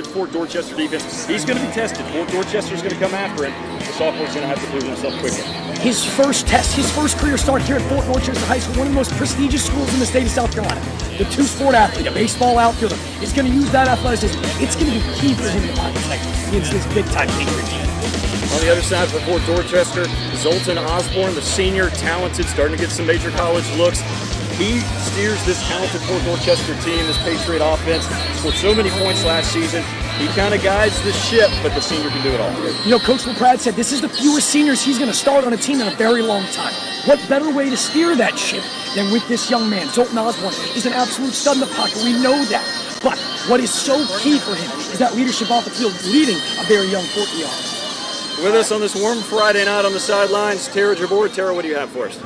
Fort Dorchester defense. He's going to be tested. Fort Dorchester's going to come after him. The sophomore's going to have to prove himself quickly. His first test, his first career start here at Fort Dorchester High School, one of the most prestigious schools in the state of South Carolina. The two-sport athlete, a baseball outfielder, is going to use that athleticism. It's going to be key for him to protect against this big-time Patriot team. On the other side for Fort Dorchester, Zoltan Osborne, the senior, talented, starting to get some major college looks. He steers this talented Fort Dorchester team, this Patriot offense, scored so many points last season. He kind of guides the ship, but the senior can do it all. You know, Coach LaPrade said this is the fewest seniors he's going to start on a team in a very long time. What better way to steer that ship than with this young man? Zoltan Osborne is an absolute stud in the pocket. We know that. But what is so key for him is that leadership off the field, leading a very young Fort offense. With us on this warm Friday night on the sidelines, Tara Jabor. Tara, what do you have for us?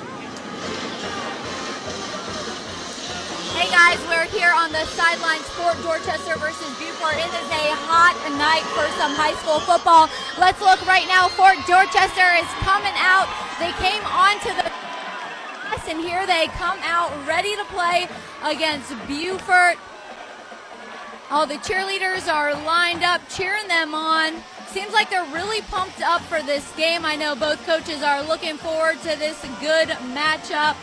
Hey guys, we're here on the sidelines, Fort Dorchester versus Beaufort. It is a hot night for some high school football. Let's look right now. Fort Dorchester is coming out. They came onto the and here they come out ready to play against Beaufort. All the cheerleaders are lined up cheering them on. Seems like they're really pumped up for this game. I know both coaches are looking forward to this good matchup.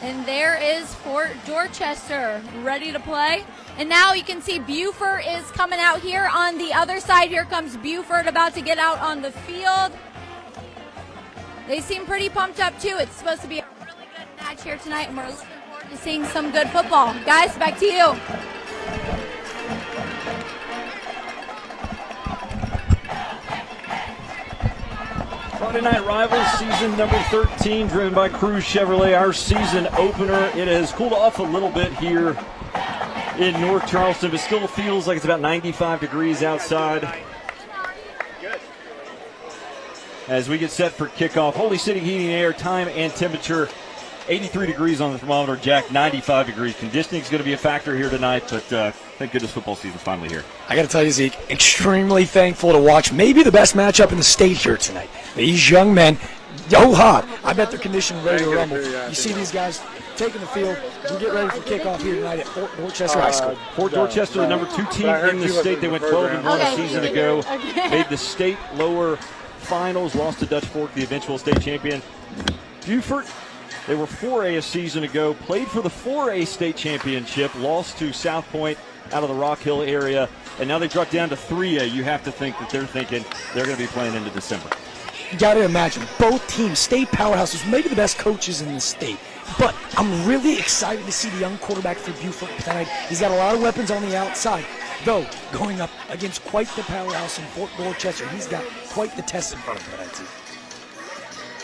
And there is Fort Dorchester ready to play. And now you can see Beaufort is coming out here on the other side. Here comes Beaufort about to get out on the field. They seem pretty pumped up too. It's supposed to be a really good match here tonight, and we're looking forward to seeing some good football. Guys, back to you. Friday Night Rivals, season number 13, driven by Cruz Chevrolet. Our season opener. It has cooled off a little bit here in North Charleston, but still feels like it's about 95 degrees outside. As we get set for kickoff, Holy City Heating and Air, time and temperature, 83 degrees on the thermometer, Jack, 95 degrees. Conditioning is going to be a factor here tonight, but thank goodness football season's finally here. I got to tell you, Zeke, extremely thankful to watch maybe the best matchup in the state here tonight. These young men, hot. I bet they're conditioned ready to rumble. You see these guys taking the field. We get ready for kickoff here tonight at Fort Dorchester High School. Fort Dorchester, the number 2 team in the state. They went 12-1 a season ago. Made the state lower finals, lost to Dutch Fork, the eventual state champion. Beaufort, they were 4A a season ago, played for the 4A state championship, lost to South Point out of the Rock Hill area, and now they dropped down to 3A. You have to think that they're thinking they're going to be playing into December. You got to imagine, both teams, state powerhouses, maybe the best coaches in the state. But I'm really excited to see the young quarterback for Beaufort tonight. He's got a lot of weapons on the outside, though going up against quite the powerhouse in Fort Dorchester. He's got quite the test in front of him tonight.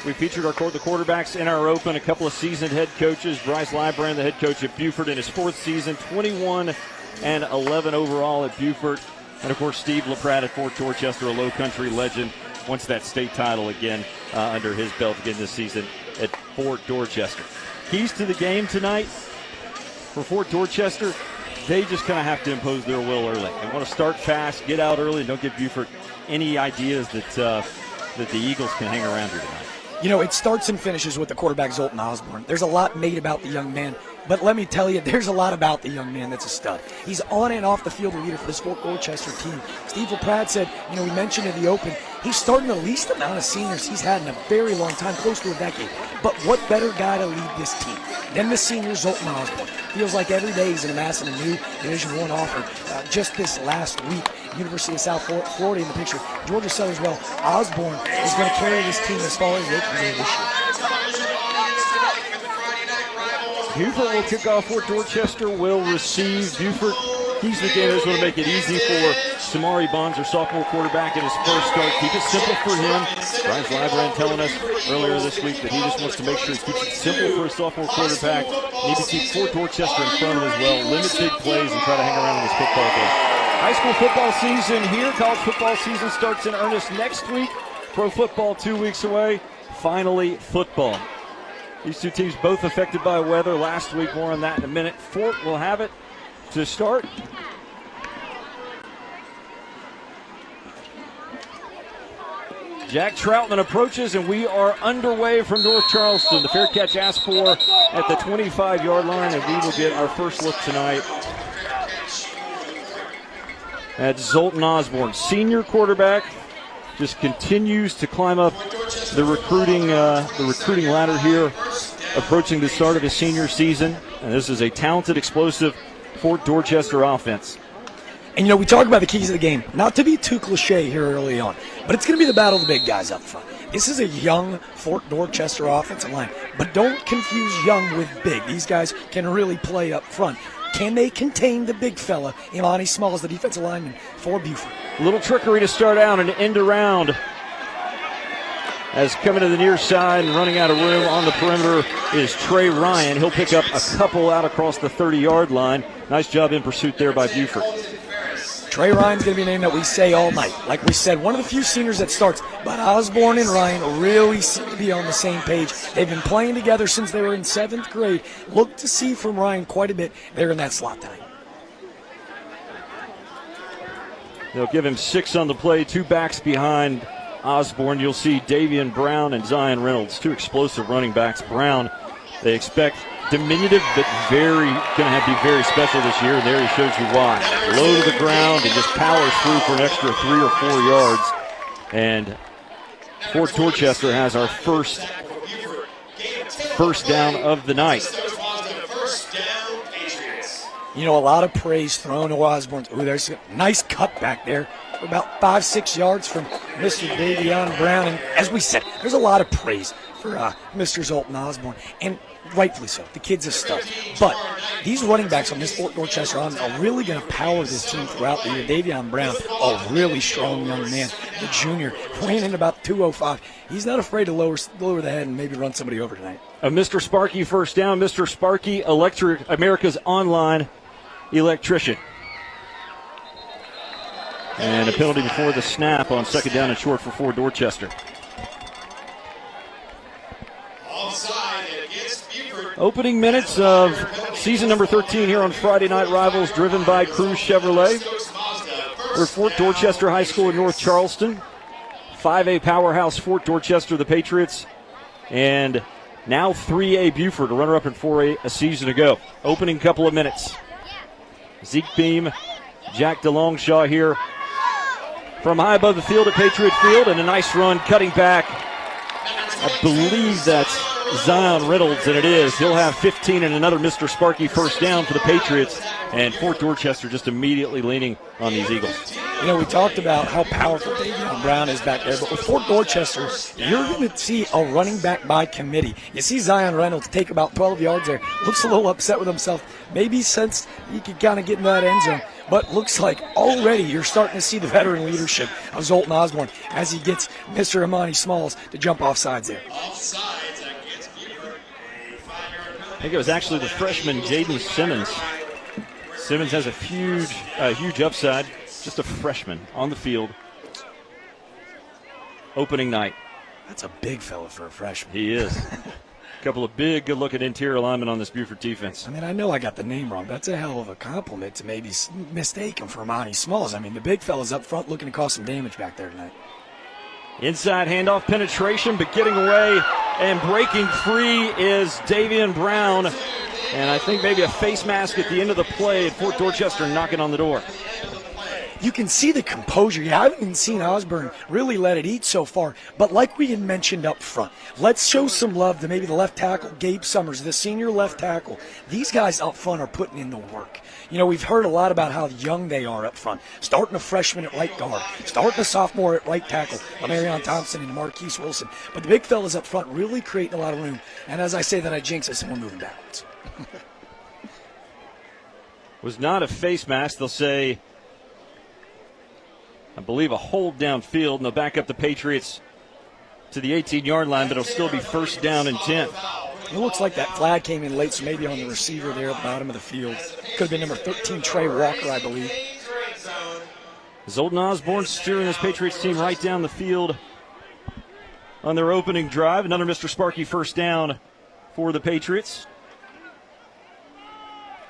We featured the quarterbacks in our open, a couple of seasoned head coaches. Bryce Lybrand, the head coach at Beaufort in his 4th season, 21-11 overall at Beaufort. And, of course, Steve LaPrade at Fort Dorchester, a Low Country legend, wants that state title again under his belt again this season at Fort Dorchester. Keys to the game tonight for Fort Dorchester, they just kind of have to impose their will early. They want to start fast, get out early, and don't give Beaufort any ideas that the Eagles can hang around here tonight. You know, it starts and finishes with the quarterback, Zoltan Osborne. There's a lot made about the young man, but let me tell you, there's a lot about the young man that's a stud. He's on and off the field leader for this Fort Dorchester team. Steve LaPrade said, we mentioned in the open, he's starting the least amount of seniors he's had in a very long time, close to a decade. But what better guy to lead this team than the senior Zoltan Osborne? Feels like every day he's amassing a new Division I offer. Just this last week, University of South Florida in the picture. Georgia said as well, Osborne is going to carry this team as far as they can go this year. Beaufort will kick off. Fort Dorchester will receive. Beaufort, he's the game that's going to make it easy for Samari Bonds, their sophomore quarterback, in his first start. Keep it simple for him. Brian Lybrand telling us earlier this week that he just wants to make sure he keeps it simple for a sophomore quarterback. Need to keep Fort Dorchester in front of him as well. Limit big plays and try to hang around in this football game. High school football season here. College football season starts in earnest next week. Pro football 2 weeks away. Finally, football. These two teams both affected by weather last week. More on that in a minute. Fort will have it to start. Jack Troutman approaches, and we are underway from North Charleston. The fair catch asked for at the 25-yard line, and we will get our first look tonight That's Zoltan Osborne, senior quarterback, just continues to climb up the recruiting ladder here, approaching the start of his senior season. And this is a talented, explosive Fort Dorchester offense. And, we talk about the keys of the game. Not to be too cliche here early on, but it's going to be the battle of the big guys up front. This is a young Fort Dorchester offensive line, but don't confuse young with big. These guys can really play up front. Can they contain the big fella, Imani Smalls, the defensive lineman for Beaufort? A little trickery to start out and end around. As coming to the near side and running out of room on the perimeter is Trey Ryan. He'll pick up a couple out across the 30-yard line. Nice job in pursuit there by Beaufort. Trey Ryan's going to be a name that we say all night. Like we said, one of the few seniors that starts. But Osborne and Ryan really seem to be on the same page. They've been playing together since they were in 7th grade. Look to see from Ryan quite a bit there in that slot tonight. They'll give him 6 on the play, 2 backs behind Osborne. You'll see Davian Brown and Zion Reynolds, 2 explosive running backs. Brown, they expect diminutive, but going to have to be very special this year, and there he shows you why. Low to the ground and just powers through for an extra 3 or 4 yards. And Fort Dorchester has our first down of the night. A lot of praise thrown to Osborne. Ooh, there's a nice cut back there. About 5-6 yards from Mr. Davion Brown. And as we said, there's a lot of praise for Mr. Zoltan Osborne. And rightfully so. The kid's a stud. But these running backs on this Fort Dorchester are really going to power this team throughout the year. Davion Brown, a really strong young man. The junior, weighing in about 205. He's not afraid to lower the head and maybe run somebody over tonight. A Mr. Sparky first down. Mr. Sparky, America's online electrician. And a penalty before the snap on 2nd down and short for Fort Dorchester. Opening minutes of season number 13 here on Friday Night Rivals, driven by Cruz Chevrolet. We're at Fort Dorchester High School in North Charleston. 5A powerhouse Fort Dorchester, the Patriots. And now 3A Beaufort, a runner-up in 4A a season ago. Opening couple of minutes. Zeke Beam, Jack DeLongshaw here from high above the field at Patriot Field, and a nice run cutting back. I believe that's Zion Reynolds, and it is. He'll have 15 and another Mr. Sparky first down for the Patriots, and Fort Dorchester just immediately leaning on these Eagles. We talked about how powerful Davion Brown is back there, but with Fort Dorchester, you're going to see a running back by committee. You see Zion Reynolds take about 12 yards there. Looks a little upset with himself. Maybe sensed he could kind of get in that end zone, but looks like already you're starting to see the veteran leadership of Zoltan Osborne as he gets Mr. Imani Smalls to jump off sides there. I think it was actually the freshman Jaden Simmons. Simmons has a huge upside. Just a freshman on the field. Opening night. That's a big fella for a freshman. He is. A couple of big, good-looking interior linemen on this Beaufort defense. I know I got the name wrong. That's a hell of a compliment to maybe mistake him for Imani Smalls. The big fella's up front looking to cause some damage back there tonight. Inside handoff penetration, but getting away and breaking free is Davian Brown. And I think maybe a face mask at the end of the play at Fort Dorchester knocking on the door. You can see the composure. You haven't even seen Osborne really let it eat so far. But like we had mentioned up front, let's show some love to maybe the left tackle, Gabe Summers, the senior left tackle. These guys up front are putting in the work. We've heard a lot about how young they are up front. Starting a freshman at right guard, starting a sophomore at right tackle, Marion Thompson and Marquise Wilson. But the big fellas up front really creating a lot of room. And as I say that, I jinx it, someone moving backwards. Was not a face mask. They'll say, I believe, a hold downfield, and they'll back up the Patriots to the 18-yard line, but it'll still be first down and 10. It looks like that flag came in late, so maybe on the receiver there at the bottom of the field. Could have been number 13, Trey Walker, I believe. Zoltan Osborne steering this Patriots team right down the field on their opening drive. Another Mr. Sparky first down for the Patriots.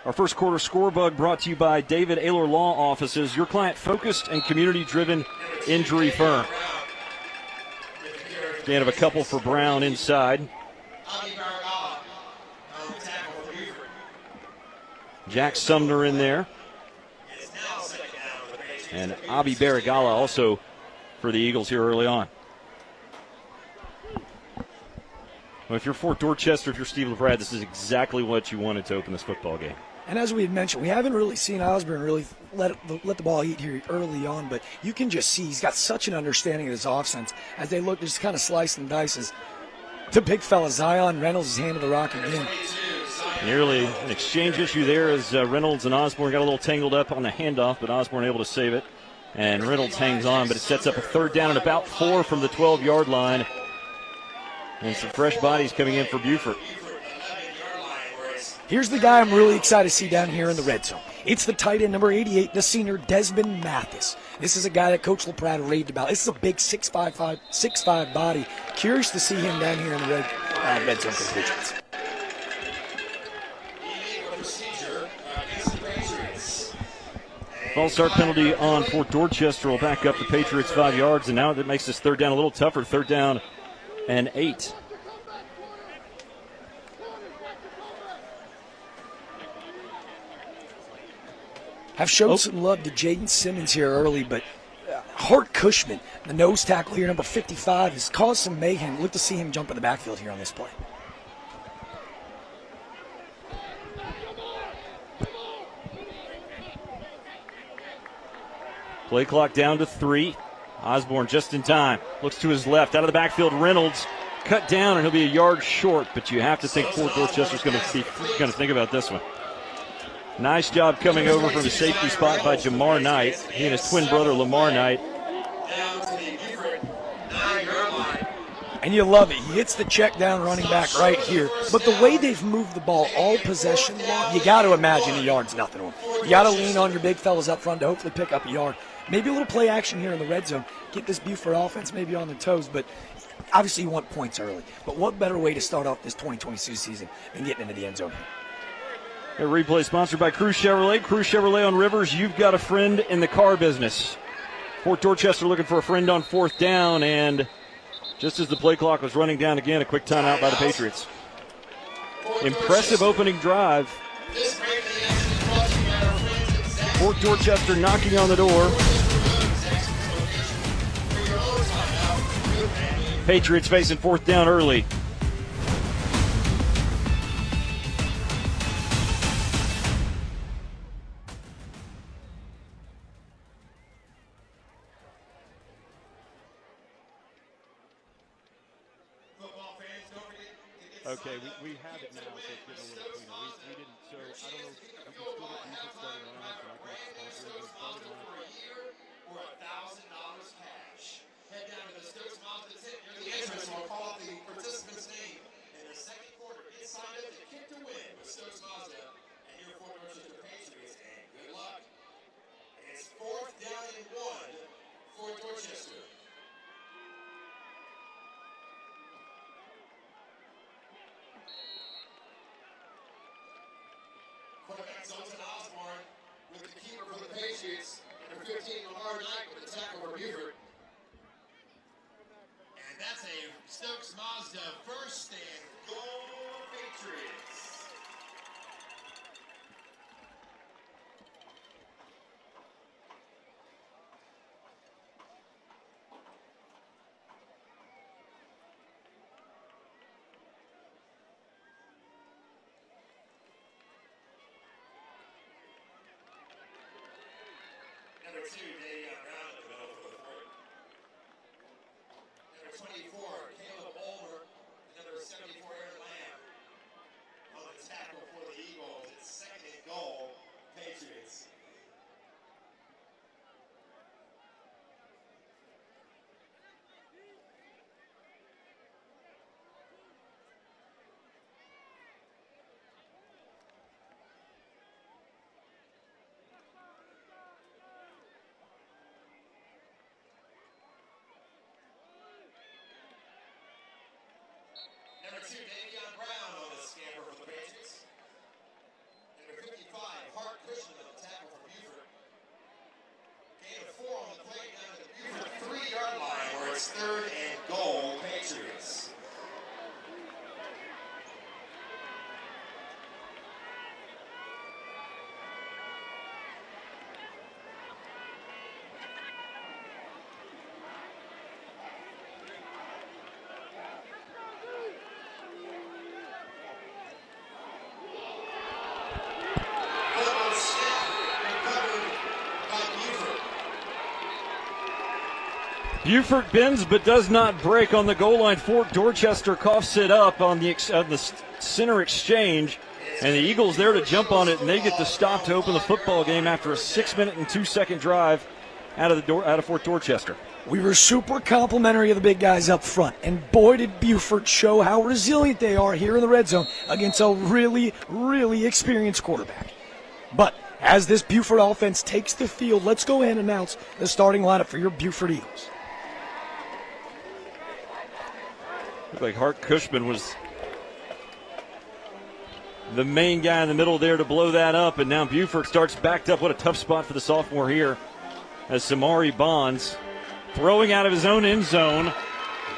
Our first quarter score bug brought to you by David Ayler Law Offices, your client-focused and community-driven injury firm. Gain of a couple for Brown inside. Jack Sumner in there. and Abi Barrigala also for the Eagles here early on. Well, if you're Fort Dorchester, if you're Steve LaPrade, this is exactly what you wanted to open this football game. And as we had mentioned, we haven't really seen Osborne really let the ball eat here early on, but you can just see he's got such an understanding of his offense as they look to just kind of slice and dice as the big fella Zion Reynolds is handing the rock again. Nearly an exchange issue there as Reynolds and Osborne got a little tangled up on the handoff, but Osborne able to save it. And Reynolds hangs on, but it sets up a 3rd down and about 4 from the 12-yard line. And some fresh bodies coming in for Beaufort. Here's the guy I'm really excited to see down here in the red zone. It's the tight end, number 88, the senior Desmond Mathis. This is a guy that Coach LaPrade raved about. This is a big 6'5" body. Curious to see him down here in the red zone for the Patriots. False start penalty on Fort Dorchester will back up the Patriots 5 yards, and now that makes this 3rd down a little tougher. 3rd down and 8. Have showed some love to Jaden Simmons here early, but Hart Cushman, the nose tackle here, number 55, has caused some mayhem. Look to see him jump in the backfield here on this play. Play clock down to 3. Osborne just in time. Looks to his left. Out of the backfield, Reynolds cut down, and he'll be a yard short, but you have to think Fort Dorchester's going to think about this one. Nice job coming over from the safety spot by Jamar Knight. He and his twin brother, Lamar Knight. And you love it. He hits the check down running back right here. But the way they've moved the ball all possession long, you got to imagine a yard's nothing to him. You got to lean on your big fellas up front to hopefully pick up a yard. Maybe a little play action here in the red zone. Get this Beaufort offense maybe on their toes, but obviously you want points early. But what better way to start off this 2022 season than getting into the end zone here? A replay sponsored by Crew Chevrolet. Crew Chevrolet on Rivers, you've got a friend in the car business. Fort Dorchester looking for a friend on 4th down, and just as the play clock was running down again, a quick timeout by the Patriots. Impressive opening drive. Fort Dorchester knocking on the door. Patriots facing 4th down early. Okay, we have it now, so it's getting a little cleaner. We didn't, so I don't know, we can still get Beaufort started on it, so I can sponsor it. For a year or $1,000 cash. Head down to the Stokes Mazda tent near the entrance and we'll call out the participant's name. In the second quarter, get signed up to kick to win with Stokes Mazda and your Fort Dorchester Patriots, and good luck. It's 4th down and 1 for Dorchester. Quarterback Zoltan Osborne with the keeper for the Patriots. Number 15, Lamar Knight with the tackle for Beaufort. And that's a Stokes Mazda 1st and goal, Patriots. Number 2, Davion Brown in the middle for the Fort. Number 24, Caleb Olmer. Number 74, Aaron Lamb. On the tackle for the Eagles. It's 2nd and goal, Patriots. Number 2, Davion Brown on the scamper for the Patriots. Number 55, Hart Cushman on the tackle for Beaufort. Gain of 4 on the play down to the Beaufort 3-yard line where it's 3rd and goal, Patriots. Beaufort bends but does not break on the goal line. Fort Dorchester coughs it up on the center exchange. And the Eagles there to jump on it, and they get the stop to open the football game after a 6-minute and 2-second drive out of Fort Dorchester. We were super complimentary of the big guys up front, and boy did Beaufort show how resilient they are here in the red zone against a really, really experienced quarterback. But as this Beaufort offense takes the field, let's go ahead and announce the starting lineup for your Beaufort Eagles. Looked like Hart Cushman was the main guy in the middle there to blow that up, and now Beaufort starts backed up. What a tough spot for the sophomore here as Samari Bonds throwing out of his own end zone,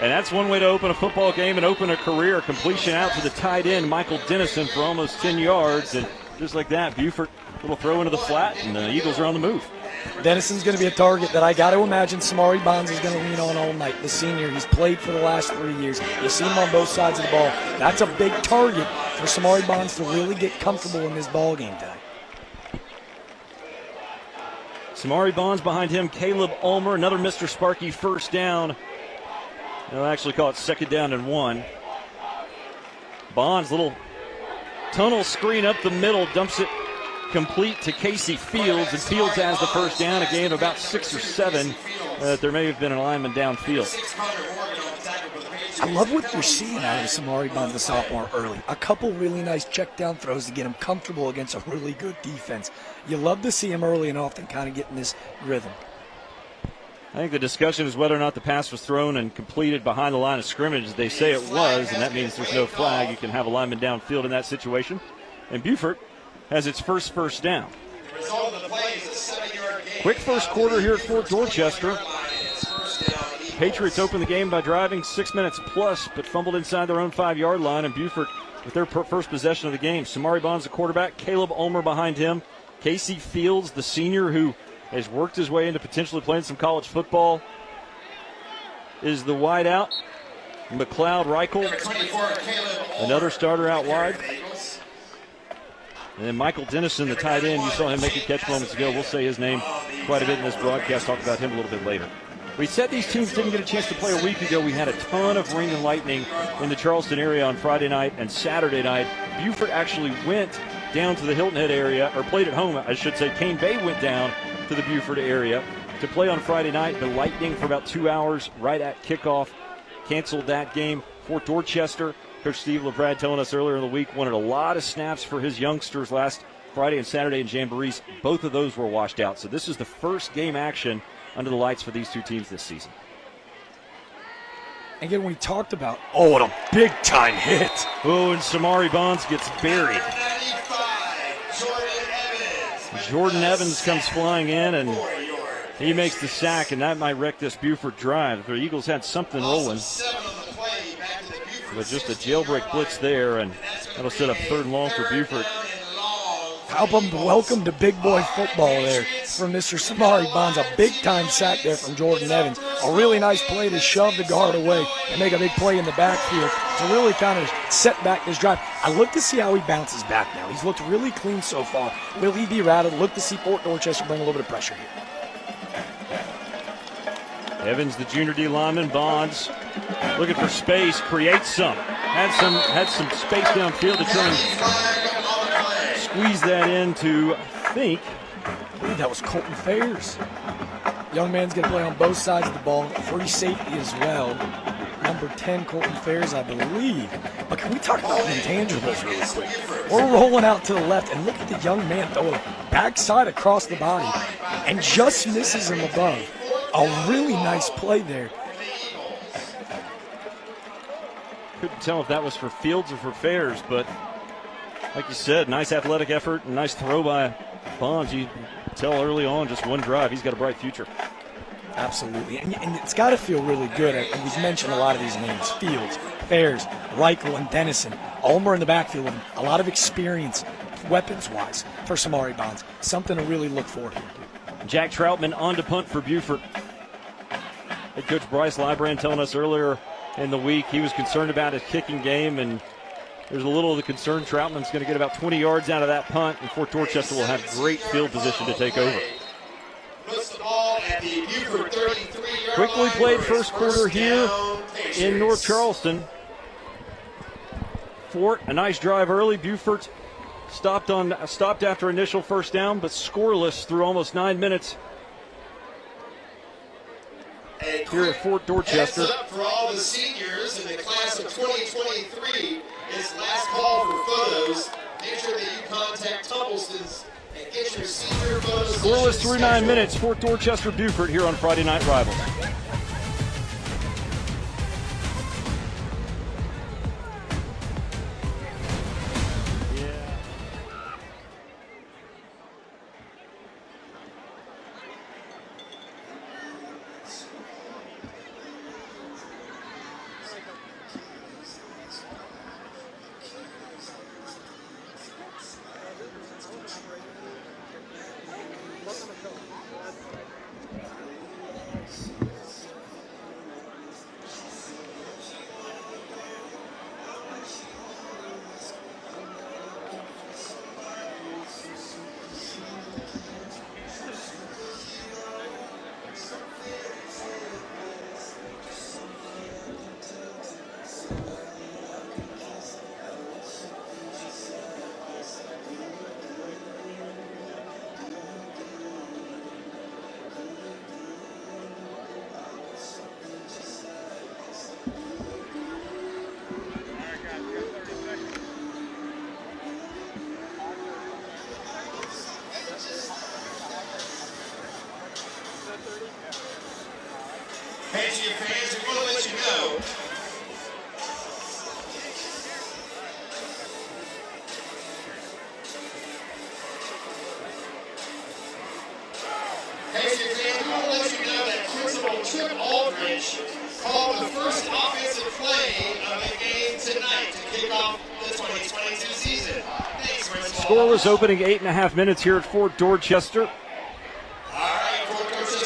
and that's one way to open a football game and open a career. Completion out to the tight end, Michael Dennison, for almost 10 yards, and just like that, Beaufort, little throw into the flat, and the Eagles are on the move. Denison's going to be a target that I got to imagine Samari Bonds is going to lean on all night. The senior, he's played for the last 3 years. You've seen him on both sides of the ball. That's a big target for Samari Bonds to really get comfortable in this ball game tonight. Samari Bonds behind him, Caleb Ulmer, another Mr. Sparky first down. They'll actually call it 2nd down and 1. Bonds, little tunnel screen up the middle, dumps it complete to Casey Fields, and Fields has the first down, a gain of about 6 or 7. There may have been an alignment downfield. I love what you're seeing out of Samari Bonds, the sophomore, early. A couple really nice check down throws to get him comfortable against a really good defense. You love to see him early and often kind of get in this rhythm. I think the discussion is whether or not the pass was thrown and completed behind the line of scrimmage. They say it was, and that means there's no flag. You can have a lineman downfield in that situation. And Beaufort has its first down. Quick first quarter here at Fort Dorchester. Patriots open the game by driving 6 minutes plus, but fumbled inside their own 5-yard line, and Beaufort with their first possession of the game. Samari Bonds, the quarterback, Caleb Ulmer behind him. Casey Fields, the senior who has worked his way into potentially playing some college football, is the wide out. McLeod Reichel, another starter out wide. And then Michael Dennison, the tight end, you saw him make a catch moments ago. We'll say his name quite a bit in this broadcast, talk about him a little bit later. We said these teams didn't get a chance to play a week ago. We had a ton of rain and lightning in the Charleston area on Friday night and Saturday night. Beaufort actually went down to the Hilton Head area, or played at home, I should say. Cane Bay went down to the Beaufort area to play on Friday night. The lightning for about 2 hours right at kickoff canceled that game. Fort Dorchester, Coach Steve LeBrad telling us earlier in the week, wanted a lot of snaps for his youngsters last Friday and Saturday in Jamborees. Both of those were washed out. So this is the first game action under the lights for these two teams this season. Again, we talked about, what a big-time hit. Oh, and Samari Bonds gets buried. Jordan Evans comes flying in, and he makes the sack, and that might wreck this Beaufort drive. The Eagles had something rolling. But just a jailbreak blitz there, and that'll set up 3rd and long for Beaufort. Help him welcome to big boy football there from Mr. Samari Bonds. A big-time sack there from Jordan Evans. A really nice play to shove the guard away and make a big play in the backfield to really kind of set back this drive. I look to see how he bounces back now. He's looked really clean so far. Will he be rattled? Look to see Fort Dorchester bring a little bit of pressure here. Evans, the junior D lineman. Bonds looking for space, creates some. Had some space downfield to try and squeeze that into, I believe that was Colton Fairs. Young man's going to play on both sides of the ball. Free safety as well. Number 10, Colton Fairs, I believe. But can we talk about intangibles really quick? We're rolling out to the left, and look at the young man throw a backside across the body and just misses him above. A really nice play there. Couldn't tell if that was for Fields or for Fairs, but like you said, nice athletic effort and nice throw by Bonds. You tell early on, just one drive, he's got a bright future. Absolutely, and it's got to feel really good. And we've mentioned a lot of these names: Fields, Fairs, Reichel, and Dennison. Ulmer in the backfield, and a lot of experience weapons-wise for Samari Bonds. Something to really look forward to. Jack Troutman on to punt for Beaufort. Head coach Bryce Lybrand telling us earlier in the week he was concerned about his kicking game, and there's a little of the concern. Troutman's going to get about 20 yards out of that punt, and Fort Dorchester will have great field position to take over. Puts the ball at at the Beaufort 33-yard Quickly line played for first quarter here in North Charleston. Fort, a nice drive early. Beaufort stopped after initial first down, but scoreless through almost 9 minutes here at Fort Dorchester. Heads up for all the seniors in the class of 2023. It's last call for photos. Make sure that you contact Tumbleston's and get your senior photos. Scoreless through 9 minutes. Fort Dorchester Beaufort here on Friday Night Rivals. Patriot fans, we want to let you know. Patriot fans, we want to let you know that Principal Trip Aldridge called the first offensive play of the game tonight to kick off the 2022 season. Thanks, Principal. Scoreless opening 8.5 minutes here at Fort Dorchester.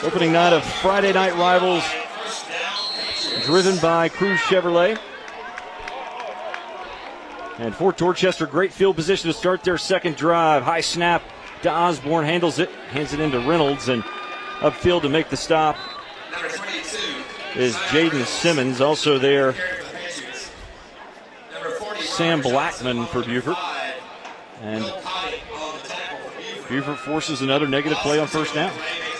Opening night of Friday Night Rivals, driven by Cruz Chevrolet. And Fort Dorchester, great field position to start their second drive. High snap to Osborne, handles it, hands it into Reynolds, and upfield to make the stop is Jaden Simmons. Also there, Sam Blackman for Beaufort. And Beaufort forces another negative play on first down.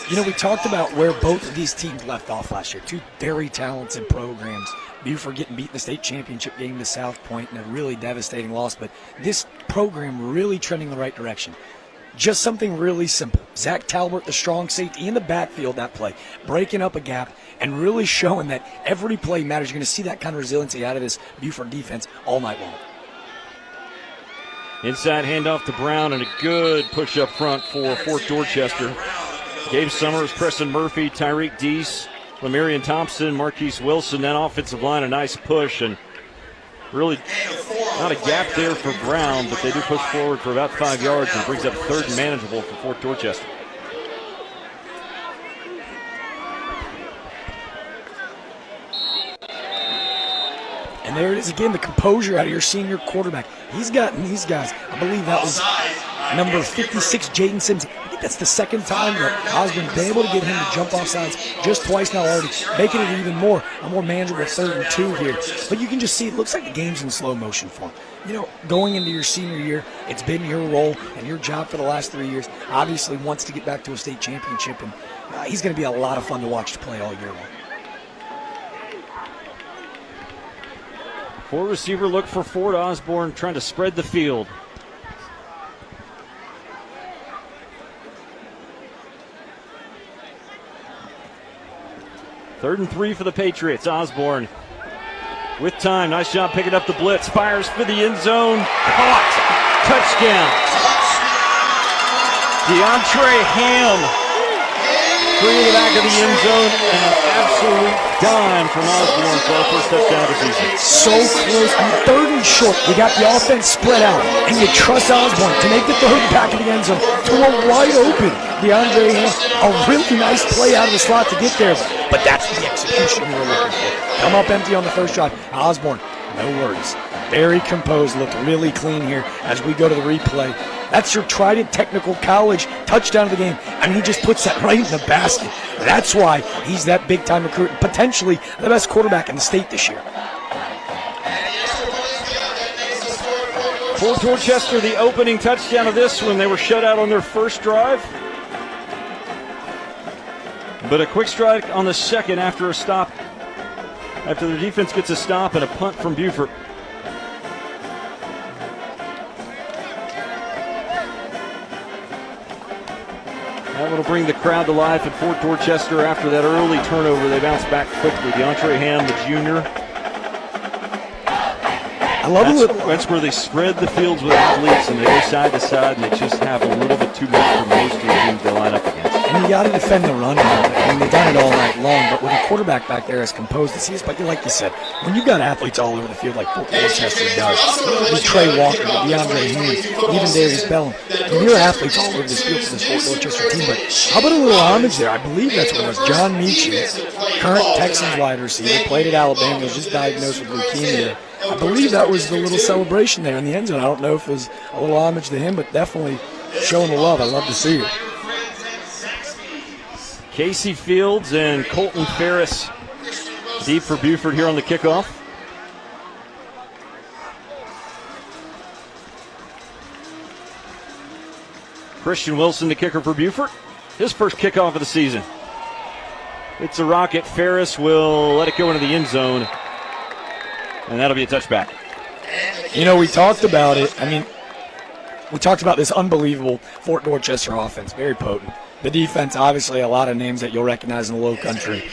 You know, we talked about where both of these teams left off last year. Two very talented programs. Beaufort getting beat in the state championship game to South Point in a really devastating loss. But this program really trending in the right direction. Just something really simple. Zach Talbert, the strong safety in the backfield, that play, breaking up a gap and really showing that every play matters. You're going to see that kind of resiliency out of this Beaufort defense all night long. Inside handoff to Brown and a good push up front for Fort Dorchester. Gabe Summers, Preston Murphy, Tyreek Deese, Lemarion Thompson, Marquise Wilson. That offensive line, a nice push, and really not a gap there for Brown, but they do push forward for about 5 yards and brings up third and manageable for Fort Dorchester. And there it is again, the composure out of your senior quarterback. He's gotten these guys. I believe that was number 56, Jaden Simmons. I think that's the second time that Osborne's been able to get him to jump off sides just twice now already, making it even more a more manageable 3rd and 2 here. But you can just see it looks like the game's in slow motion for him. You know, going into your senior year, it's been your role and your job for the last 3 years. Obviously wants to get back to a state championship, and he's going to be a lot of fun to watch to play all year long. 4 receiver look for Fort. Osborne trying to spread the field. Third and 3 for the Patriots. Osborne with time. Nice job picking up the blitz. Fires for the end zone. Caught. Touchdown. DeAndre Ham. Free in the back of the end zone, and an absolute dime from Osborne for our first touchdown of the season. So close. I mean, 3rd and short. You got the offense spread out, and you trust Osborne to make the third back of the end zone to a wide open DeAndre Ham. A really nice play out of the slot to get there, but that's the execution you were looking for. Come up empty on the first drive. Osborne No worries. Very composed, looked really clean here as we go to the replay. That's your Trident Technical College touchdown of the game. I mean, he just puts that right in the basket. That's why he's that big-time recruit, potentially the best quarterback in the state this year. Fort Dorchester, the opening touchdown of this one. They were shut out on their first drive. But a quick strike on the second after a stop. After the defense gets a stop and a punt from Beaufort. That will bring the crowd to life at Fort Dorchester after that early turnover. They bounce back quickly. DeAndre Ham, the junior. I love That's where they spread the fields with athletes, and they go side to side, and they just have a little bit too much for most of the teams they line up against. And you got to defend the run. I mean, they've done it all night long, but with a quarterback back there as composed as he is, but like you said, when you've got athletes all over the field like Fort Dorchester does, with Trey Walker, with DeAndre Ham, even Darius Bellum, and your athletes all over this field for this Fort Dorchester team. But how about a little homage there? I believe that's what it was. John Meacham, current Texans wide receiver, played at Alabama, was just diagnosed with leukemia. I believe that was the little celebration there in the end zone. I don't know if it was a little homage to him, but definitely showing the love. I love to see it. Casey Fields and Colton Ferris deep for Beaufort here on the kickoff. Christian Wilson, the kicker for Beaufort. His first kickoff of the season. It's a rocket. Ferris will let it go into the end zone. And that'll be a touchback. You know, we talked about it. I mean, we talked about this unbelievable Fort Dorchester offense. Very potent. The defense, obviously, a lot of names that you'll recognize in the low country.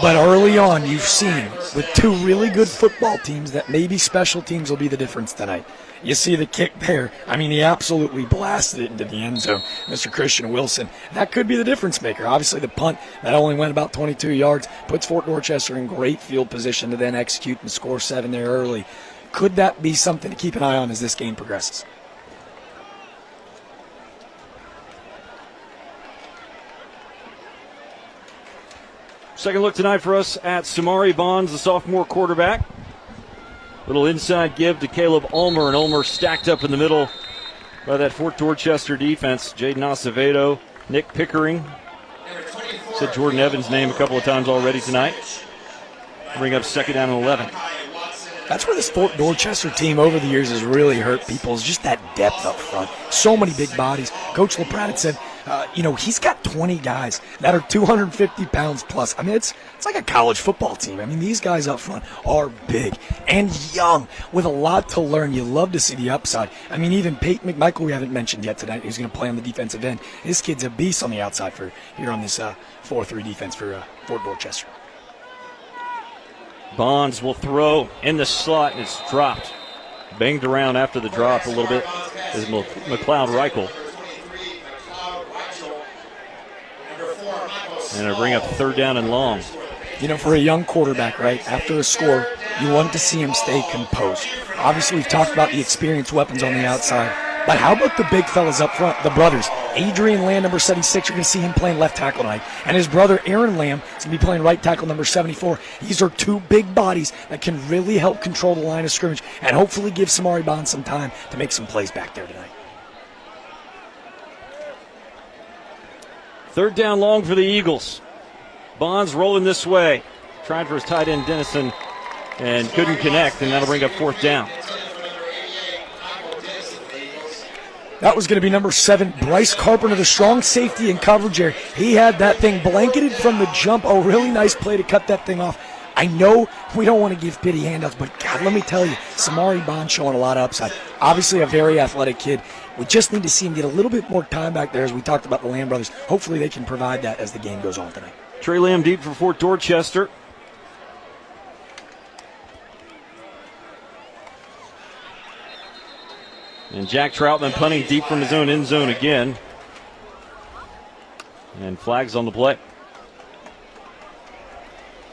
But early on, you've seen with two really good football teams that maybe special teams will be the difference tonight. You see the kick there. I mean, he absolutely blasted it into the end zone, Mr. Christian Wilson. That could be the difference maker. Obviously, the punt that only went about 22 yards puts Fort Dorchester in great field position to then execute and score 7 there early. Could that be something to keep an eye on as this game progresses? Second look tonight for us at Samari Bonds, the sophomore quarterback. Little inside give to Caleb Ulmer, and Ulmer stacked up in the middle by that Fort Dorchester defense. Jaden Acevedo, Nick Pickering. Said Jordan Evans' name a couple of times already tonight. Bring up second down and 11. That's where this Fort Dorchester team over the years has really hurt people, is just that depth up front. So many big bodies. Coach LaPrade said, he's got 20 guys that are 250 pounds plus. I mean, it's like a college football team. I mean, these guys up front are big and young with a lot to learn. You love to see the upside. I mean, even Peyton McMichael, we haven't mentioned yet tonight, who's going to play on the defensive end. This kid's a beast on the outside for here on this 4-3 defense for Fort Dorchester. Bonds will throw in the slot, and it's dropped. Banged around after the drop a little bit is McLeod Reichel. And it'll bring up third down and long. You know, for a young quarterback, right, after a score, you want to see him stay composed. Obviously, we've talked about the experienced weapons on the outside. But how about the big fellas up front, the brothers? Adrian Lamb, number 76, you're going to see him playing left tackle tonight. And his brother, Aaron Lamb, is going to be playing right tackle, number 74. These are two big bodies that can really help control the line of scrimmage and hopefully give Samari Bonds some time to make some plays back there tonight. Third down long for the Eagles. Bonds rolling this way. Tried for his tight end, Dennison, and couldn't connect, and that'll bring up fourth down. That was going to be number 7, Bryce Carpenter, the strong safety in coverage here. He had that thing blanketed from the jump. A really nice play to cut that thing off. I know we don't want to give pity handouts, but God, let me tell you, Samari Bond showing a lot of upside. Obviously a very athletic kid. We just need to see him get a little bit more time back there as we talked about the Lamb brothers. Hopefully they can provide that as the game goes on tonight. Trey Lamb deep for Fort Dorchester. And Jack Troutman punting deep from his own end zone again. And flags on the play.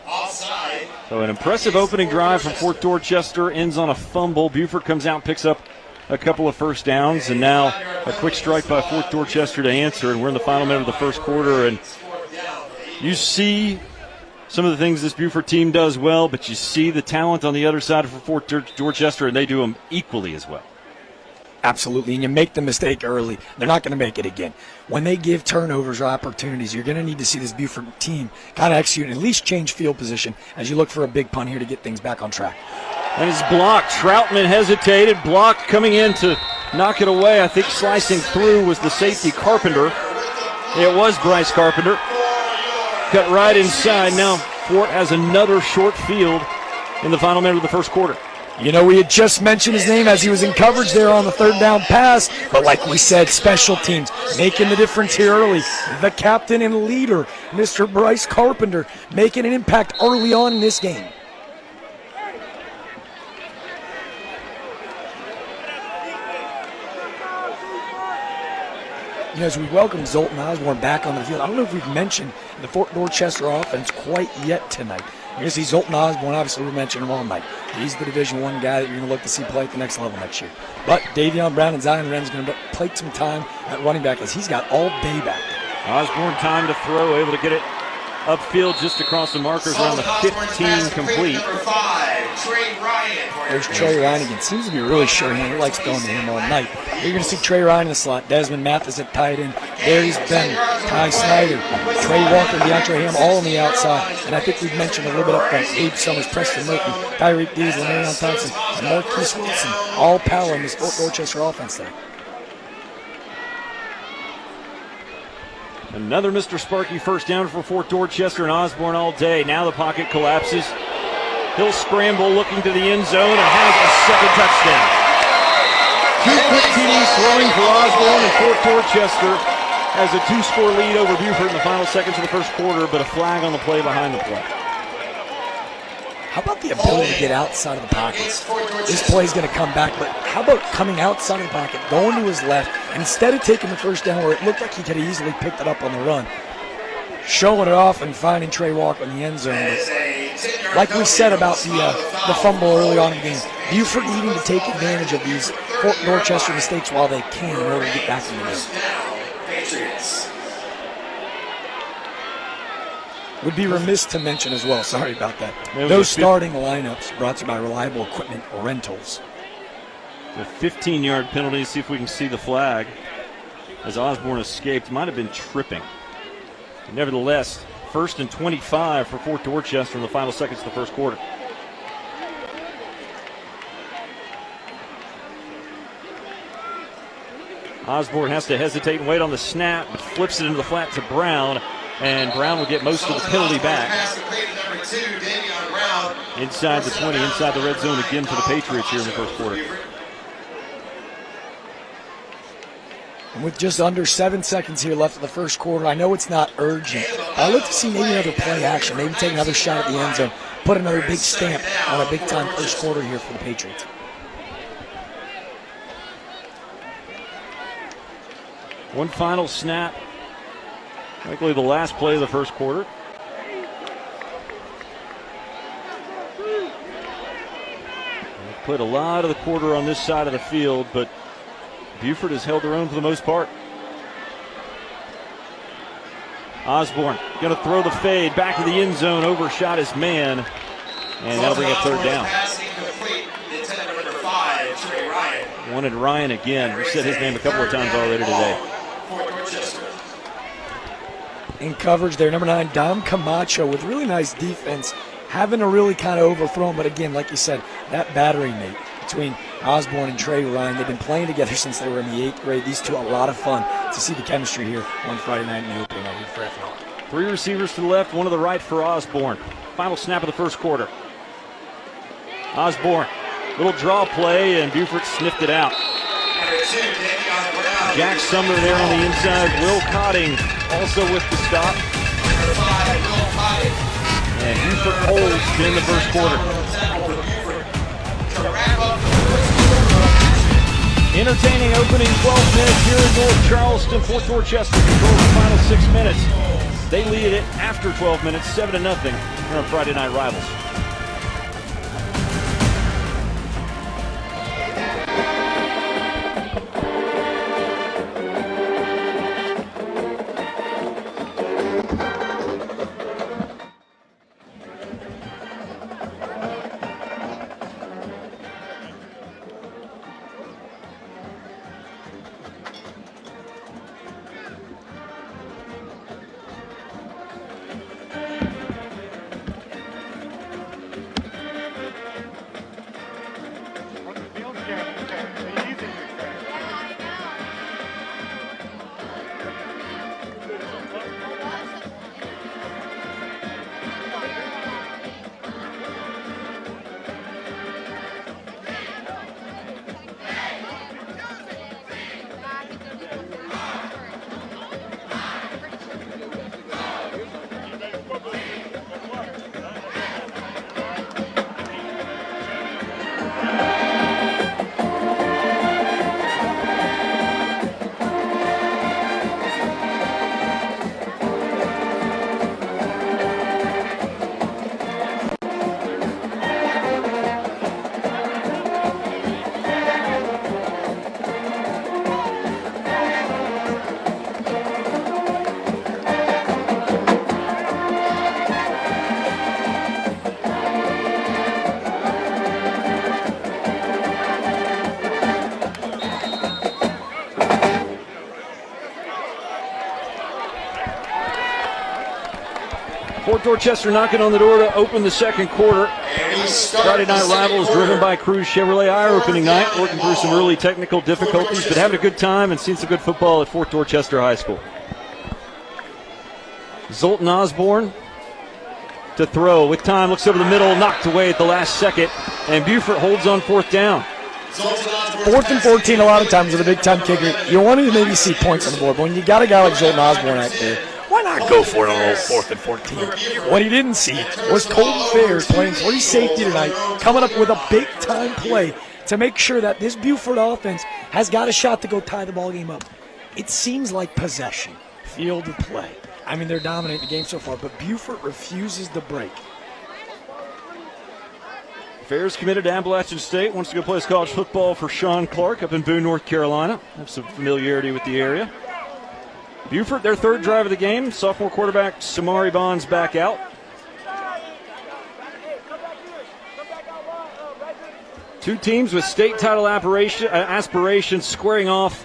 Offside. So an impressive opening drive from Fort Dorchester ends on a fumble. Beaufort comes out and picks up a couple of first downs. And now a quick strike by Fort Dorchester to answer. And we're in the final minute of the first quarter. And you see some of the things this Beaufort team does well, but you see the talent on the other side for Fort Dorchester, and they do them equally as well. Absolutely, and you make the mistake early, they're not going to make it again. When they give turnovers or opportunities, you're going to need to see this Beaufort team kind of execute and at least change field position as you look for a big punt here to get things back on track. And it's blocked. Troutman hesitated, blocked, coming in to knock it away. I think slicing through was the safety Carpenter. It was Bryce Carpenter. Cut right inside. Now Fort has another short field in the final minute of the first quarter. You know, we had just mentioned his name as he was in coverage there on the third down pass, but like we said, special teams making the difference here early. The captain and leader, Mr. Bryce Carpenter, making an impact early on in this game. You know, as we welcome Zoltan Osborne back on the field, I don't know if we've mentioned the Fort Dorchester offense quite yet tonight. You're going to see Zoltan Osborne, obviously we mentioned him all night. He's the Division I guy that you're going to look to see play at the next level next year. But Davion Brown and Zion Wren's going to play some time at running back as he's got all day back. Osborne time to throw, able to get it upfield just across the markers around the 15 complete. There's Trey Ryan again. Seems to be really sure he likes throwing to him all night. You're going to see Trey Ryan in the slot. Desmond Mathis at tight end. Darius Bennett, Ty Snyder, Trey Walker, DeAndre Ham, all on the outside. And I think we've mentioned a little bit up front. Abe Summers, Preston Murphy, Tyreek Dees, Lamarion Thompson, and Marquise Wilson, all power in this Fort Dorchester offense there. Another Mr. Sparky first down for Fort Dorchester and Osborne all day. Now the pocket collapses. He'll scramble looking to the end zone and has a second touchdown. Two quick TDs throwing for Osborne, and Fort Dorchester has a two-score lead over Beaufort in the final seconds of the first quarter, but a flag on the play behind the play. How about the ability to get outside of the pocket? This play is going to come back, but how about coming outside of the pocket, going to his left, and instead of taking the first down where it looked like he could have easily picked it up on the run, showing it off and finding Trey Walker in the end zone. But like we said about the fumble early on in the game, Beaufort needing to take advantage of these Fort Dorchester mistakes while they can in order to get back in the game. Would be remiss to mention as well, sorry about that. Those starting lineups brought to you by Reliable Equipment Rentals. The 15-yard penalty, see if we can see the flag. As Osborne escaped, might have been tripping. Nevertheless, 1st and 25 for Fort Dorchester in the final seconds of the first quarter. Osborne has to hesitate and wait on the snap, but flips it into the flat to Brown, and Brown will get most of the penalty back. Inside the 20, inside the red zone again for the Patriots here in the first quarter. And with just under 7 seconds here left in the first quarter, I know it's not urgent. I'd like to see maybe another play action, maybe take another shot at the end zone, put another big stamp on a big-time first quarter here for the Patriots. One final snap. Likely the last play of the first quarter. They've put a lot of the quarter on this side of the field, but Beaufort has held their own for the most part. Osborne going to throw the fade back to the end zone, overshot his man, and that'll bring a third down. Wanted Ryan again. We said his name a couple of times already today. In coverage there, number 9, Dom Camacho with really nice defense, having to really kind of overthrow him. But again, like you said, that battery mate between Osborne and Trey Ryan, they've been playing together since they were in the 8th grade. These two, a lot of fun to see the chemistry here on Friday night in the opening. Three receivers to the left, one to the right for Osborne. Final snap of the first quarter. Osborne, little draw play, and Beaufort sniffed it out. Jack Sumner there on the inside. Will Cotting also with the stop. And Beaufort holds in the first quarter. Entertaining opening 12 minutes here in North Charleston. Fort Dorchester controls the final 6 minutes. They lead it after 12 minutes, 7-0 here on Friday Night Rivals. Dorchester knocking on the door to open the second quarter. Friday night rivals driven by Cruz Chevrolet. Our opening night, working through some early technical difficulties, but having a good time and seeing some good football at Fort Dorchester High School. Zoltan Osborne to throw with time, looks over the middle, knocked away at the last second, and Beaufort holds on fourth down. 4th and 14 a lot of times with a big-time kicker. You're wanting to maybe see points on the board, but when you got a guy like Zoltan Osborne out there, why not go for it on a little 4th and 14? What he didn't see was Colton Fairs playing free safety tonight, coming up with a big-time play to make sure that this Beaufort offense has got a shot to go tie the ball game up. It seems like possession, field of play. I mean, they're dominating the game so far, but Beaufort refuses to break. Fairs committed to Appalachian State, wants to go play his college football for Sean Clark up in Boone, North Carolina. Have some familiarity with the area. Beaufort, their third drive of the game. Sophomore quarterback Samari Bonds back out. Two teams with state title aspirations squaring off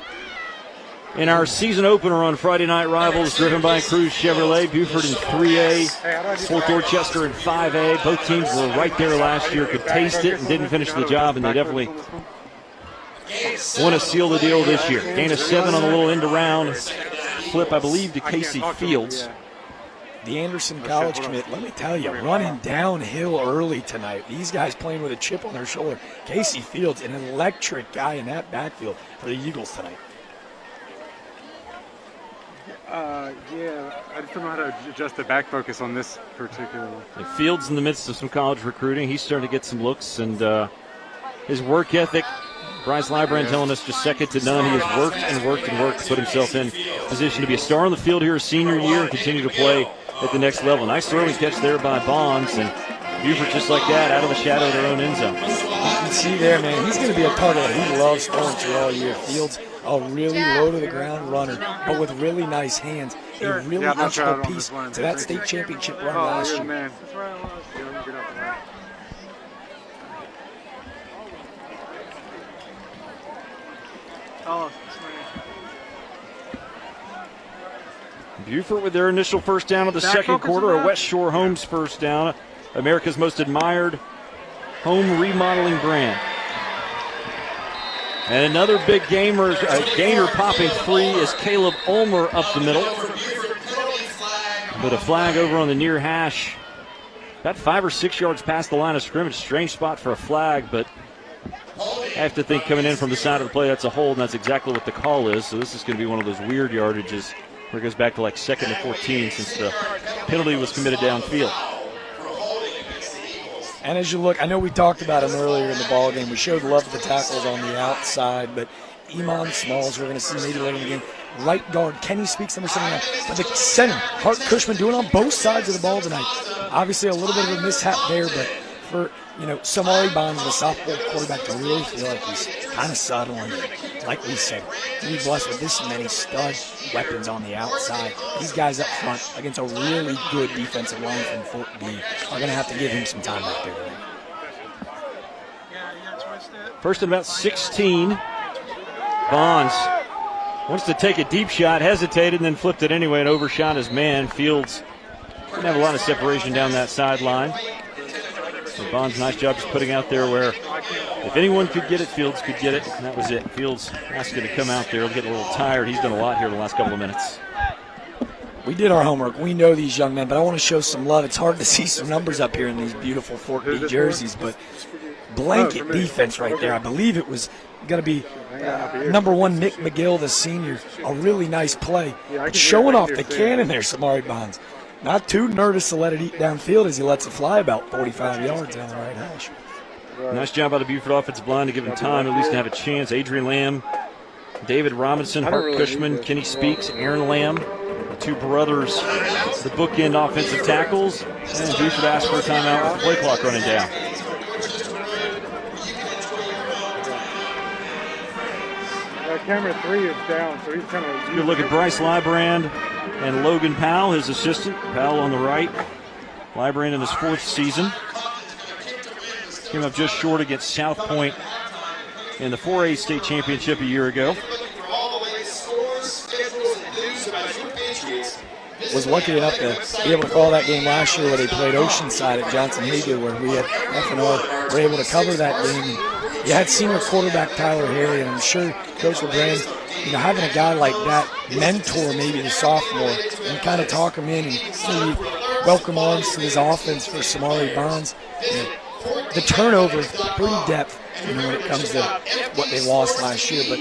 in our season opener on Friday Night Rivals, driven by Cruz Chevrolet. Beaufort in 3A, Fort Dorchester in 5A. Both teams were right there last year, could taste it and didn't finish the job, and they definitely want to seal the deal this year. Gain of 7 on a little end around flip, I believe, to Casey Fields. The Anderson College commit, let me tell you, running downhill early tonight. These guys playing with a chip on their shoulder. Casey Fields, an electric guy in that backfield for the Eagles tonight. Yeah, I just don't know how to adjust the back focus on this particular one. And Fields in the midst of some college recruiting. He's starting to get some looks, and his work ethic, Bryce Lybrand telling us just second to none. He has worked and worked and worked to put himself in position to be a star on the field here his senior year and continue to play at the next level. Nice throwing catch there by Bonds, and Beaufort just like that out of the shadow of their own end zone. You can see there, man, he's going to be a target that he loves throwing to all year. Fields, a really low-to-the-ground runner, but with really nice hands. A really integral piece to that state championship run last year. Man. That's right, I was. Yeah, let me get up there. Oh, Beaufort with their initial first down of the second quarter, a West Shore Homes first down, America's most admired home remodeling brand. And another big gainer popping free is Caleb Ulmer up the middle. But a flag over on the near hash, about 5 or 6 yards past the line of scrimmage. Strange spot for a flag, but I have to think coming in from the side of the play, that's a hold, and that's exactly what the call is. So this is going to be one of those weird yardages where it goes back to like 2nd and 14 since the penalty was committed downfield. And as you look, I know we talked about him earlier in the ball game. We showed love to the tackles on the outside, but Iman Smalls, we're going to see maybe later in the game. Right guard, Kenny Speaks, number 79. But the center, Hart Cushman, doing on both sides of the ball tonight. Obviously a little bit of a mishap there, but for, Samari Bonds, the sophomore quarterback, to really feel like he's kind of subtle and, like we said, to be blessed with this many stud weapons on the outside. These guys up front against a really good defensive line from Fort B are going to have to give him some time back there tonight. First and about 16. Bonds wants to take a deep shot, hesitated, and then flipped it anyway and overshot his man. Fields didn't have a lot of separation down that sideline. So Bonds, nice job just putting out there where if anyone could get it, Fields could get it, and that was it. Fields asking to come out there, getting a little tired. He's done a lot here the last couple of minutes. We did our homework. We know these young men, but I want to show some love. It's hard to see some numbers up here in these beautiful Fort B jerseys, but blanket defense right there. I believe it was going to be number 1, Nick McGill, the senior. A really nice play. But showing off the cannon there, Samari Bonds. Not too nervous to let it eat downfield as he lets it fly about 45 yards down the right hash. Nice job by the Beaufort offensive line to give him time at least to have a chance. Adrian Lamb, David Robinson, Hart Cushman, Kenny Speaks, Aaron Lamb, the two brothers, the bookend offensive tackles, and Beaufort asked for a timeout with the play clock running down. Camera 3 is down, so he's kind of... Good look at Bryce Lybrand and Logan Powell, his assistant. Powell on the right. Lybrand in his 4th season. Came up just short against South Point in the 4A state championship a year ago. was lucky enough to be able to call that game last year where they played Oceanside at Johnson Haygood, where we at FNR were able to cover that game. And you had senior quarterback Tyler Harry, and I'm sure Coach LeBrand, having a guy like that mentor maybe the sophomore and kind of talk him in and maybe welcome arms to his offense for Samari Bonds. The turnover, pretty depth, when it comes to what they lost last year. But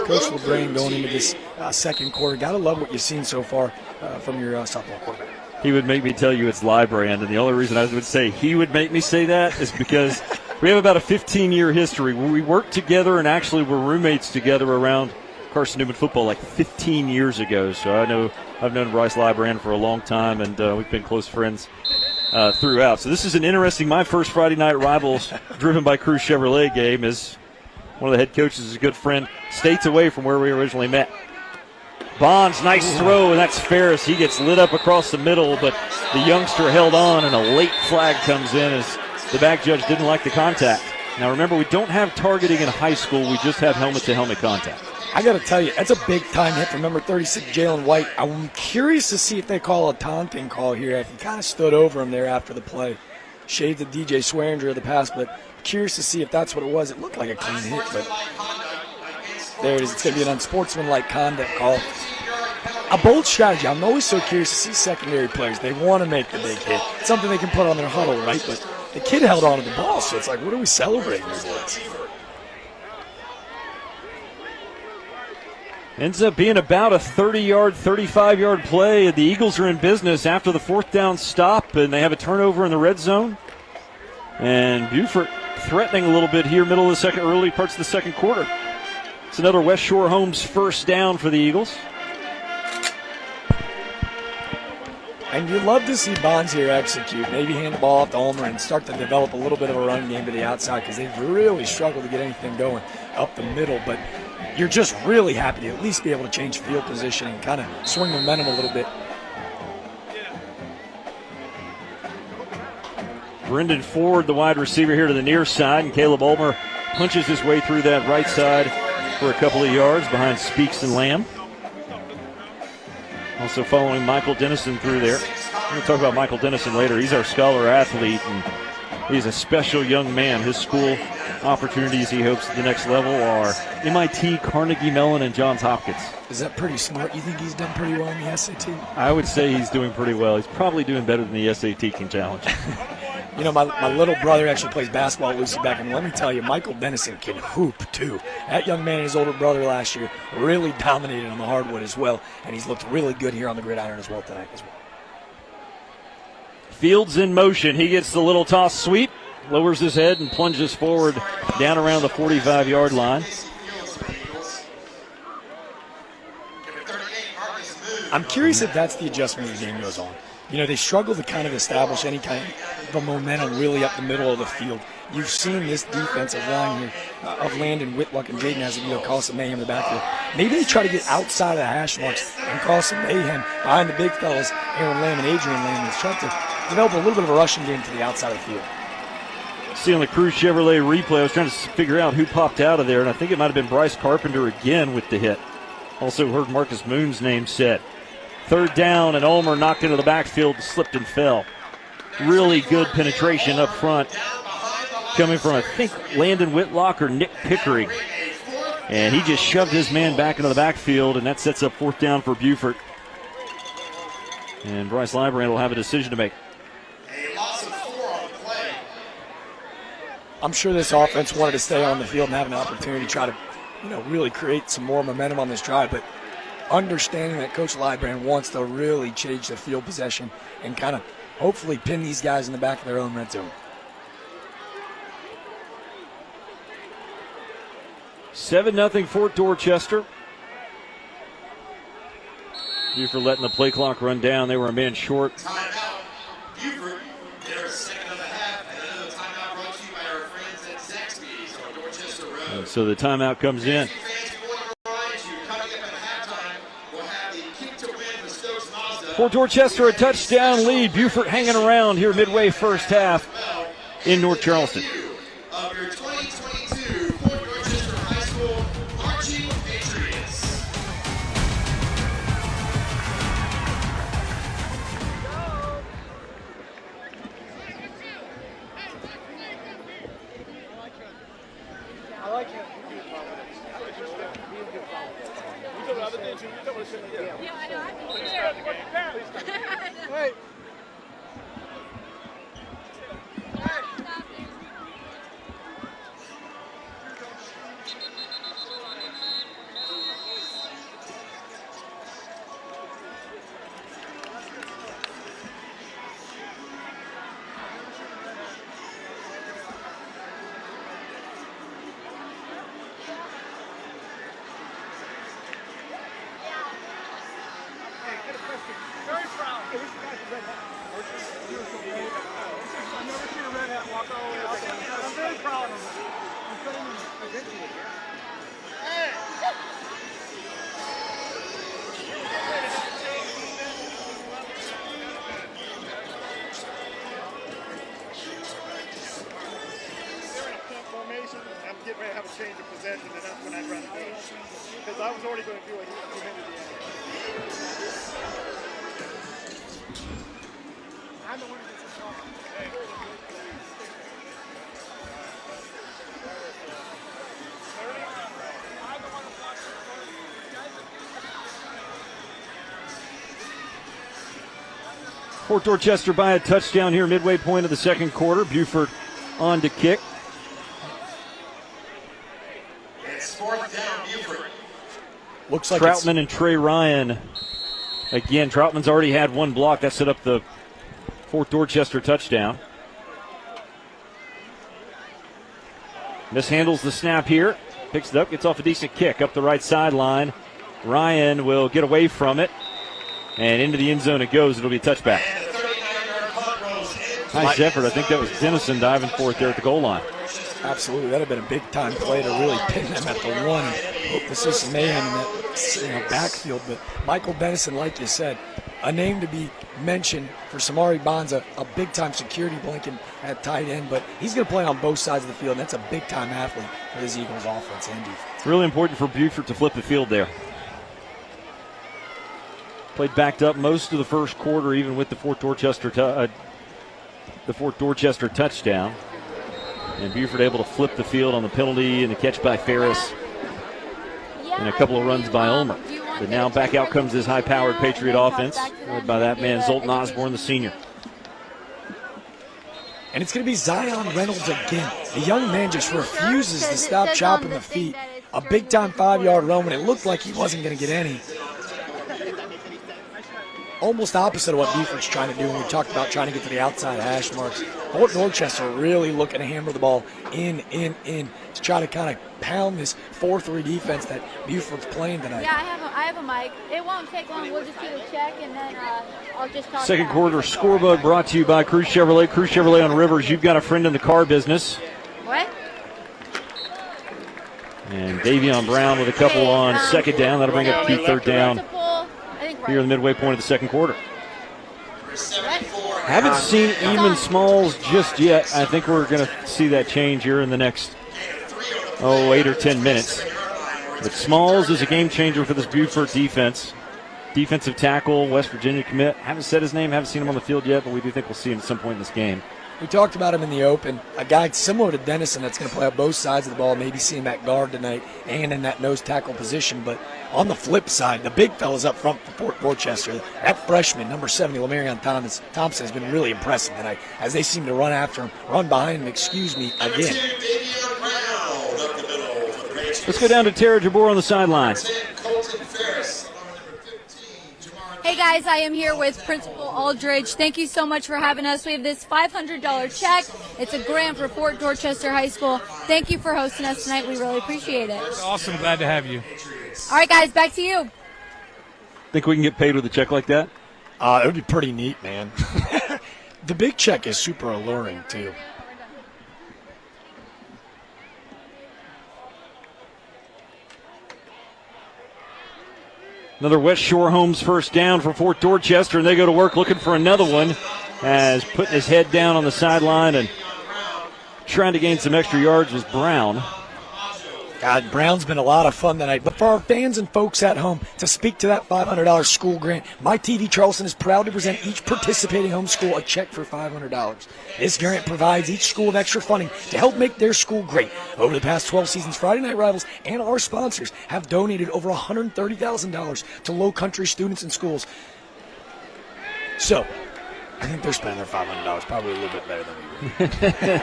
Coach LeBrand going into this second quarter, got to love what you've seen so far from your sophomore quarterback. He would make me tell you it's Librand, and the only reason I would say he would make me say that is because we have about a 15-year history where we worked together and actually were roommates together around Carson Newman football like 15 years ago. So I've known Bryce Librand for a long time, and we've been close friends throughout. So this is an interesting, my first Friday night rivals driven by Crew Chevrolet game, as one of the head coaches is a good friend, states away from where we originally met. Bonds, nice throw, and that's Ferris. He gets lit up across the middle, but the youngster held on, and a late flag comes in as the back judge didn't like the contact. Now remember, we don't have targeting in high school. We just have helmet-to-helmet contact. I got to tell you, that's a big-time hit from number 36, Jalen White. I'm curious to see if they call a taunting call here. If he kind of stood over him there after the play. Shaved the DJ Swearinger of the pass, but curious to see if that's what it was. It looked like a clean hit, but there it is. It's going to be an unsportsmanlike conduct call. A bold strategy. I'm always so curious to see secondary players. They want to make the big hit. It's something they can put on their huddle, right? But the kid held on to the ball, so it's like, what are we celebrating here, boys? Ends up being about a 30-yard, 35-yard play. The Eagles are in business after the fourth down stop, and they have a turnover in the red zone. And Beaufort threatening a little bit here, middle of the second, early parts of the second quarter. It's another West Shore Homes first down for the Eagles. And you love to see Bonds here execute. Maybe hand the ball off to Ulmer and start to develop a little bit of a run game to the outside, because they've really struggled to get anything going up the middle. But you're just really happy to at least be able to change field position and kind of swing momentum a little bit. Brendan Ford, the wide receiver, here to the near side, and Caleb Ulmer punches his way through that right side for a couple of yards behind Speaks and Lamb. Also following Michael Dennison through there. We're going to talk about Michael Dennison later. He's our scholar athlete, and he's a special young man. His school opportunities, he hopes, at the next level are MIT, Carnegie Mellon, and Johns Hopkins. Is that pretty smart? You think he's done pretty well in the SAT? I would say he's doing pretty well. He's probably doing better than the SAT can challenge. My little brother actually plays basketball at Lucy Beck, and let me tell you, Michael Dennison can hoop, too. That young man and his older brother last year really dominated on the hardwood as well, and he's looked really good here on the gridiron as well tonight as well. Fields in motion. He gets the little toss sweep, lowers his head, and plunges forward down around the 45-yard line. I'm curious if that's the adjustment as the game goes on. They struggle to kind of establish any kind of a momentum really up the middle of the field. You've seen this defensive line here of Landon Whitlock and Jaden Azevedo cause some mayhem in the backfield. Maybe they try to get outside of the hash marks and cause some mayhem behind the big fellas, Aaron Lamb and Adrian Lamb. It's trying to develop a little bit of a rushing game to the outside of the field. See on the Crew Chevrolet replay, I was trying to figure out who popped out of there, and I think it might have been Bryce Carpenter again with the hit. Also heard Marcus Moon's name said. Third down, and Ulmer knocked into the backfield, slipped and fell. Really good penetration up front, coming from, I think, Landon Whitlock or Nick Pickering. And he just shoved his man back into the backfield, and that sets up fourth down for Beaufort. And Bryce Librand will have a decision to make. I'm sure this offense wanted to stay on the field and have an opportunity to try to, really create some more momentum on this drive, but understanding that Coach Librand wants to really change the field possession and kind of hopefully pin these guys in the back of their own red zone. 7-0 Fort Dorchester. Beaufort letting the play clock run down. They were a man short. Timeout. Beaufort, their second of the half, and another timeout brought to you by our friends at Zaxby's on Dorchester Road. So the timeout comes in. For Dorchester, a touchdown lead. Beaufort hanging around here midway first half in North Charleston. Of your 2022 Fort Dorchester High School Marching Patriots. I'm very proud of him. I'm putting him eventually. They're in a punt formation. I'm getting ready to have a change of possession, and that's when I'd rather do it. Because I was already going to do it a minute at the end. I'm the one who gets the shot. Fort Dorchester by a touchdown here, midway point of the second quarter. Beaufort on to kick. It's fourth down, Beaufort. Looks like Troutman and Trey Ryan. Again, Troutman's already had one block. That set up the Fort Dorchester touchdown. Mishandles the snap here. Picks it up, gets off a decent kick up the right sideline. Ryan will get away from it. And into the end zone it goes. It'll be a touchback. Nice effort. I think that was Dennison diving for it there at the goal line. Absolutely, that would have been a big-time play to really pin them at the one and hope to see some mayhem in that backfield. But Michael Dennison, like you said, a name to be mentioned for Samari Bonza, a big-time security blanket at tight end, but he's going to play on both sides of the field, and that's a big-time athlete for this Eagles offense and defense. It's really important for Beaufort to flip the field there. Played backed up most of the first quarter, even with the Fort Dorchester touchdown. And Beaufort able to flip the field on the penalty and the catch by Ferris and a couple of runs by Ulmer. But now back out comes this high-powered Patriot offense, led by that man Zoltan Osborne, the senior. And it's going to be Zion Reynolds again. The young man just refuses to stop chopping the feet. A big-time 5-yard run when it looked like he wasn't going to get any. Almost opposite of what Beaufort's trying to do when we talked about trying to get to the outside hash marks. Fort Dorchester really looking to hammer the ball in to try to kind of pound this 4-3 defense that Beaufort's playing tonight. Yeah, I have a mic. It won't take long. We'll just do a check, and then I'll just talk. Second quarter scoreboard brought to you by Cruise Chevrolet. Cruise Chevrolet on Rivers. You've got a friend in the car business. What? And Davion Brown with a couple on second down. That'll bring up key third down here in the midway point of the second quarter. Haven't seen Eamon Smalls just yet. I think we're going to see that change here in the next 8 or 10 minutes. But Smalls is a game changer for this Beaufort defense. Defensive tackle, West Virginia commit. Haven't said his name, haven't seen him on the field yet, but we do think we'll see him at some point in this game. We talked about him in the open. A guy similar to Dennison that's going to play on both sides of the ball. Maybe see him at guard tonight and in that nose tackle position. But on the flip side, the big fellas up front for Fort Dorchester. That freshman, number 70, Lamarion Thompson, has been really impressive tonight as they seem to run after him, run behind him, again. Let's go down to Tara Jabor on the sideline. Hey guys, I am here with Principal Aldridge. Thank you so much for having us. We have this $500 check. It's a grant for Fort Dorchester High School. Thank you for hosting us tonight. We really appreciate it. Awesome. Glad to have you. All right, guys, back to you. Think we can get paid with a check like that? It would be pretty neat, man. The big check is super alluring, too. Another West Shore Homes first down for Fort Dorchester, and they go to work looking for another one as putting his head down on the sideline and trying to gain some extra yards was Brown. God, Brown's been a lot of fun tonight. But for our fans and folks at home, to speak to that $500 school grant, My TV Charleston is proud to present each participating home school a check for $500. This grant provides each school with extra funding to help make their school great. Over the past 12 seasons, Friday Night Rivals and our sponsors have donated over $130,000 to Low Country students and schools. So, I think they're spending their $500 probably a little bit better than we were.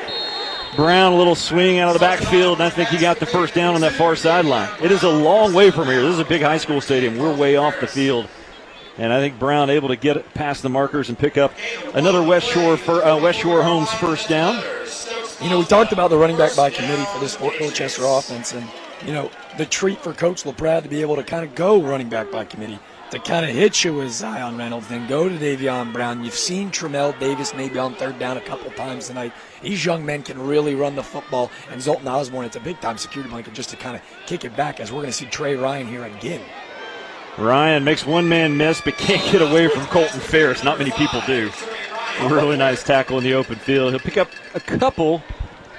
Brown, a little swing out of the backfield, and I think he got the first down on that far sideline. It is a long way from here. This is a big high school stadium. We're way off the field. And I think Brown able to get it past the markers and pick up another West Shore Homes first down. You know, we talked about the running back by committee for this Fort Dorchester offense, and, you know, the treat for Coach LaPrade to be able to kind of go running back by committee to kind of hit you with Zion Reynolds, then go to Davion Brown. You've seen Tremel Davis maybe on third down a couple times tonight. These young men can really run the football, and Zoltan Osborne, it's a big-time security blanket just to kind of kick it back, as we're going to see Trey Ryan here again. Ryan makes one man miss, but can't get away from Colton Ferris. Not many people do. Really nice tackle in the open field. He'll pick up a couple,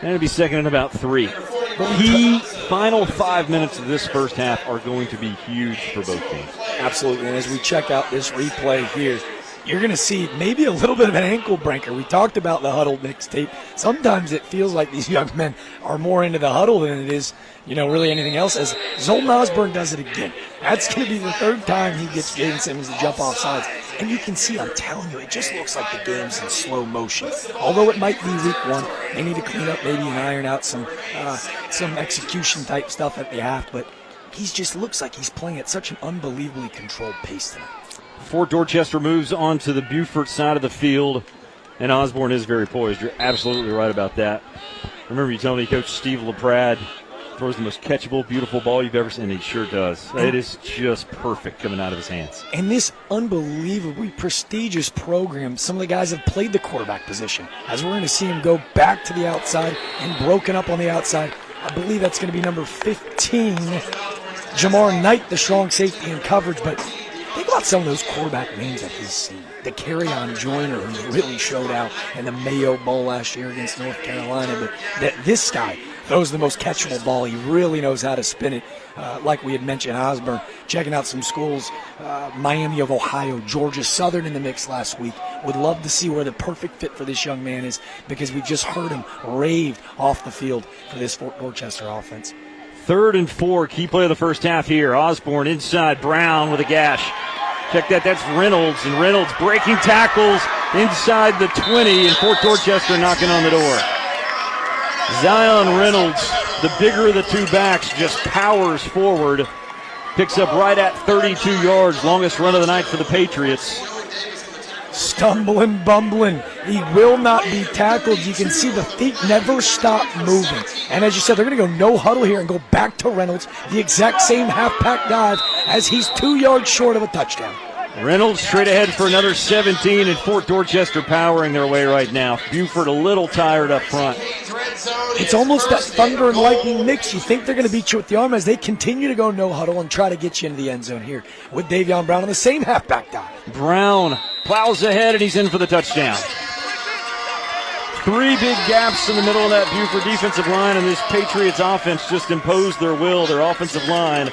and it'll be second and about 3. The final 5 minutes of this first half are going to be huge for both teams. Absolutely, and as we check out this replay here, you're going to see maybe a little bit of an ankle breaker. We talked about the huddle mixtape. Sometimes it feels like these young men are more into the huddle than it is, really anything else, as Zoltan Osborne does it again. That's going to be the third time he gets Jaden Simmons to jump off sides. And you can see, I'm telling you, it just looks like the game's in slow motion. Although it might be week 1, they need to clean up maybe and iron out some execution-type stuff at the half, but he just looks like he's playing at such an unbelievably controlled pace tonight. Fort Dorchester moves on to the Beaufort side of the field, and Osborne is very poised. You're absolutely right about that. Remember you telling me Coach Steve LaPrade throws the most catchable, beautiful ball you've ever seen, and he sure does. It is just perfect coming out of his hands. And this unbelievably prestigious program, some of the guys have played the quarterback position. As we're going to see him go back to the outside and broken up on the outside, I believe that's going to be number 15, Jamar Knight, the strong safety in coverage, but think about some of those quarterback names that he's seen. The Carry-On Joyner, who really showed out in the Mayo Bowl last year against North Carolina. But this guy throws the most catchable ball. He really knows how to spin it. Like we had mentioned, Osborne checking out some schools, Miami of Ohio, Georgia Southern in the mix last week. Would love to see where the perfect fit for this young man is, because we just heard him rave off the field for this Fort Dorchester offense. 3rd and 4, key play of the first half here. Osborne inside, Brown with a gash. Check that, that's Reynolds, and Reynolds breaking tackles inside the 20, and Fort Dorchester knocking on the door. Zion Reynolds, the bigger of the two backs, just powers forward, picks up right at 32 yards, longest run of the night for the Patriots. Stumbling, bumbling. He will not be tackled. You can see the feet never stop moving. And as you said, they're going to go no huddle here and go back to Reynolds, the exact same half-pack dive, as he's 2 yards short of a touchdown. Reynolds straight ahead for another 17, and Fort Dorchester powering their way right now. Beaufort a little tired up front. It's almost that thunder and lightning mix. You think they're going to beat you with the arm as they continue to go no huddle and try to get you into the end zone here with Davion Brown on the same halfback dive. Brown plows ahead, and he's in for the touchdown. 3 big gaps in the middle of that Beaufort defensive line, and this Patriots offense just imposed their will. Their offensive line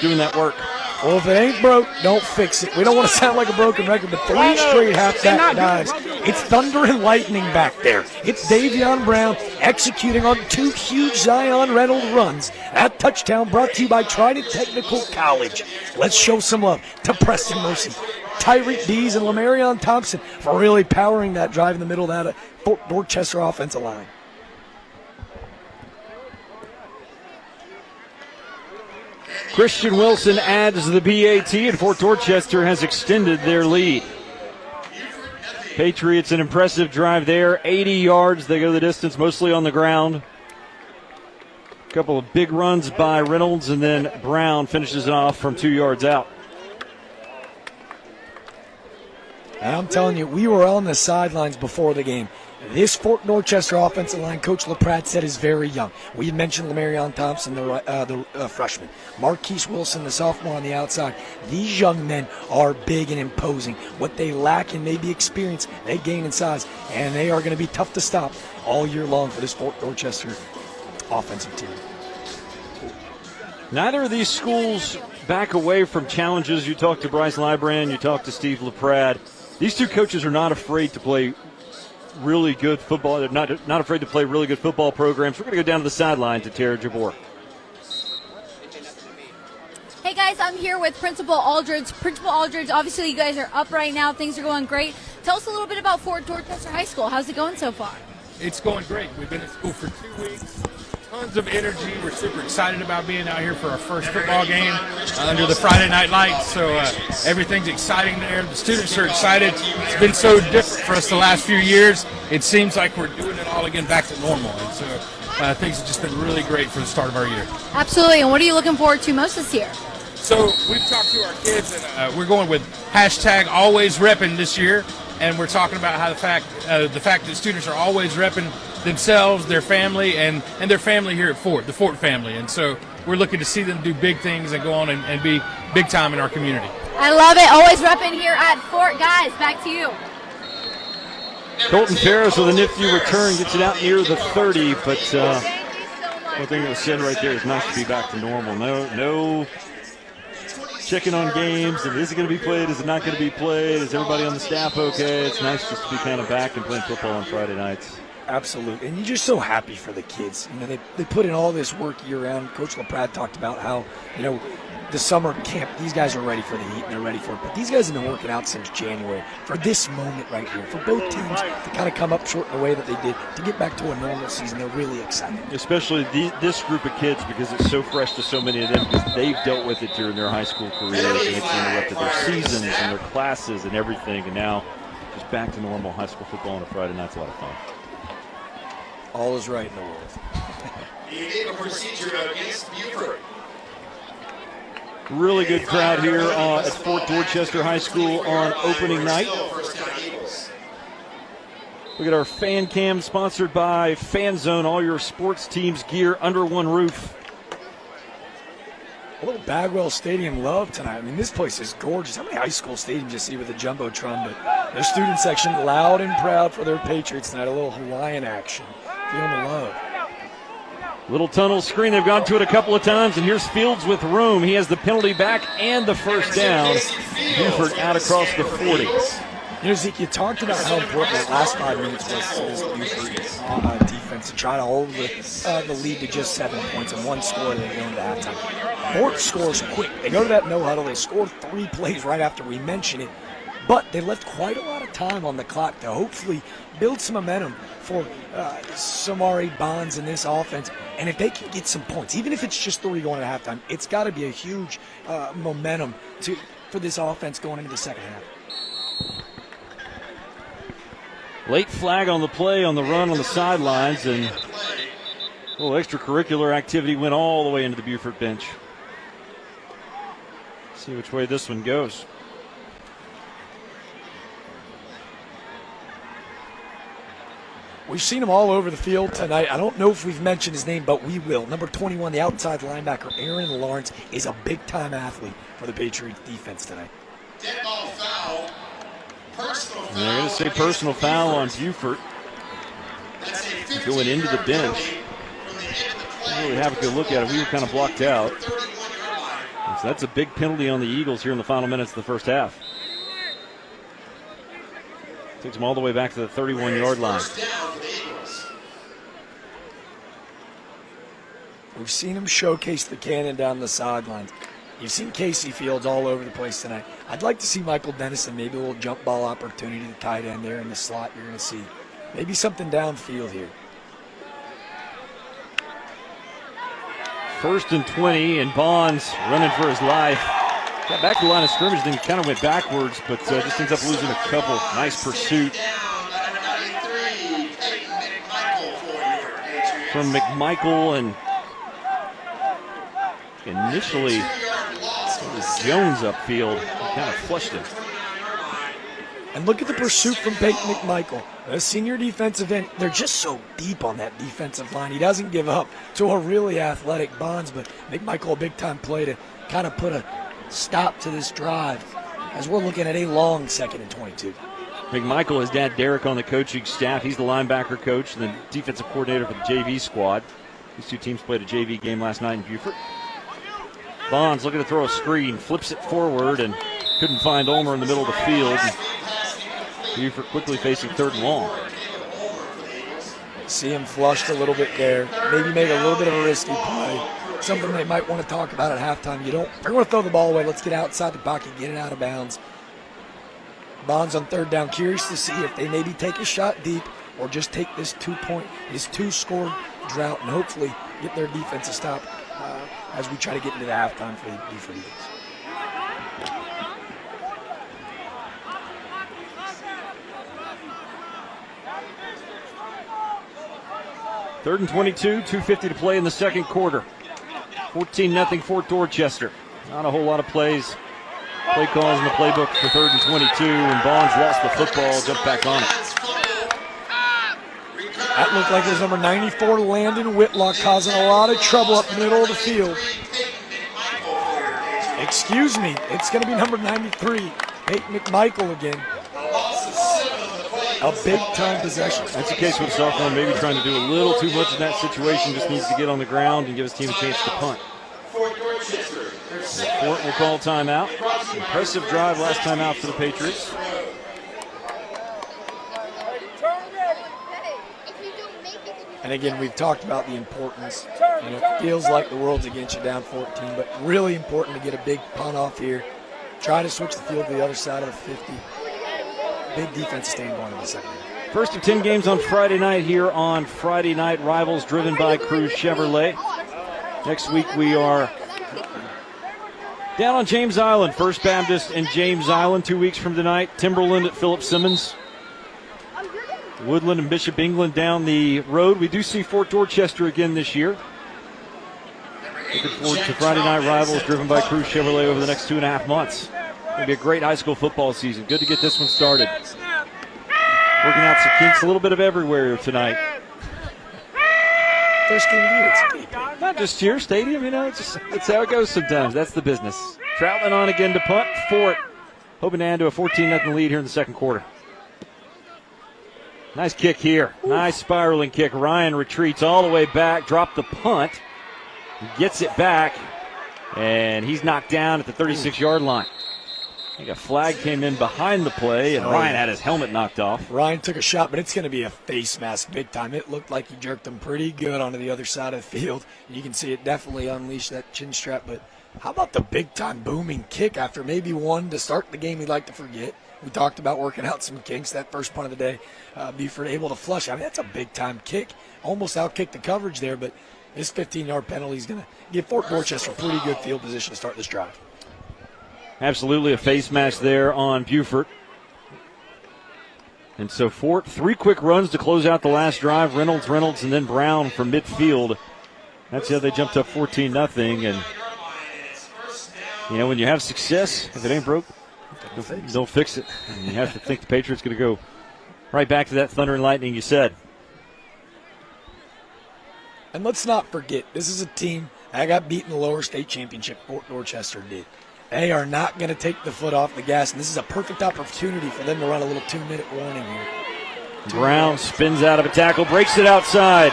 doing that work. Well, if it ain't broke, don't fix it. We don't want to sound like a broken record, but 3 straight halfback dives. It's thunder and lightning back there. It's Davion Brown executing on 2 huge Zion Reynolds runs. That touchdown brought to you by Trident Technical College. Let's show some love to Preston Mercy, Tyreek Dees, and Lamarion Thompson for really powering that drive in the middle of that Fort Dorchester offensive line. Christian Wilson adds the BAT, and Fort Dorchester has extended their lead. Patriots, an impressive drive there. 80 yards. They go the distance, mostly on the ground. A couple of big runs by Reynolds, and then Brown finishes it off from 2 yards out. And I'm telling you, we were on the sidelines before the game. This Fort Dorchester offensive line, Coach LaPrade said, is very young. We mentioned Lamarion Thompson, the freshman. Marquise Wilson, the sophomore on the outside. These young men are big and imposing. What they lack in maybe experience, they gain in size. And they are going to be tough to stop all year long for this Fort Dorchester offensive team. Neither of these schools back away from challenges. You talk to Bryce Libran, you talk to Steve LaPrade. These two coaches are not afraid to play really good football. They're not afraid to play really good football programs. We're going to go down to the sideline to Tara Jabor. Hey guys, I'm here with Principal Aldridge. Principal Aldridge, obviously you guys are up right now. Things are going great. Tell us a little bit about Fort Dorchester High School. How's it going so far? It's going great. We've been at school for 2 weeks. Tons of energy. We're super excited about being out here for our first football game under the Friday night lights. So everything's exciting there. The students are excited. It's been so different for us the last few years. It seems like we're doing it all again back to normal. And so things have just been really great for the start of our year. Absolutely. And what are you looking forward to most this year? So we've talked to our kids, and we're going with hashtag always repping this year, and we're talking about how the fact that students are always repping themselves, their family, and their family here at Fort, the Fort family. And so we're looking to see them do big things and go on and be big time in our community. I love it. Always repping here at Fort. Guys, back to you. Colton Ferris with a nifty return, gets it out near the 30, but one thing that was said right there is nice to be back to normal. No checking on games, and is it going to be played, is it not going to be played, is everybody on the staff okay? It's nice just to be kind of back and playing football on Friday nights. Absolutely, and you're just so happy for the kids. You know, they put in all this work year-round. Coach LaPrade talked about how, you know, the summer camp, these guys are ready for the heat and they're ready for it. But these guys have been working out since January for this moment right here. For both teams to kind of come up short in the way that they did, to get back to a normal season, they're really excited. Especially this group of kids, because it's so fresh to so many of them, because they've dealt with it during their high school careers, and it's interrupted their seasons and their classes and everything. And now just back to normal high school football on a Friday night's a lot of fun. All is right in the world. Illegal procedure against Beaufort. Really good crowd here at Fort Dorchester High School on opening night. Look at our fan cam, sponsored by Fan Zone. All your sports teams gear under one roof. A little Bagwell Stadium love tonight. I mean, this place is gorgeous. How many high school stadiums you see with a Jumbotron? But the student section loud and proud for their Patriots tonight. A little Hawaiian action. Feeling the love. Little tunnel screen. They've gone to it a couple of times, and here's Fields with room. He has the penalty back and the first down. Beaufort out across the 40. You know, Zeke, you talked about how important the last 5 minutes was to this Beaufort defense to try to hold the lead to just 7 points and one score. They go into halftime. Fort scores quick. They go to that no huddle. They score 3 plays right after we mention it. But they left quite a lot of time on the clock to hopefully build some momentum for Samari Bonds in this offense. And if they can get some points, even if it's just 3 going at halftime, it's got to be a huge momentum for this offense going into the second half. Late flag on the play on the run on the sidelines, and a little extracurricular activity went all the way into the Beaufort bench. See which way this one goes. We've seen him all over the field tonight. I don't know if we've mentioned his name, but we will. Number 21, the outside linebacker, Aaron Lawrence, is a big-time athlete for the Patriots defense tonight. Dead ball foul. Personal foul. They're going to say personal foul on Beaufort. Going into the bench. Really have a good look at it. We were kind of blocked out. So that's a big penalty on the Eagles here in the final minutes of the first half. Takes them all the way back to the 31-yard line. We've seen him showcase the cannon down the sidelines. You've seen Casey Fields all over the place tonight. I'd like to see Michael Dennison, maybe a little jump ball opportunity to tight end there in the slot. You're going to see maybe something downfield here. 1st and 20, and Bonds running for his life. Got back to the line of scrimmage, then kind of went backwards, but just ends up losing a couple. Nice pursuit from McMichael, and initially it was Jones upfield. He kind of flushed him. And look at the pursuit from Peyton McMichael. The senior defensive end, they're just so deep on that defensive line. He doesn't give up to a really athletic Bonds, but McMichael, a big-time play to kind of put a stop to this drive as we're looking at a long 2nd and 22. McMichael, his dad Derek on the coaching staff. He's the linebacker coach and the defensive coordinator for the JV squad. These two teams played a JV game last night in Beaufort. Bonds looking to throw a screen, flips it forward, and couldn't find Ulmer in the middle of the field. Beaufort quickly facing 3rd and long. See him flushed a little bit there. Maybe made a little bit of a risky play. Something they might want to talk about at halftime. If you're going to throw the ball away, let's get outside the pocket, get it out of bounds. Bonds on 3rd down. Curious to see if they maybe take a shot deep or just take this 2-score drought and hopefully get their defense to stop as we try to get into the halftime for the Beaufort Eagles. Third and 22, 2:50 to play in the second quarter. 14-0 Fort Dorchester. Not a whole lot of play calls in the playbook for 3rd and 22, and Bonds lost the football, jumped back on it. That looked like it was number 94, Landon Whitlock, causing a lot of trouble up the middle of the field. Excuse me, it's going to be number 93, Peyton McMichael again. A big-time possession. That's the case with a sophomore, maybe trying to do a little too much in that situation, just needs to get on the ground and give his team a chance to punt. Fort will call timeout. Impressive drive last time out for the Patriots. And again, we've talked about the importance. It feels like the world's against you down 14, but really important to get a big punt off here. Try to switch the field to the other side of the 50. Big defense stand going in the second half. First of 10 games on Friday night here on Friday Night Rivals, driven by Cruz Chevrolet. Next week we are down on James Island, First Baptist and James Island 2 weeks from tonight. Timberland at Philip Simmons. Woodland and Bishop England down the road. We do see Fort Dorchester again this year. Looking forward to Friday Night Rivals, driven by Cruz Chevrolet over the next 2.5 months. It's going to be a great high school football season. Good to get this one started. Working out some kinks a little bit of everywhere tonight. First game of the year. Not just here, stadium, it's how it goes sometimes. That's the business. Troutman on again to punt. Fort hoping to add to a 14-0 lead here in the second quarter. Nice kick here. Nice spiraling kick. Ryan retreats all the way back, dropped the punt, gets it back, and he's knocked down at the 36-yard line. I think a flag came in behind the play, and Ryan had his helmet knocked off. Ryan took a shot, but it's going to be a face mask big time. It looked like he jerked him pretty good onto the other side of the field. You can see it definitely unleashed that chin strap, but how about the big-time booming kick after maybe one to start the game we'd like to forget? We talked about working out some kinks that first punt of the day. Beaufort able to flush. I mean, that's a big-time kick. Almost outkicked the coverage there, but this 15-yard penalty is going to give Fort Dorchester a pretty good field position to start this drive. Absolutely a face mask there on Beaufort. And so Fort, 3 quick runs to close out the last drive. Reynolds, and then Brown from midfield. That's how they jumped up 14-0. And, when you have success, if it ain't broke, don't fix it. And you have to think the Patriots going to go right back to that thunder and lightning you said. And let's not forget, this is a team that got beaten in the lower state championship. Fort Dorchester did. They are not going to take the foot off the gas, and this is a perfect opportunity for them to run a little 2-minute warning here. Brown spins out of a tackle, breaks it outside.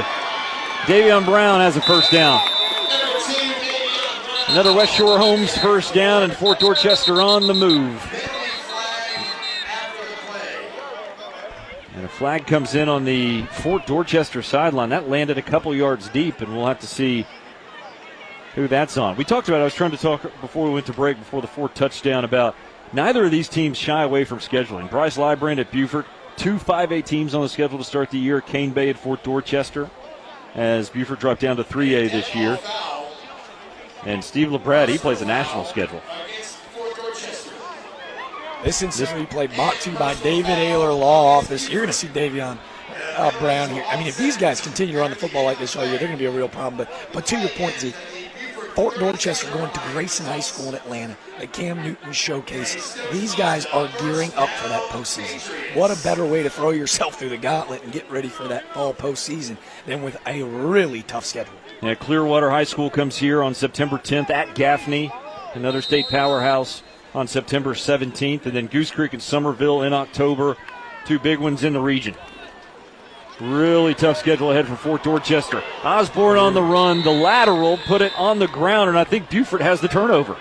Davion Brown has a first down. Another West Shore Homes first down, and Fort Dorchester on the move. And a flag comes in on the Fort Dorchester sideline. That landed a couple yards deep, and we'll have to see who that's on. We talked about, I was trying to talk before we went to break, before the Fort touchdown, about neither of these teams shy away from scheduling. Bryce Librand at Beaufort, 2 5A teams on the schedule to start the year. Cane Bay at Fort Dorchester, as Beaufort dropped down to 3A this year. And Steve LeBrad, he plays a national schedule. This instance we played brought to you by David Ayler Law Office. You're going to see Davion Brown here. I mean, if these guys continue to run the football like this all year, they're going to be a real problem. But to your point, Zeke, Fort Dorchester going to Grayson High School in Atlanta, the Cam Newton Showcase. These guys are gearing up for that postseason. What a better way to throw yourself through the gauntlet and get ready for that fall postseason than with a really tough schedule. Yeah, Clearwater High School comes here on September 10th at Gaffney, another state powerhouse, on September 17th, and then Goose Creek and Somerville in October, 2 big ones in the region. Really tough schedule ahead for Fort Dorchester. Osborne on the run, the lateral, put it on the ground, and I think Beaufort has the turnover.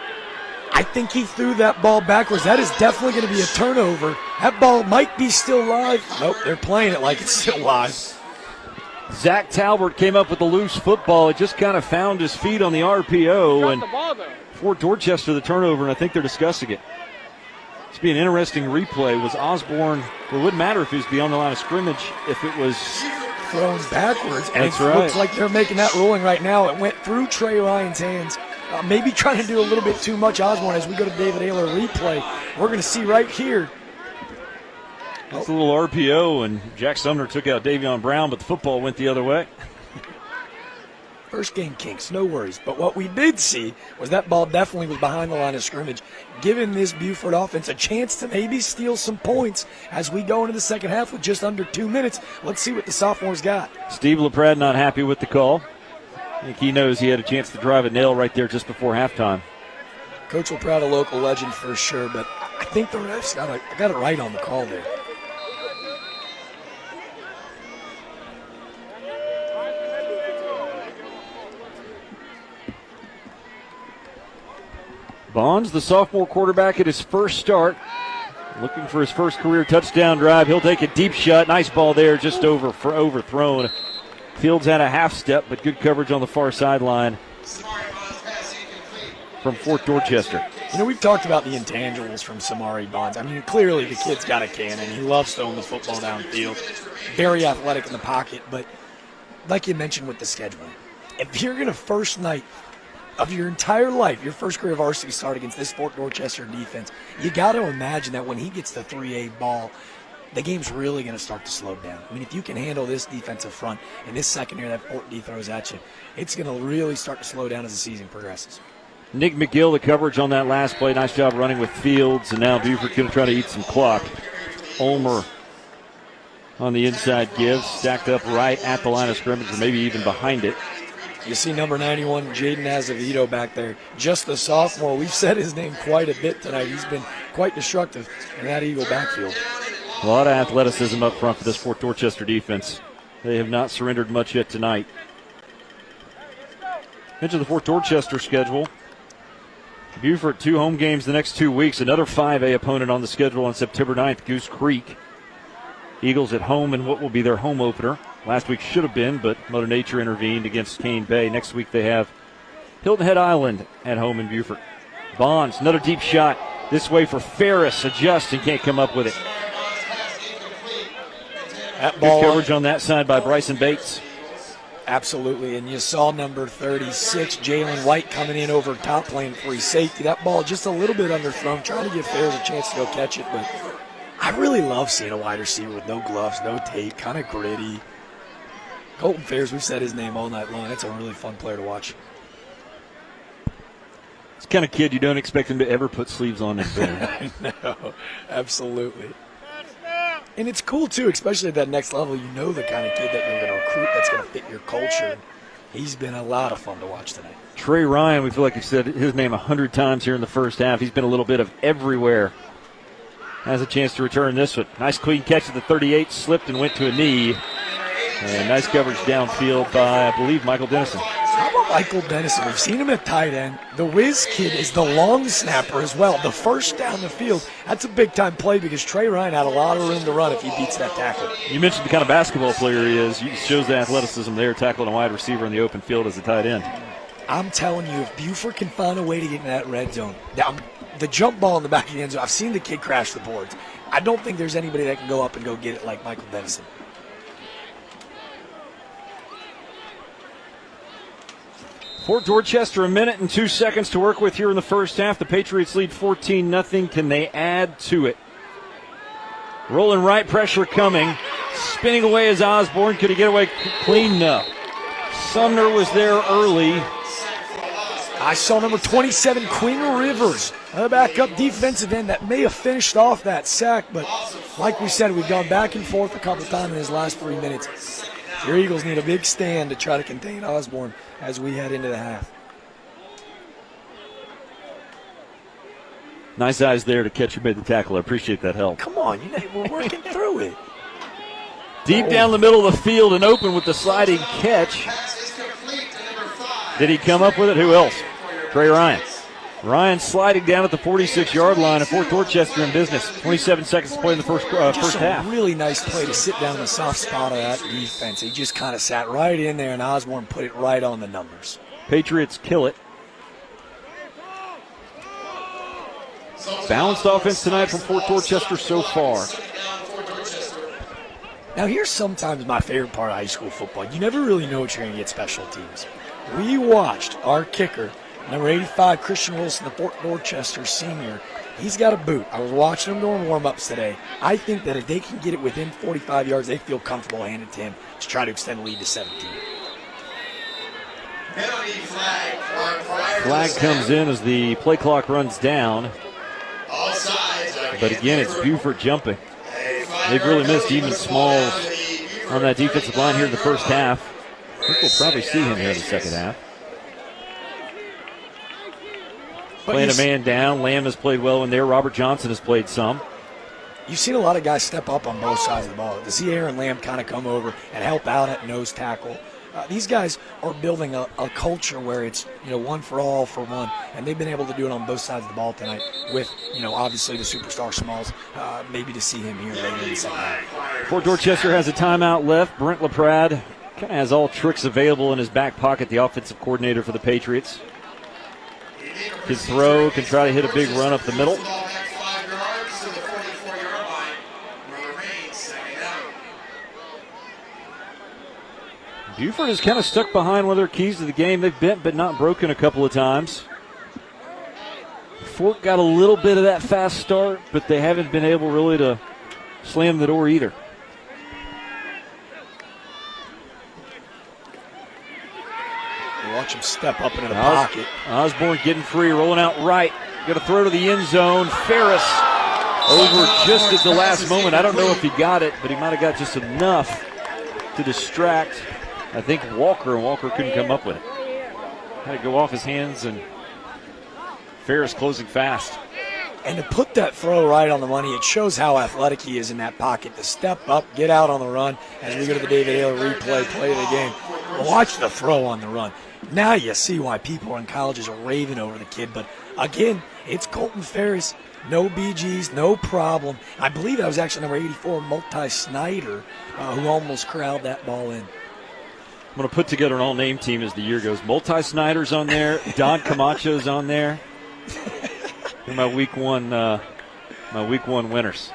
I think he threw that ball backwards. That is definitely going to be a turnover. That ball might be still live. Nope, they're playing it like it's still live. Zach Talbert came up with the loose football. It just kind of found his feet on the RPO, and Fort Dorchester the turnover, and I think they're discussing it. It's be an interesting replay. Was Osborne, it wouldn't matter if he was beyond the line of scrimmage if it was thrown backwards. And That's it right. looks like they're making that ruling right now. It went through Trey Ryan's hands. Maybe trying to do a little bit too much, Osborne, as we go to David Ayler replay. We're going to see right here. It's a little RPO, and Jack Sumner took out Davion Brown, but the football went the other way. First game kinks, no worries. But what we did see was that ball definitely was behind the line of scrimmage, giving this Beaufort offense a chance to maybe steal some points as we go into the second half with just under 2 minutes. Let's see what the sophomores got. Steve LaPrade not happy with the call. I think he knows he had a chance to drive a nail right there just before halftime. Coach LaPrade, a local legend for sure, but I think the refs got it right on the call there. Bonds, the sophomore quarterback at his first start, looking for his first career touchdown drive. He'll take a deep shot. Nice ball there, just overthrown. Fields had a half step, but good coverage on the far sideline from Fort Dorchester. You know, we've talked about the intangibles from Samari Bonds. I mean, clearly the kid's got a cannon. He loves throwing the football downfield. Very athletic in the pocket, but like you mentioned with the scheduling, if you're going to first night of your entire life, your first career varsity start against this Fort Dorchester defense, you got to imagine that when he gets the 3A ball, the game's really going to start to slow down. I mean, if you can handle this defensive front and this secondary that Fort D throws at you, it's going to really start to slow down as the season progresses. Nick McGill, the coverage on that last play. Nice job running with Fields, and now Beaufort going to try to eat some clock. Ulmer on the inside gives, stacked up right at the line of scrimmage, or maybe even behind it. You see number 91, Jaden Azevedo back there. Just a sophomore. We've said his name quite a bit tonight. He's been quite destructive in that Eagle backfield. A lot of athleticism up front for this Fort Dorchester defense. They have not surrendered much yet tonight. Into the Fort Dorchester schedule. Beaufort, 2 home games the next 2 weeks. Another 5A opponent on the schedule on September 9th, Goose Creek. Eagles at home in what will be their home opener. Last week should have been, but Mother Nature intervened against Cane Bay. Next week they have Hilton Head Island at home in Beaufort. Bonds, another deep shot. This way for Ferris. Adjusts and can't come up with it. That ball, good coverage on that side by Bryson Bates. Absolutely, and you saw number 36, Jalen White, coming in over top playing free safety. That ball just a little bit underthrown, trying to give Ferris a chance to go catch it, but I really love seeing a wide receiver with no gloves, no tape, kind of gritty. Colton Ferris, we've said his name all night long. That's a really fun player to watch. It's the kind of kid you don't expect him to ever put sleeves on in bed. No, absolutely. And it's cool, too, especially at that next level. You know the kind of kid that you're going to recruit that's going to fit your culture. He's been a lot of fun to watch tonight. Trey Ryan, we feel like you've said his name 100 times here in the first half. He's been a little bit of everywhere. Has a chance to return this one. Nice clean catch at the 38, slipped and went to a knee. And nice coverage downfield by, I believe, Michael Dennison. How about Michael Dennison? We've seen him at tight end. The whiz kid is the long snapper as well. The first down the field, that's a big-time play because Trey Ryan had a lot of room to run if he beats that tackle. You mentioned the kind of basketball player he is. He shows the athleticism there, tackling a wide receiver in the open field as a tight end. I'm telling you, if Beaufort can find a way to get in that red zone, the jump ball in the back of the end zone, I've seen the kid crash the boards. I don't think there's anybody that can go up and go get it like Michael Dennison. Fort Dorchester, 1 minute and 2 seconds to work with here in the first half. The Patriots lead 14-0. Can they add to it? Rolling right, pressure coming. Spinning away is Osborne. Could he get away clean? No. Sumner was there early. I saw number 27, Quinn Rivers, a backup defensive end that may have finished off that sack, but like we said, we've gone back and forth a couple times in his last 3 minutes. Your Eagles need a big stand to try to contain Osborne as we head into the half. Nice eyes there to catch who made the tackle. I appreciate that help. Come on, we're working through it. Deep down the middle of the field and open with the sliding catch. Did he come up with it? Who else? Trey Ryan. Ryan sliding down at the 46-yard line of Fort Dorchester in business. 27 seconds to play in the first half. A really nice play to sit down in the soft spot of that defense. He just kind of sat right in there, and Osborne put it right on the numbers. Patriots kill it. Balanced offense tonight from Fort Dorchester so far. Now, here's sometimes my favorite part of high school football. You never really know what you're going to get special teams. We watched our kicker, number 85, Christian Wilson, the Fort Dorchester senior. He's got a boot. I was watching him during warm-ups today. I think that if they can get it within 45 yards, they feel comfortable handing it to him to try to extend the lead to 17. Penalty flag. Flag comes in as the play clock runs down. All sides. But again, it's Beaufort jumping. They've really missed even Smalls on that defensive line here in the first half. I think we'll probably see him here in the second half. Playing a man down. Lamb has played well in there. Robert Johnson has played some. You've seen a lot of guys step up on both sides of the ball. To see Aaron Lamb kind of come over and help out at nose tackle. These guys are building a culture where it's, one for all for one, and they've been able to do it on both sides of the ball tonight with, obviously the superstar Smalls, maybe to see him here later in the second half. Fort Dorchester has a timeout left. Brent LaPrade kind of has all tricks available in his back pocket, the offensive coordinator for the Patriots. Can throw, can try to hit a big run up the middle. Beaufort is kind of stuck behind one of their keys to the game. They've bent but not broken a couple of times. Fort got a little bit of that fast start, but they haven't been able really to slam the door either. Watch him step up into the pocket. Osborne getting free, rolling out right. Going to throw to the end zone. Ferris over just at the last moment. I don't know if he got it, but he might have got just enough to distract, I think, Walker, and Walker couldn't come up with it. Had to go off his hands, and Ferris closing fast. And to put that throw right on the money, it shows how athletic he is in that pocket. To step up, get out on the run, as we go to the David Hale replay, play of the game. Watch the throw on the run. Now you see why people in colleges are raving over the kid. But again, it's Colton Ferris. No BGs, no problem. I believe that was actually number 84, Multi Snyder, who almost corralled that ball in. I'm going to put together an all-name team as the year goes. Multi Snyder's on there. Don Camacho's on there. My week one winners.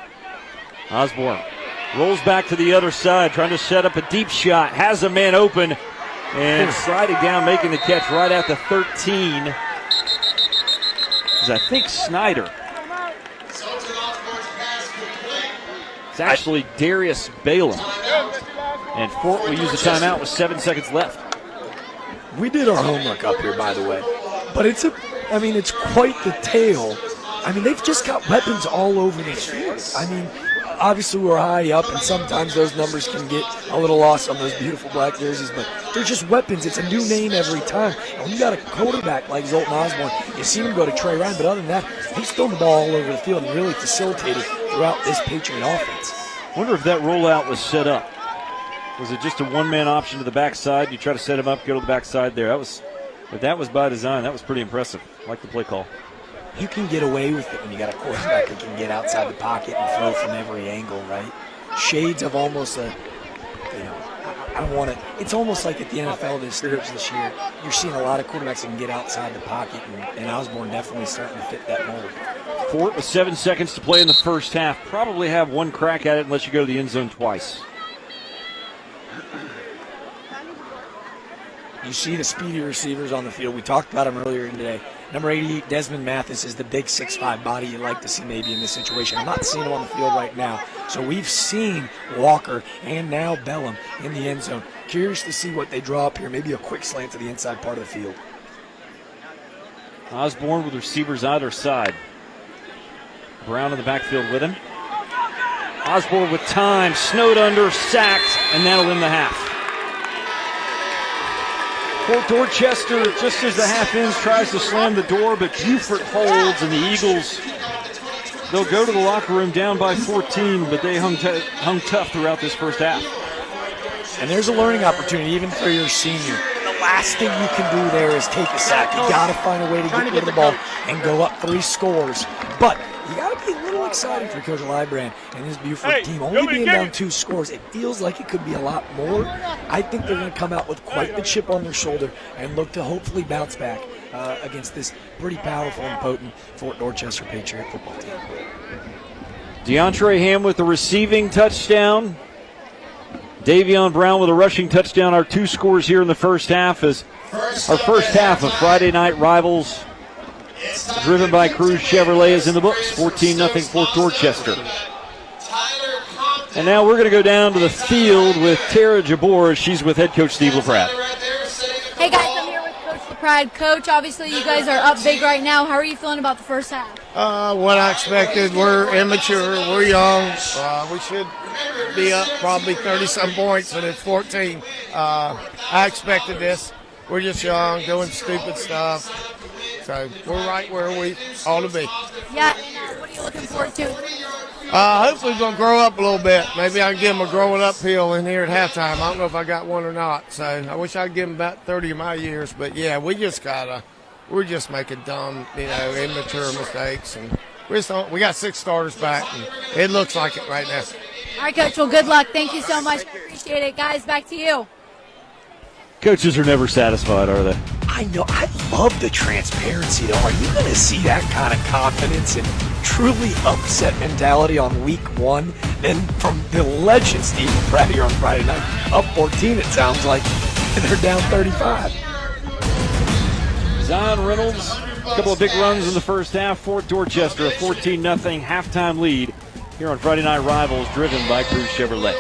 Osborne rolls back to the other side, trying to set up a deep shot. Has a man open and sliding down, making the catch right at the 13. Is I think Snyder. It's actually Darius Balaam. And Fort will use a timeout with 7 seconds left. We did our homework up here, by the way. But it's quite the tale. They've just got weapons all over the field. Obviously we're high up, and sometimes those numbers can get a little lost on those beautiful black jerseys, but they're just weapons. It's a new name every time. And when you got a quarterback like Zoltan Osborne, you see him go to Trey Ryan, but other than that, he's throwing the ball all over the field and really facilitated throughout this Patriot offense. Wonder if that rollout was set up. Was it just a one-man option to the backside? You try to set him up, go to the backside there. If that was by design, that was pretty impressive. I like the play call. You can get away with it when you got a quarterback who can get outside the pocket and throw from every angle, right? Shades of almost it's almost like at the NFL this year, you're seeing a lot of quarterbacks that can get outside the pocket, and Osborne definitely starting to fit that mold. Fort with 7 seconds to play in the first half. Probably have one crack at it unless you go to the end zone twice. You see the speedy receivers on the field. We talked about them earlier today. Number 88, Desmond Mathis, is the big 6'5" body you'd like to see maybe in this situation. I'm not seeing him on the field right now. So we've seen Walker and now Bellum in the end zone. Curious to see what they draw up here. Maybe a quick slant to the inside part of the field. Osborne with receivers either side. Brown in the backfield with him. Osborne with time, snowed under, sacked, and that'll end the half. Fort Dorchester, just as the half ends, tries to slam the door, but Beaufort holds, and the Eagles, they'll go to the locker room down by 14, but they hung tough throughout this first half. And there's a learning opportunity even for your senior. The last thing you can do there is take a sack. You got to find a way to get rid of the ball and go up 3 scores. But you got to be a little excited for Coach Librand and his Beaufort team. Only being down 2 scores, it feels like it could be a lot more. I think they're going to come out with quite the chip on their shoulder and look to hopefully bounce back against this pretty powerful and potent Fort Dorchester Patriot football team. DeAndre Ham with the receiving touchdown. Davion Brown with a rushing touchdown. Our 2 scores here in the first half is our first half of Friday Night Rivals, driven by Cruz Chevrolet, is in the books. 14-0 Fort Dorchester. And now we're going to go down to the field with Tara Jabor. She's with head coach Steve LaPrade. Hey guys, I'm here with Pratt. Coach, obviously you guys are up big right now. How are you feeling about the first half? What I expected. We're immature. We're young. We should be up probably 30-some points, and it's 14. I expected this. We're just young, doing stupid stuff. So we're right where we ought to be. Yeah, and what are you looking forward to? Hopefully we're going to grow up a little bit. Maybe I can give them a growing uphill in here at halftime. I don't know if I got one or not. So I wish I could give them about 30 of my years. But, yeah, we're just making dumb, immature mistakes. And we got 6 starters back, and it looks like it right now. All right, Coach. Well, good luck. Thank you so much. Appreciate it. Guys, back to you. Coaches are never satisfied, are they? I know. I love the transparency, though. Are you going to see that kind of confidence and truly upset mentality on week 1? Then from the legend, Steve Pratt, here on Friday night, up 14, it sounds like, and they're down 35. Zion Reynolds, a couple of big runs in the first half. Fort Dorchester, a 14-0 halftime lead here on Friday Night Rivals, driven by Cruz Chevrolet.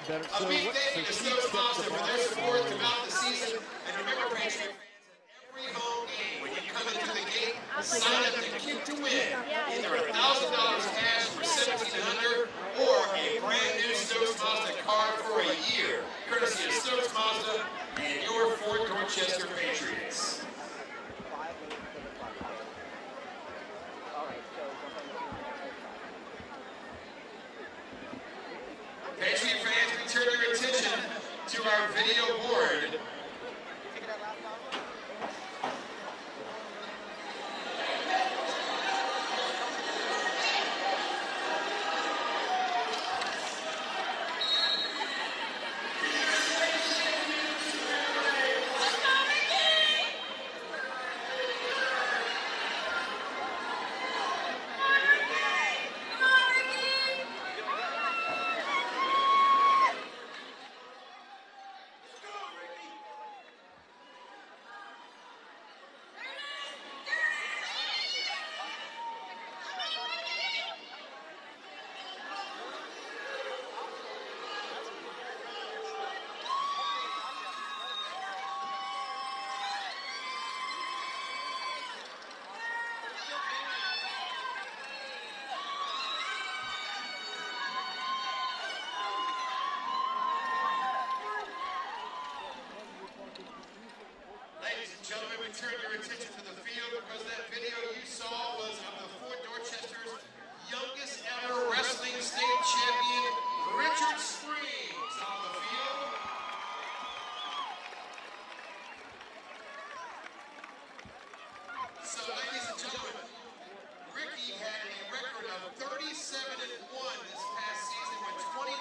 A big day for Stokes Monster for their support throughout the season. And remember, Patriot fans, at every home game, when you come into the gate, sign up to Kick to Win. Either $1,000 cash for 17 under or a brand new Stokes Mazda car for a year, courtesy of Stokes Mazda and your Fort Dorchester Patriots. Patriot fans, we turn your attention to our video board. Ladies and gentlemen, we turn your attention to the field because that video you saw was of the Fort Dorchester's youngest ever wrestling state champion, Richard Springs, on the field. So, ladies and gentlemen, Ricky had a record of 37-1 this past season with 29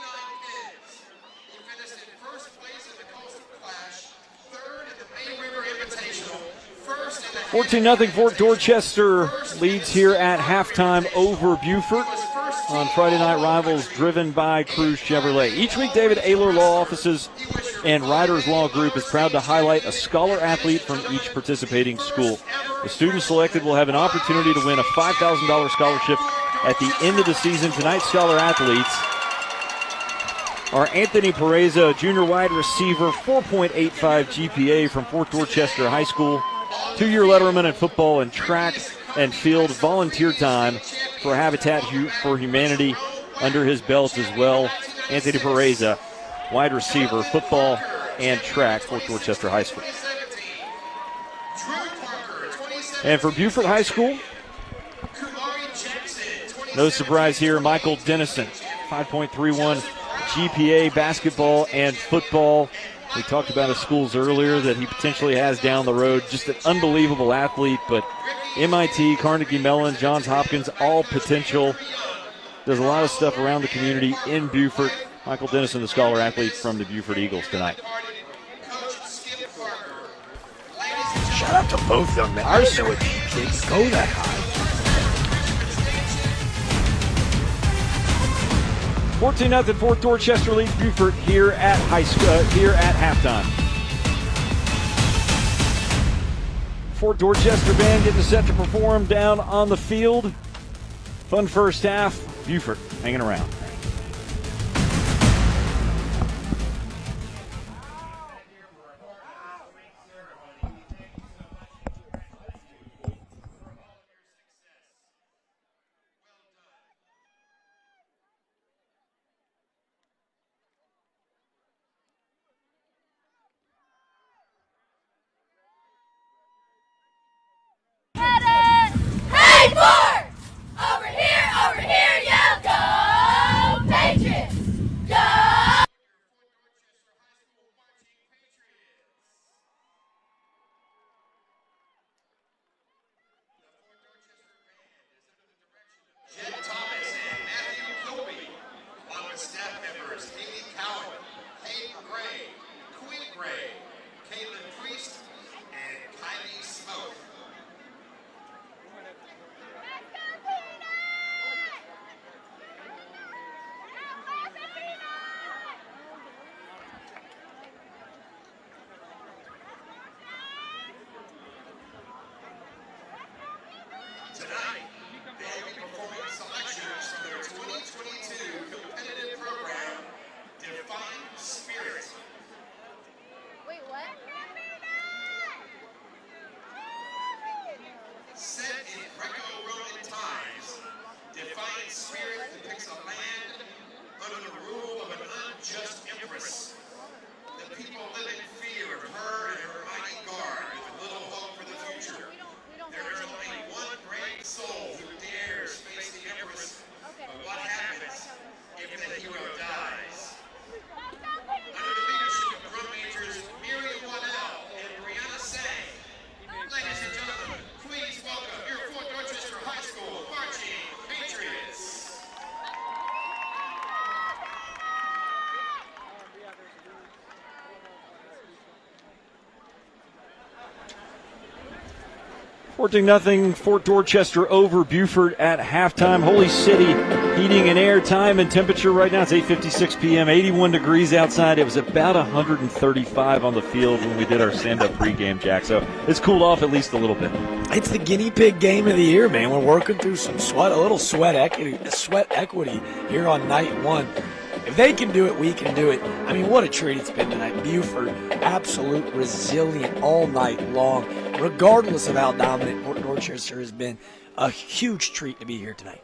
pins. He finished in first place in the Coastal Clash, third in the Bay River Invitational, first in the 14-0 Fort Dorchester leads here at halftime over Beaufort on Friday Night Rivals, driven by Cruz Chevrolet. Each week, David Ayler Law Offices and Riders Law Group is proud to highlight a scholar athlete from each participating school. The students selected will have an opportunity to win a $5,000 scholarship at the end of the season. Tonight's scholar athletes are Anthony Pereza, a junior wide receiver, 4.85 GPA from Fort Dorchester High School, 2-year letterman in football and track and field, volunteer time for Habitat for Humanity under his belt as well. Anthony Pereza, wide receiver, football and track, Fort Dorchester High School. And for Beaufort High School, no surprise here, Michael Dennison, 5.31 GPA, basketball and football. We talked about his schools earlier that he potentially has down the road. Just an unbelievable athlete, but MIT, Carnegie Mellon, Johns Hopkins, all potential. Does a lot of stuff around the community in Beaufort. Michael Dennison, the scholar athlete from the Beaufort Eagles tonight. Shout out to both young men. I didn't know kids go that high. 14-0 Fort Dorchester leads Beaufort here at halftime. Fort Dorchester band getting set to perform down on the field. Fun first half. Beaufort hanging around. 14-0 Fort Dorchester over Beaufort at halftime. Holy City heating and air time and temperature right now. It's 8:56 p.m., 81 degrees outside. It was about 135 on the field when we did our stand-up pregame, Jack. So it's cooled off at least a little bit. It's the guinea pig game of the year, man. We're working through some a little sweat equity here on night one. If they can do it, we can do it. I mean, what a treat it's been tonight. Beaufort, absolute resilient all night long, regardless of how dominant Fort Dorchester has been. A huge treat to be here tonight.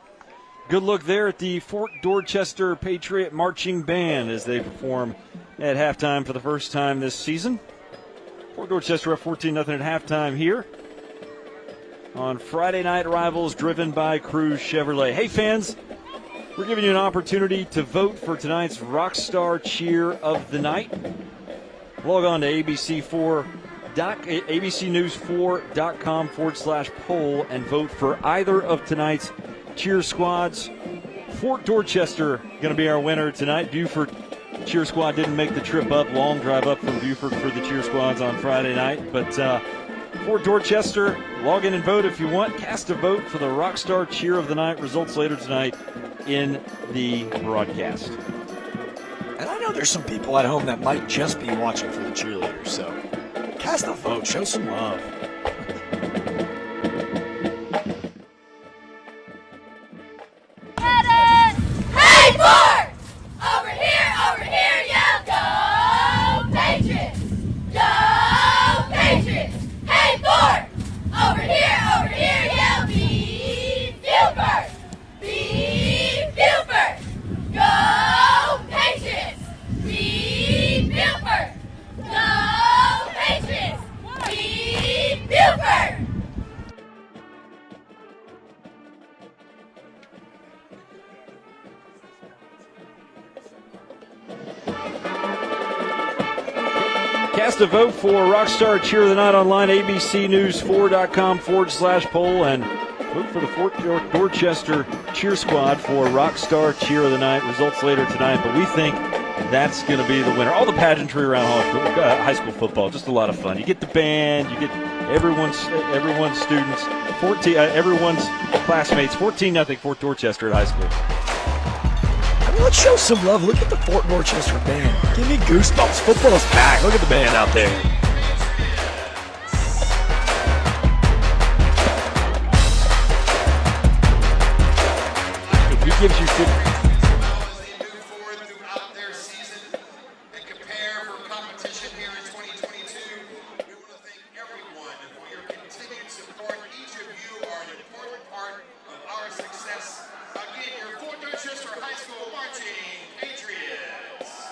Good look there at the Fort Dorchester Patriot Marching Band as they perform at halftime for the first time this season. Fort Dorchester up 14-0 at halftime here on Friday Night Rivals, driven by Cruz Chevrolet. Hey, fans. We're giving you an opportunity to vote for tonight's Rockstar Cheer of the Night. Log on to abcnews4.com/poll and vote for either of tonight's cheer squads. Fort Dorchester going to be our winner tonight. Beaufort cheer squad didn't make the trip up, long drive up from Beaufort for the cheer squads on Friday night. But Fort Dorchester, log in and vote if you want. Cast a vote for the Rockstar Cheer of the Night. Results later tonight in the broadcast. And I know there's some people at home that might just be watching for the cheerleaders, so cast a vote, show some love. Hey, Fort! Over here, yell, go Patriots! Go Patriots! Hey, Fort! Over here, yell, beat Beaufort! Beat Beaufort! Go Patriots! Beat Beaufort! Go Patriots! Beat Beaufort! Cast a vote for Rockstar Cheer of the Night online, abcnews4.com/poll, and vote for the Fort Dorchester Cheer Squad for Rockstar Cheer of the Night. Results later tonight, but we think that's going to be the winner. All the pageantry around high school football, just a lot of fun. You get the band, you get everyone's students, everyone's classmates. 14-0 Fort Dorchester at high school. I mean, let's show some love. Look at the Fort Dorchester band. Give me goosebumps. Football's back. Look at the band out there. He gives you good. As they move forward throughout their season and prepare for competition here in 2022, we want to thank everyone for your continued support. Each of you are an important part of our success. Again, your Fort Dorchester High School Marching Patriots.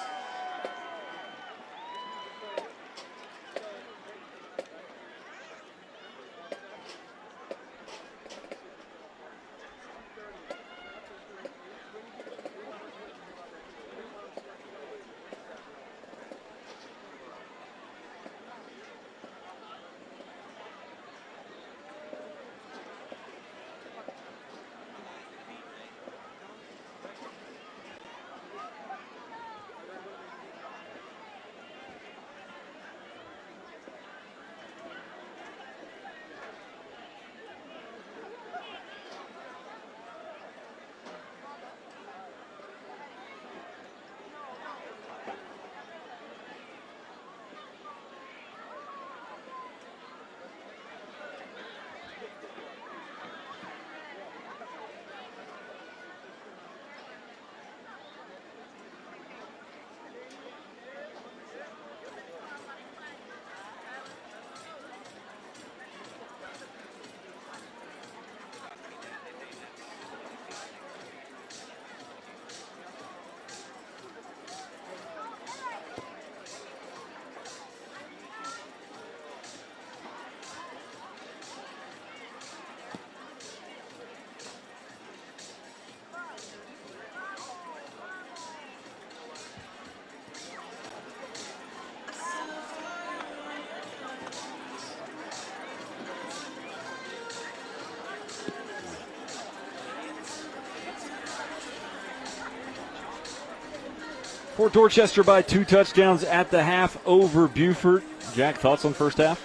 Fort Dorchester by 2 touchdowns at the half over Beaufort. Jack, thoughts on first half?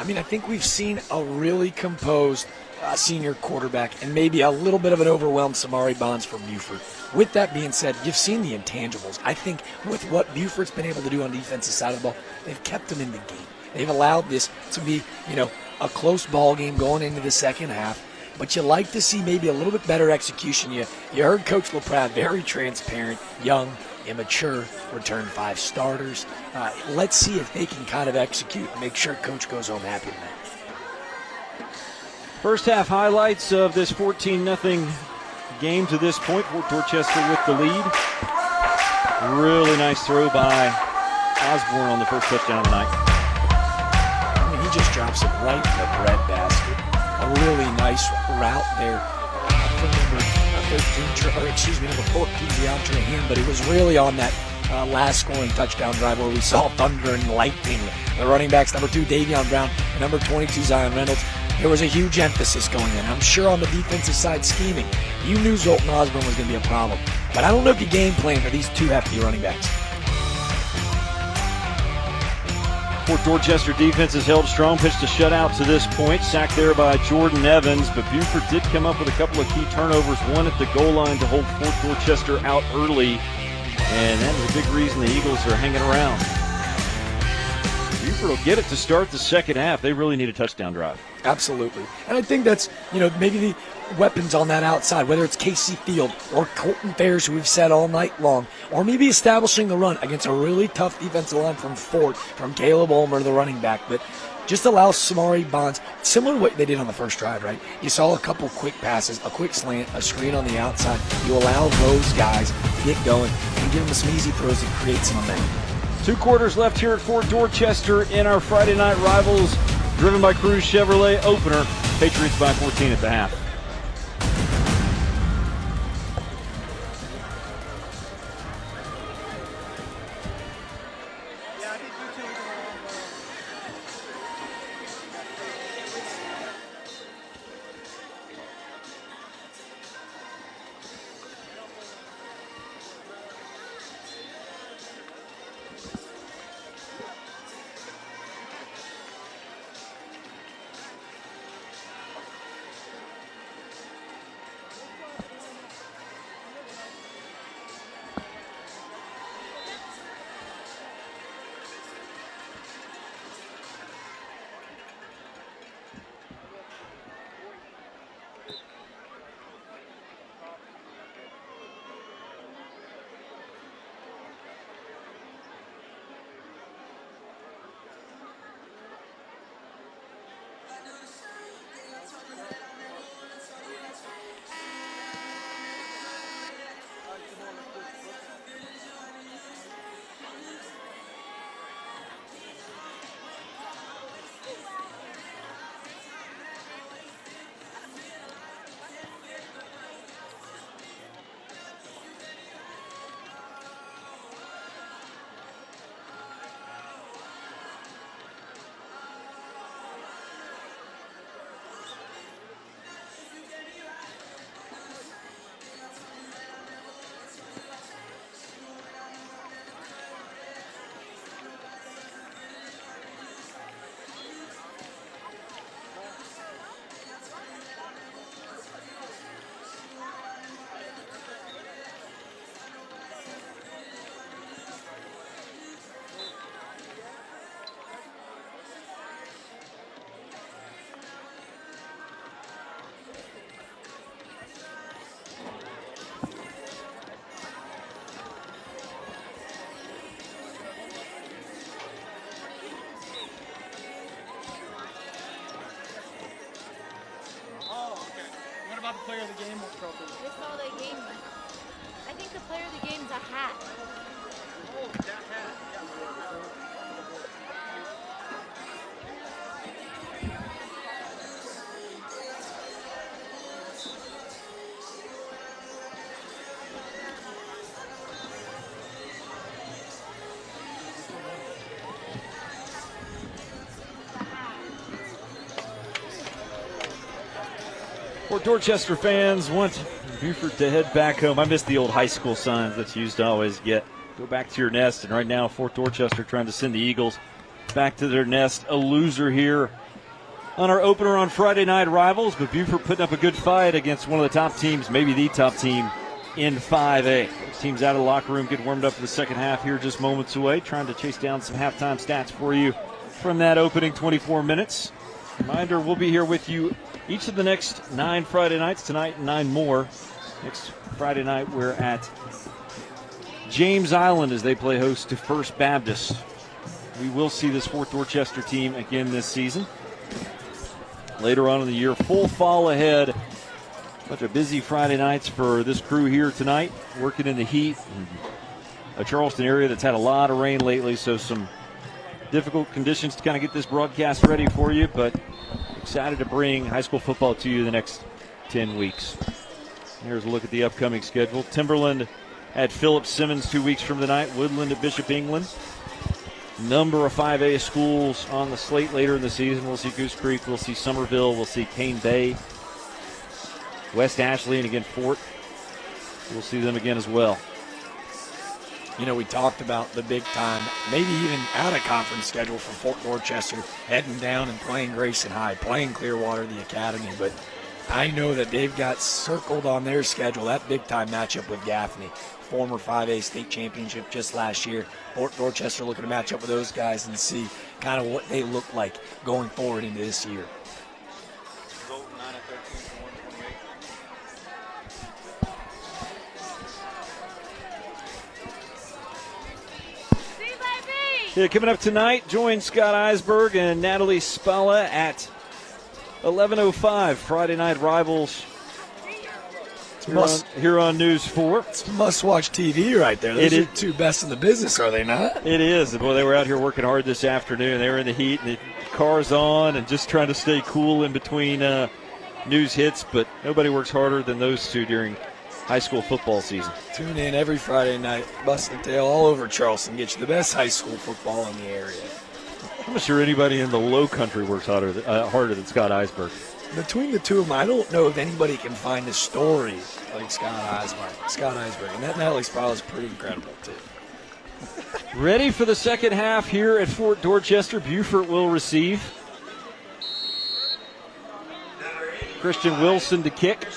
I mean, I think we've seen a really composed senior quarterback and maybe a little bit of an overwhelmed Samari Bonds for Beaufort. With that being said, you've seen the intangibles. I think with what Beaufort's been able to do on the defensive side of the ball, they've kept them in the game. They've allowed this to be, a close ball game going into the second half. But you like to see maybe a little bit better execution. You heard Coach LaPrade, very transparent, young, immature, returned 5 starters. Let's see if they can kind of execute and make sure Coach goes home happy tonight. First half highlights of this 14-0 game to this point. Fort Dorchester with the lead. Really nice throw by Osborne on the first touchdown tonight. I mean, he just drops it right in the breadbasket. A really nice route there from number 14, DeAndre Ham, but it was really on that last scoring touchdown drive where we saw thunder and lightning. The running backs, number 2, Davion Brown, and number 22, Zion Reynolds. There was a huge emphasis going in. I'm sure on the defensive side scheming, you knew Zoltan Osborne was going to be a problem. But I don't know if you game plan for these 2 hefty running backs. Fort Dorchester defense has held strong, pitched a shutout to this point. Sacked there by Jordan Evans, but Beaufort did come up with a couple of key turnovers, one at the goal line to hold Fort Dorchester out early, and that is a big reason the Eagles are hanging around. Beaufort will get it to start the second half. They really need a touchdown drive. Absolutely. And I think that's, maybe the weapons on that outside, whether it's Casey Field or Colton Ferris, who we've said all night long, or maybe establishing the run against a really tough defensive line from Fort, from Caleb Ulmer, the running back. But just allow Samari Bonds, similar to what they did on the first drive, right? You saw a couple quick passes, a quick slant, a screen on the outside. You allow those guys to get going and give them some easy throws and create some momentum. 2 quarters left here at Fort Dorchester in our Friday night rivals, driven by Cruz Chevrolet opener. Patriots by 14 at the half. What about the player of the game trophy? That's all they gave me. I think the player of the game is a hat. Oh, that hat. Fort Dorchester fans want Beaufort to head back home. I miss the old high school signs that you used to always get. Go back to your nest. And right now, Fort Dorchester trying to send the Eagles back to their nest. A loser here on our opener on Friday night rivals, but Beaufort putting up a good fight against one of the top teams, maybe the top team in 5A. Team's out of the locker room, getting warmed up for the second half here just moments away, trying to chase down some halftime stats for you from that opening 24 minutes. Reminder, we'll be here with you each of the next 9 Friday nights, tonight and 9 more. Next Friday night, we're at James Island as they play host to First Baptist. We will see this Fort Dorchester team again this season. Later on in the year, full fall ahead. Bunch of busy Friday nights for this crew here tonight, working in the heat. A Charleston area that's had a lot of rain lately, so some difficult conditions to kind of get this broadcast ready for you, but excited to bring high school football to you the next 10 weeks. Here's a look at the upcoming schedule. Timberland at Phillips Simmons 2 weeks from tonight. Woodland at Bishop England. Number of 5A schools on the slate later in the season. We'll see Goose Creek. We'll see Somerville. We'll see Cane Bay. West Ashley and again Fort. We'll see them again as well. You know, we talked about the big time, maybe even out of conference schedule for Fort Dorchester, heading down and playing Grayson High, playing Clearwater, the academy. But I know that they've got circled on their schedule that big time matchup with Gaffney, former 5A state championship just last year. Fort Dorchester looking to match up with those guys and see kind of what they look like going forward into this year. Yeah, coming up tonight, join Scott Eisberg and Natalie Spalla at 11:05. Friday Night Rivals here on News 4. It's must-watch TV right there. Those are the two best in the business, are they not? It is. Boy, they were out here working hard this afternoon. They were in the heat, and the car's on, and just trying to stay cool in between news hits. But nobody works harder than those two during high school football season. Tune in every Friday night, busting the tail all over Charleston, get you the best high school football in the area. I'm not sure anybody in the low country works harder than Scott Eisberg. Between the two of them, I don't know if anybody can find a story like Scott Eisberg. And that Natalie Spile is pretty incredible, too. Ready for the second half here at Fort Dorchester. Beaufort will receive. Christian Wilson to kick.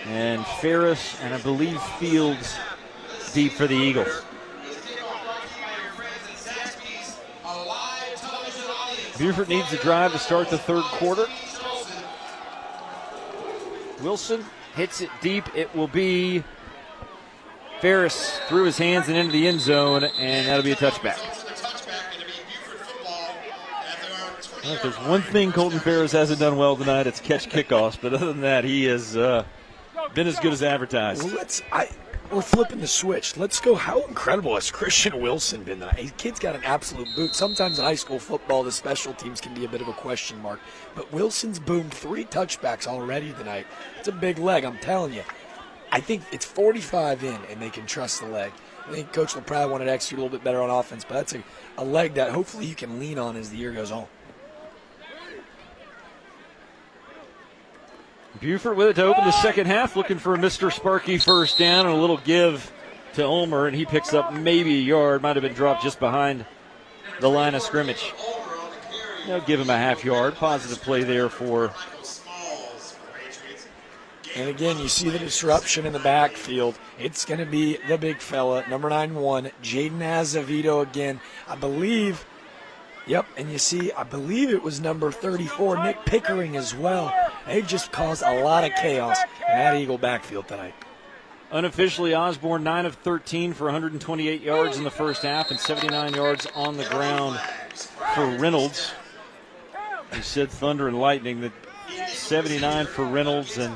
And Ferris and I believe Fields deep for the Eagles. Beaufort needs a drive to start the third quarter. Wilson hits it deep. It will be Ferris through his hands and into the end zone, and that'll be a touchback. Well, if there's one thing Colton Ferris hasn't done well tonight, it's catch kickoffs. But other than that, he has been as good as advertised. Well, we're flipping the switch. Let's go. How incredible has Christian Wilson been tonight? His kid's got an absolute boot. Sometimes in high school football, the special teams can be a bit of a question mark. But Wilson's boomed 3 touchbacks already tonight. It's a big leg, I'm telling you. I think it's 45 in, and they can trust the leg. I think Coach LaPrade wanted to execute a little bit better on offense, but that's a leg that hopefully you can lean on as the year goes on. Beaufort with it to open the second half, looking for a Mr. Sparky first down and a little give to Ulmer, and he picks up maybe a yard. Might have been dropped just behind the line of scrimmage. They'll give him a half yard. Positive play there for. And again, you see the disruption in the backfield. It's going to be the big fella, number 9-1, Jaden Azevedo again. I believe, and you see, I believe it was number 34, Nick Pickering as well. They've just caused a lot of chaos in that Eagle backfield tonight. Unofficially, Osborne 9 of 13 for 128 yards in the first half and 79 yards on the ground for Reynolds. You said thunder and lightning. That 79 for Reynolds and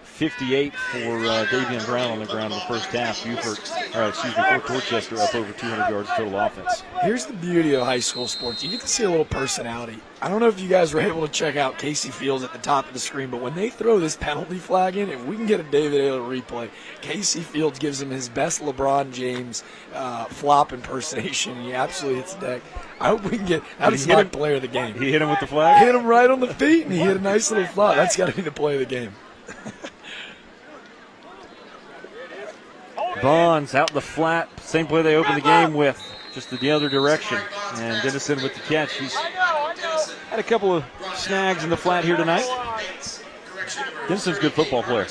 58 for Davian Brown on the ground in the first half. Fort Dorchester up over 200 yards total offense. Here's the beauty of high school sports. You get to see a little personality. I don't know if you guys were able to check out Casey Fields at the top of the screen, but when they throw this penalty flag in, if we can get a David Ayler replay, Casey Fields gives him his best LeBron James flop impersonation. He absolutely hits the deck. I hope we can get – that's my player of the game. He hit him with the flag? Hit him right on the feet, and he hit a nice little flop. That's got to be the play of the game. Bonds out in the flat. Same play they opened the game with, just in the other direction. And Dennison with the catch. He's had a couple of snags in the flat here tonight. Dennison's a good football player.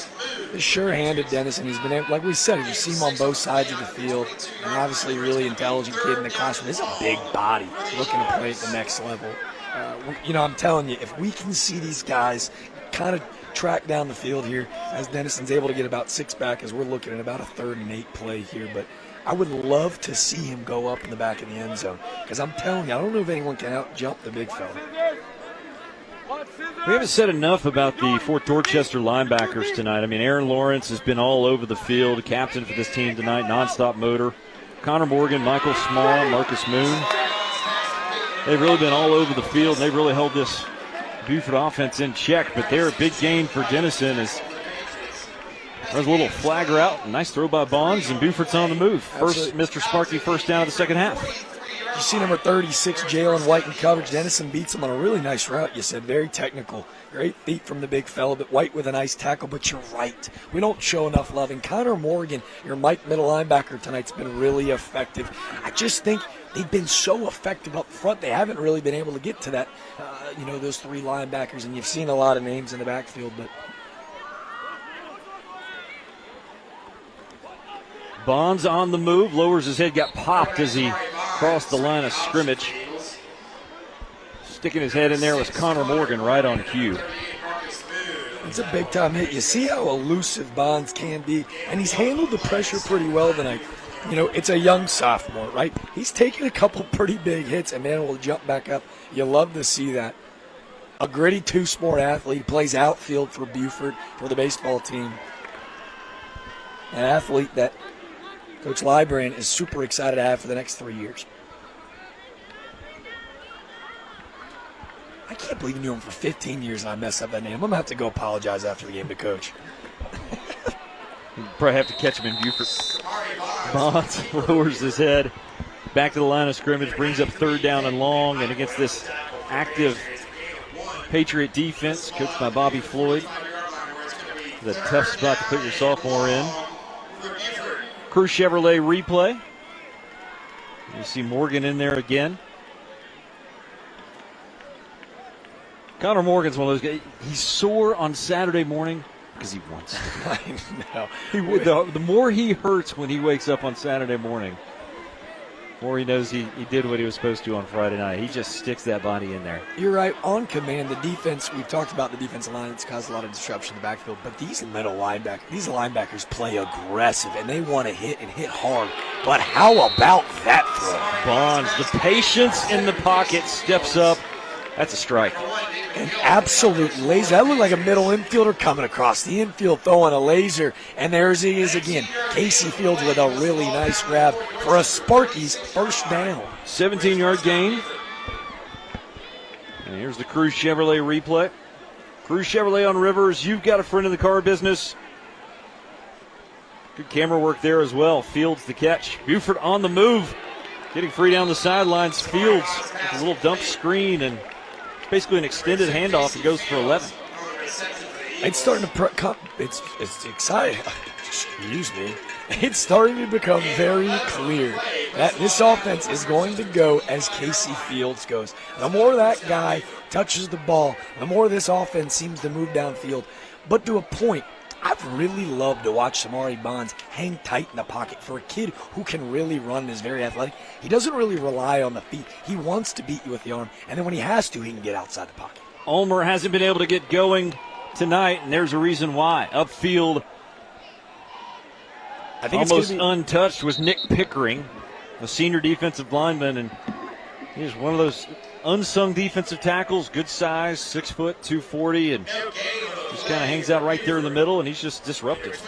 He's sure-handed, Dennison. He's been able, like we said, you see him on both sides of the field. And obviously, a really intelligent kid in the classroom. He's a big body looking to play at the next level. I'm telling you, if we can see these guys kind of track down the field here, as Dennison's able to get about 6 back, as we're looking at about a 3rd and 8 play here. But I would love to see him go up in the back of the end zone, because I'm telling you, I don't know if anyone can out-jump the big fella. We haven't said enough about the Fort Dorchester linebackers tonight. I mean, Aaron Lawrence has been all over the field, captain for this team tonight, nonstop motor. Connor Morgan, Michael Small, Marcus Moon. They've really been all over the field, and they've really held this Beaufort offense in check. But they're a big gain for Denison as there's a little flag route. Nice throw by Bonds, and Beaufort's on the move. First, Mr. Sparky first down of the second half. You see number 36, Jalen White in coverage. Dennison beats him on a really nice route, you said. Very technical. Great feet from the big fella, but White with a nice tackle. But you're right. We don't show enough love. And Connor Morgan, your Mike middle linebacker tonight's been really effective. I just think they've been so effective up front. They haven't really been able to get to that, those 3 linebackers. And you've seen a lot of names in the backfield, but Bonds on the move, lowers his head, got popped as he crossed the line of scrimmage. Sticking his head in there was Connor Morgan right on cue. It's a big-time hit. You see how elusive Bonds can be, and he's handled the pressure pretty well tonight. It's a young sophomore, right? He's taken a couple pretty big hits and been able to jump back up. You love to see that. A gritty 2-sport athlete, plays outfield for Beaufort, for the baseball team. An athlete that Coach Librand is super excited to have for the next 3 years. I can't believe you knew him for 15 years and I messed up that name. I'm going to have to go apologize after the game to Coach. Probably have to catch him in Beaufort. Bonds lowers his head back to the line of scrimmage, brings up 3rd down and long, and against this active Patriot defense, coached by Bobby Floyd. It's a tough spot to put your sophomore in. Crew Chevrolet replay. You see Morgan in there again. Connor Morgan's one of those guys. He's sore on Saturday morning because he wants to. I know. The more he hurts when he wakes up on Saturday morning, the more he knows he did what he was supposed to on Friday night. He just sticks that body in there. You're right. On command, the defense, we've talked about the defensive line. It's caused a lot of disruption in the backfield. But these linebackers play aggressive, and they want to hit and hit hard. But how about that throw? Bonds, the patience in the pocket, steps up. That's a strike. An absolute laser. That looked like a middle infielder coming across the infield throwing a laser. And there's he is again. Casey Fields with a really nice grab for a Sparky's first down. 17-yard gain. And here's the Crew Chevrolet replay. Crew Chevrolet on Rivers. You've got a friend in the car business. Good camera work there as well. Fields the catch. Beaufort on the move. Getting free down the sidelines. Fields with a little dump screen and basically an extended handoff. He goes for 11. It's starting to it's exciting. Excuse me. It's starting to become very clear that this offense is going to go as Casey Fields goes. The more that guy touches the ball, the more this offense seems to move downfield. But to a point, I've really loved to watch Samari Bonds hang tight in the pocket. For a kid who can really run and is very athletic, he doesn't really rely on the feet. He wants to beat you with the arm, and then when he has to, he can get outside the pocket. Ulmer hasn't been able to get going tonight, and there's a reason why. Upfield, I think almost untouched, was Nick Pickering, a senior defensive lineman, and he's one of those unsung defensive tackles, good size, 6 foot, 240, and just kind of hangs out right there in the middle, and he's just disruptive.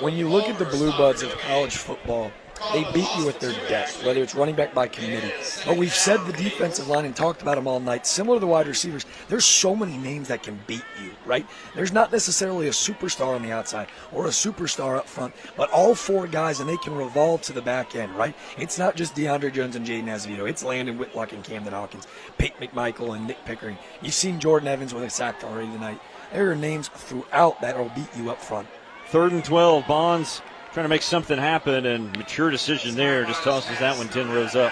When you look at the Blue Buds of college football, they beat you with their depth, whether it's running back by committee. But we've said the defensive line and talked about them all night. Similar to the wide receivers, there's so many names that can beat you, right? There's not necessarily a superstar on the outside or a superstar up front, but all 4 guys, and they can revolve to the back end, right? It's not just DeAndre Jones and Jaden Azevedo. It's Landon Whitlock and Camden Hawkins, Pate McMichael and Nick Pickering. You've seen Jordan Evans with a sack already tonight. There are names throughout that will beat you up front. 3rd and 12, Bonds trying to make something happen, and mature decision there. Just tosses that one 10 rows up.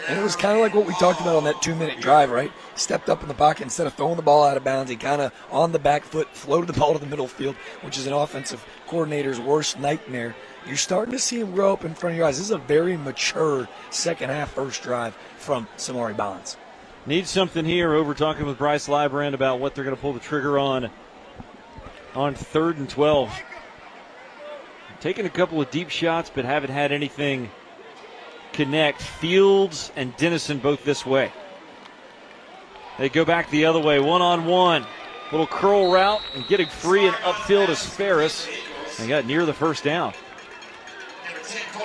And it was kind of like what we talked about on that 2-minute drive, right? Stepped up in the pocket. Instead of throwing the ball out of bounds, he kind of on the back foot floated the ball to the middle field, which is an offensive coordinator's worst nightmare. You're starting to see him grow up in front of your eyes. This is a very mature second half first drive from Samari Bonds. Needs something here. Over talking with Bryce Librand about what they're going to pull the trigger on 3rd and 12. Taking a couple of deep shots, but haven't had anything connect. Fields and Dennison both this way. They go back the other way, one-on-one. Little curl route and getting free and upfield is Ferris. They got near the first down.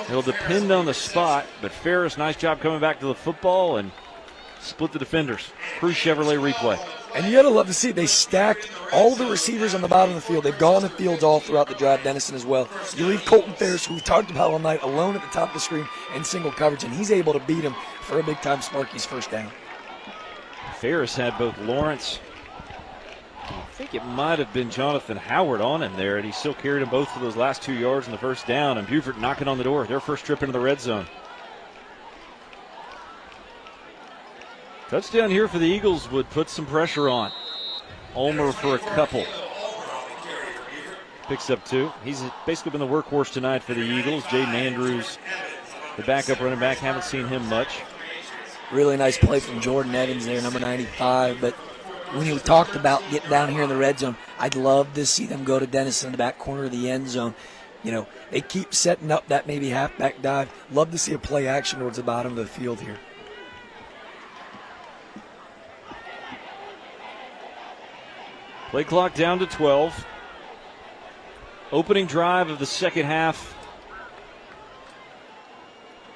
It'll depend on the spot, but Ferris, nice job coming back to the football and split the defenders. Crew Chevrolet replay. And you got to love to see it. They stacked all the receivers on the bottom of the field. They've gone to fields all throughout the drive, Dennison as well. You leave Colton Ferris, who we talked about all night, alone at the top of the screen in single coverage, and he's able to beat him for a big-time Sparky's first down. Ferris had both Lawrence, I think it might have been Jonathan Howard on him there, and he still carried them both for those last 2 yards in the first down, and Beaufort knocking on the door, their first trip into the red zone. Touchdown here for the Eagles would put some pressure on. Ulmer for a couple. Picks up 2. He's basically been the workhorse tonight for the Eagles. Jaden Andrews, the backup running back, haven't seen him much. Really nice play from Jordan Evans there, number 95. But when you talked about getting down here in the red zone, I'd love to see them go to Dennison in the back corner of the end zone. You know, they keep setting up that maybe halfback dive. Love to see a play action towards the bottom of the field here. Play clock down to 12. Opening drive of the second half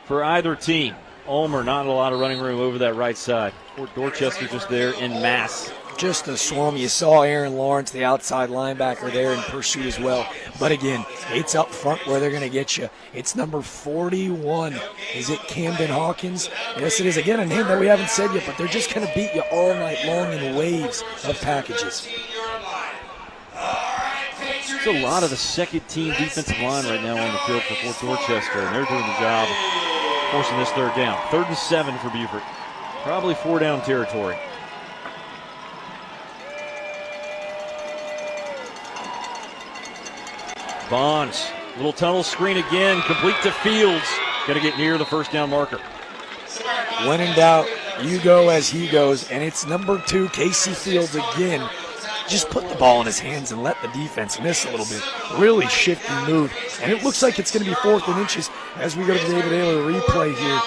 for either team. Ulmer, not a lot of running room over that right side. Fort Dorchester just there in mass. Just a swarm. You saw Aaron Lawrence, the outside linebacker, there in pursuit as well. But again, it's up front where they're going to get you. It's number 41. Is it Camden Hawkins? Yes, it is. Again, a name that we haven't said yet, but they're just going to beat you all night long in waves of packages. There's a lot of the second-team defensive line right now on the field for Fort Dorchester, and they're doing the job forcing this third down. 3rd and 7 for Beaufort. Probably 4-down territory. Bonds, little tunnel screen again, complete to Fields. Going to get near the first down marker. When in doubt, you go as he goes, and it's number 2, Casey Fields again. Just put the ball in his hands and let the defense miss a little bit. Really shifty move. And it looks like it's going to be 4th and inches as we go to the David Ayler replay here.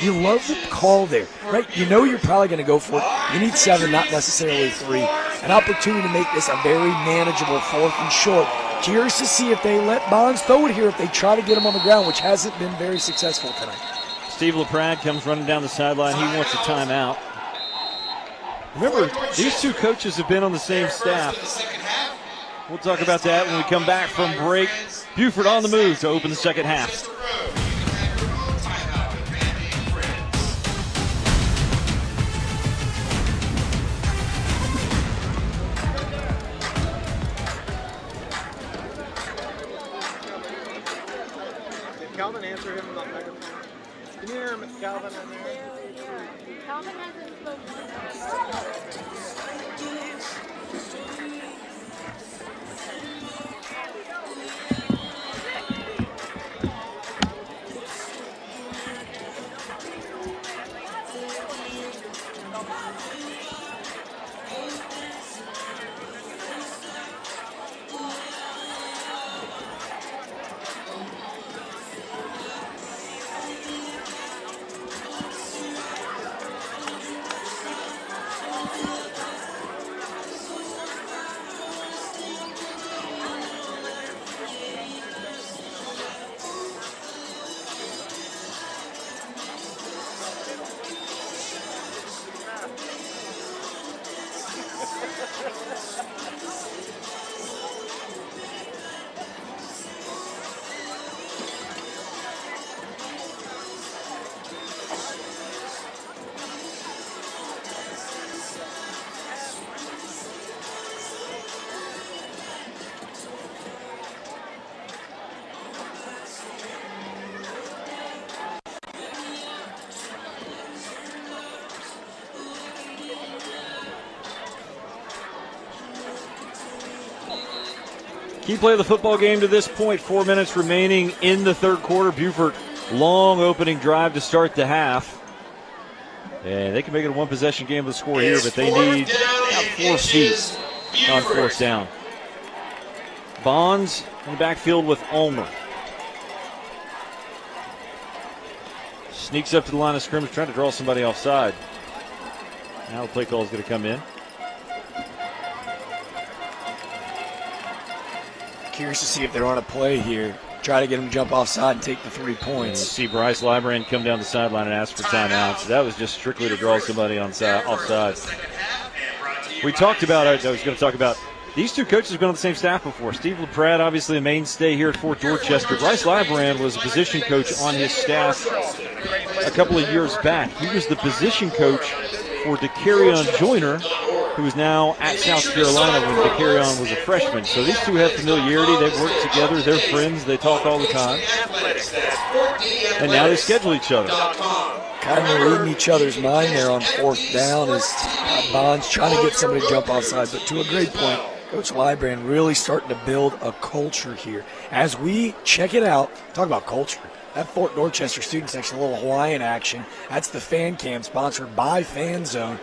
You love the call there, right? You know you're probably going to go for it. You need 7, not necessarily 3. An opportunity to make this a very manageable 4th and short. Curious to see if they let Bonds throw it here, if they try to get him on the ground, which hasn't been very successful tonight. Steve LaPrade comes running down the sideline. He wants a timeout. Remember, these two coaches have been on the same staff. We'll talk about that when we come back from break. Beaufort on the move to open the second half. Did Calvin answer him on the microphone? Can you hear him, Calvin, on there? Calvin hasn't spoken. Key play of the football game to this point, 4 minutes remaining in the third quarter. Beaufort, long opening drive to start the half. And they can make it a one-possession game with a score here, but they need about 4 feet on fourth down. Bonds in the backfield with Ulmer. Sneaks up to the line of scrimmage, trying to draw somebody offside. Now the play call is going to come in. Curious to see if they're on a play here. Try to get him to jump offside and take the 3 points. And see Bryce Librand come down the sideline and ask for timeout. So that was just strictly to draw somebody offside. We talked about, I was going to talk about, these two coaches have been on the same staff before. Steve LaPrade, obviously a mainstay here at Fort Dorchester. Bryce Librand was a position coach on his staff a couple of years back. He was the position coach for DeCarrion Joyner, who is now at South Carolina when DeCarrion was a freshman. So these two have familiarity. They've worked together. They're friends. They talk all the time. And now they schedule each other. Kind of reading each other's mind there on fourth down as Bonds trying to get somebody to jump offside. But to a great point, Coach Librand really starting to build a culture here. As we check it out, talk about culture. That Fort Dorchester student section, a little Hawaiian action. That's the fan cam sponsored by Fan Zone.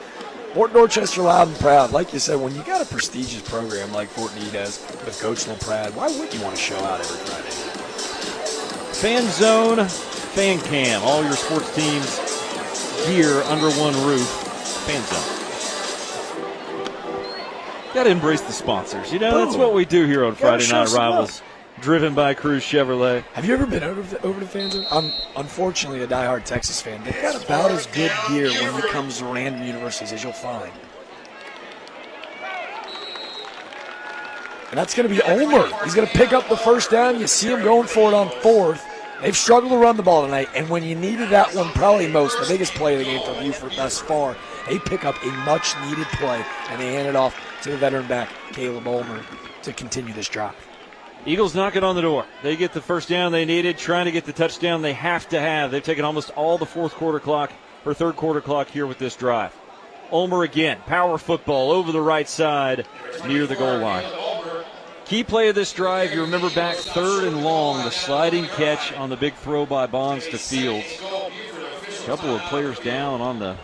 Fort Dorchester loud and proud. Like you said, when you got a prestigious program like Fort D does with Coach LaPrade, why wouldn't you want to show out every Friday night? Fan Zone, Fan Cam, all your sports teams gear under one roof. Fan Zone. Got to embrace the sponsors. You know, that's what we do here on Friday Night Rivals. Driven by Cruz Chevrolet. Have you ever been over to Fan Zone? I'm unfortunately a diehard Texas fan. They've got about as good gear when it comes to random universities as you'll find. And that's going to be Ulmer. He's going to pick up the first down. You see him going for it on fourth. They've struggled to run the ball tonight, and when you needed that one probably most, the biggest play of the game for Beaufort thus far, they pick up a much-needed play, and they hand it off to the veteran back, Caleb Ulmer, to continue this drive. Eagles knocking on the door. They get the first down they needed, trying to get the touchdown they have to have. They've taken almost all the third quarter clock here with this drive. Ulmer again, power football over the right side near the goal line. Key play of this drive, you remember back 3rd and long, the sliding catch on the big throw by Bonds to Fields. A couple of players down on the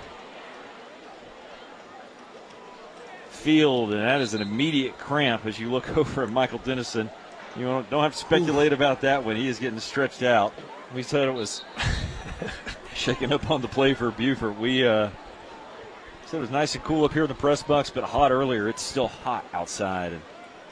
field, and that is an immediate cramp as you look over at Michael Dennison. You don't have to speculate about that when he is getting stretched out. We said it was shaking up on the play for Beaufort. We said it was nice and cool up here in the press box, but hot earlier. It's still hot outside, and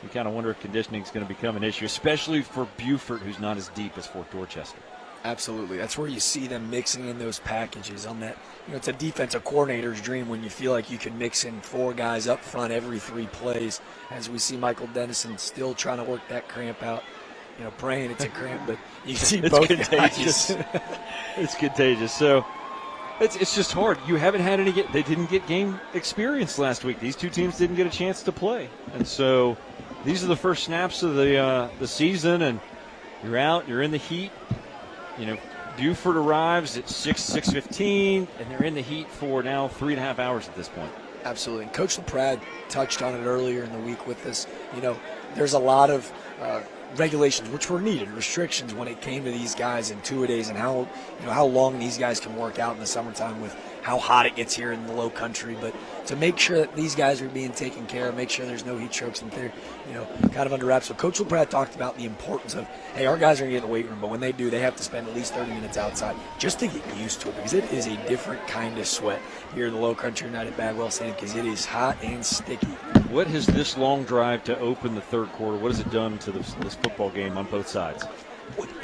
you kind of wonder if conditioning is going to become an issue, especially for Beaufort, who's not as deep as Fort Dorchester. Absolutely. That's where you see them mixing in those packages on that. You know, it's a defensive coordinator's dream when you feel like you can mix in 4 guys up front every 3 plays, as we see Michael Dennison still trying to work that cramp out. You know, praying it's a cramp, but you see both contagious. guys. It's contagious. So it's just hard. You haven't had any they didn't get game experience last week. These two teams didn't get a chance to play. And so these are the first snaps of the season, and you're out, you're in the heat. You know, Beaufort arrives at 6:15, and they're in the heat for now 3.5 hours at this point. Absolutely. And Coach LaPrade touched on it earlier in the week with this. You know, there's a lot of regulations which were needed, restrictions when it came to these guys in two-a-days and how long these guys can work out in the summertime with how hot it gets here in the low country. But to make sure that these guys are being taken care of, make sure there's no heat strokes and they're, kind of under wraps. So Coach LaPrade talked about the importance of, hey, our guys are going to get in the weight room, but when they do, they have to spend at least 30 minutes outside just to get used to it, because it is a different kind of sweat here in the low country night at Bagwell Sand, because it is hot and sticky. What has this long drive to open the third quarter, what has it done to this football game on both sides?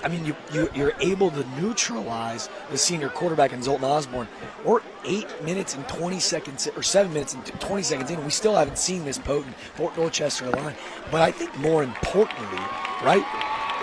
I mean, you're able to neutralize the senior quarterback in Zoltan Osborne. We're 8 minutes and 20 seconds, or 7 minutes and 20 seconds in, and we still haven't seen this potent Fort Dorchester line. But I think more importantly, right,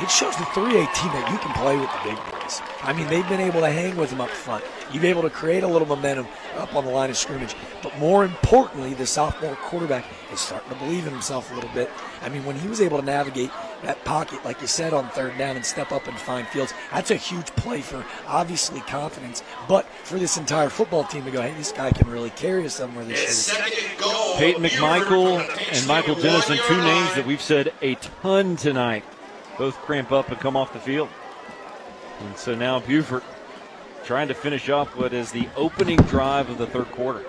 it shows the 3A team that you can play with the big boys. I mean, they've been able to hang with them up front. You've been able to create a little momentum up on the line of scrimmage. But more importantly, the sophomore quarterback is starting to believe in himself a little bit. I mean, when he was able to navigate that pocket, like you said, on third down and step up and find fields. That's a huge play for, obviously, confidence, but for this entire football team to go, hey, this guy can really carry us somewhere this year. Peyton McMichael and Michael Dennison, two names that we've said a ton tonight. Both cramp up and come off the field. And so now Beaufort trying to finish off what is the opening drive of the third quarter.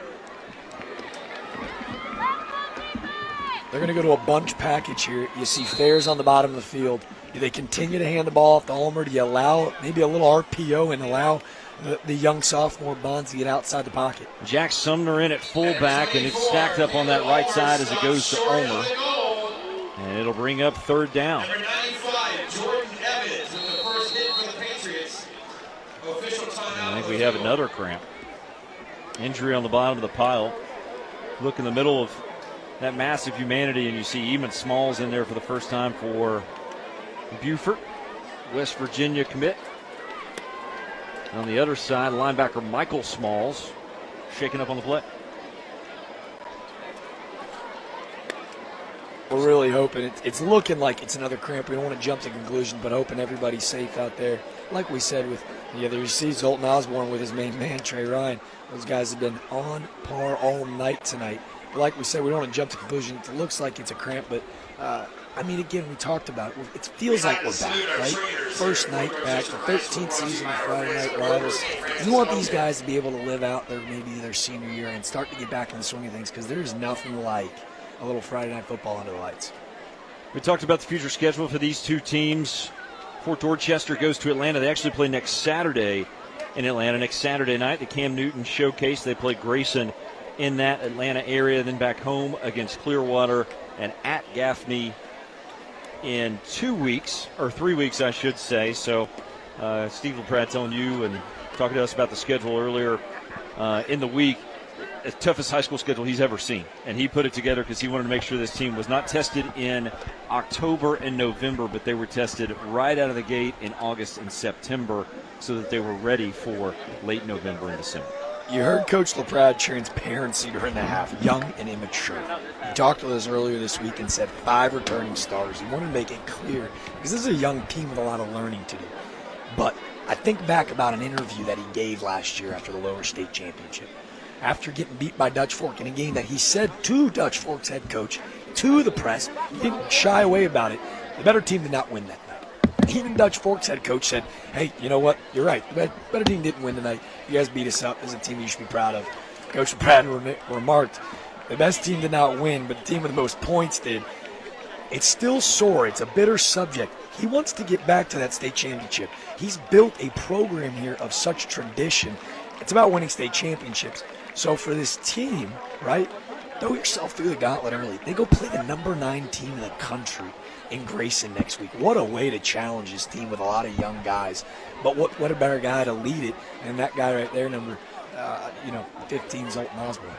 They're going to go to a bunch package here. You see Fairs on the bottom of the field. Do they continue to hand the ball off to Ulmer? Do you allow maybe a little RPO and allow the young sophomore Bonds to get outside the pocket? Jack Sumner in at fullback, and it's stacked up on that right side as it goes to Ulmer. And it'll bring up third down. Number 95, Jordan Evans, with the first hit for the Patriots. Official timeout. I think we have another cramp. Injury on the bottom of the pile. Look in the middle of that massive humanity, and you see Eamon Smalls in there for the first time for Beaufort, West Virginia commit. On the other side, linebacker Michael Smalls shaking up on the play. We're really hoping it's looking like it's another cramp. We don't want to jump to conclusion, but hoping everybody's safe out there. Like we said, with the other, you see Zoltan Osborne with his main man, Trey Ryan. Those guys have been on par all night tonight. But like we said, we don't want to jump to conclusion. It looks like it's a cramp, but I mean, again, we talked about it. It feels like we're back, right? First night back, the 13th season of Friday Night Rivals. You want these guys to be able to live out their senior year and start to get back in the swing of things, because there's nothing like a little Friday night football under the lights. We talked about the future schedule for these two teams. Fort Dorchester goes to Atlanta. They actually play next Saturday in Atlanta. Next Saturday night, the Cam Newton Showcase. They play Grayson in that Atlanta area, then back home against Clearwater and at Gaffney in 2 weeks, or 3 weeks, I should say. So Steve LaPratt telling you and talking to us about the schedule earlier in the week. The toughest high school schedule he's ever seen. And he put it together because he wanted to make sure this team was not tested in October and November, but they were tested right out of the gate in August and September so that they were ready for late November and December. You heard Coach LaPratt transparency during the half, young and immature. He talked with us earlier this week and said 5 returning starters. He wanted to make it clear because this is a young team with a lot of learning to do. But I think back about an interview that he gave last year after the lower state championship. After getting beat by Dutch Fork in a game that he said to Dutch Fork's head coach, to the press, he didn't shy away about it. The better team did not win that night. Even Dutch Fork's head coach said, hey, you know what? You're right. The better team didn't win tonight. You guys beat us up. This is a team you should be proud of. Coach Pratt remarked, the best team did not win, but the team with the most points did. It's still sore. It's a bitter subject. He wants to get back to that state championship. He's built a program here of such tradition. It's about winning state championships. So for this team, right, throw yourself through the gauntlet early. They go play the number 9 team in the country in Grayson next week. What a way to challenge this team with a lot of young guys. But what a better guy to lead it, and that guy right there, number 15, Zoltan Osborne.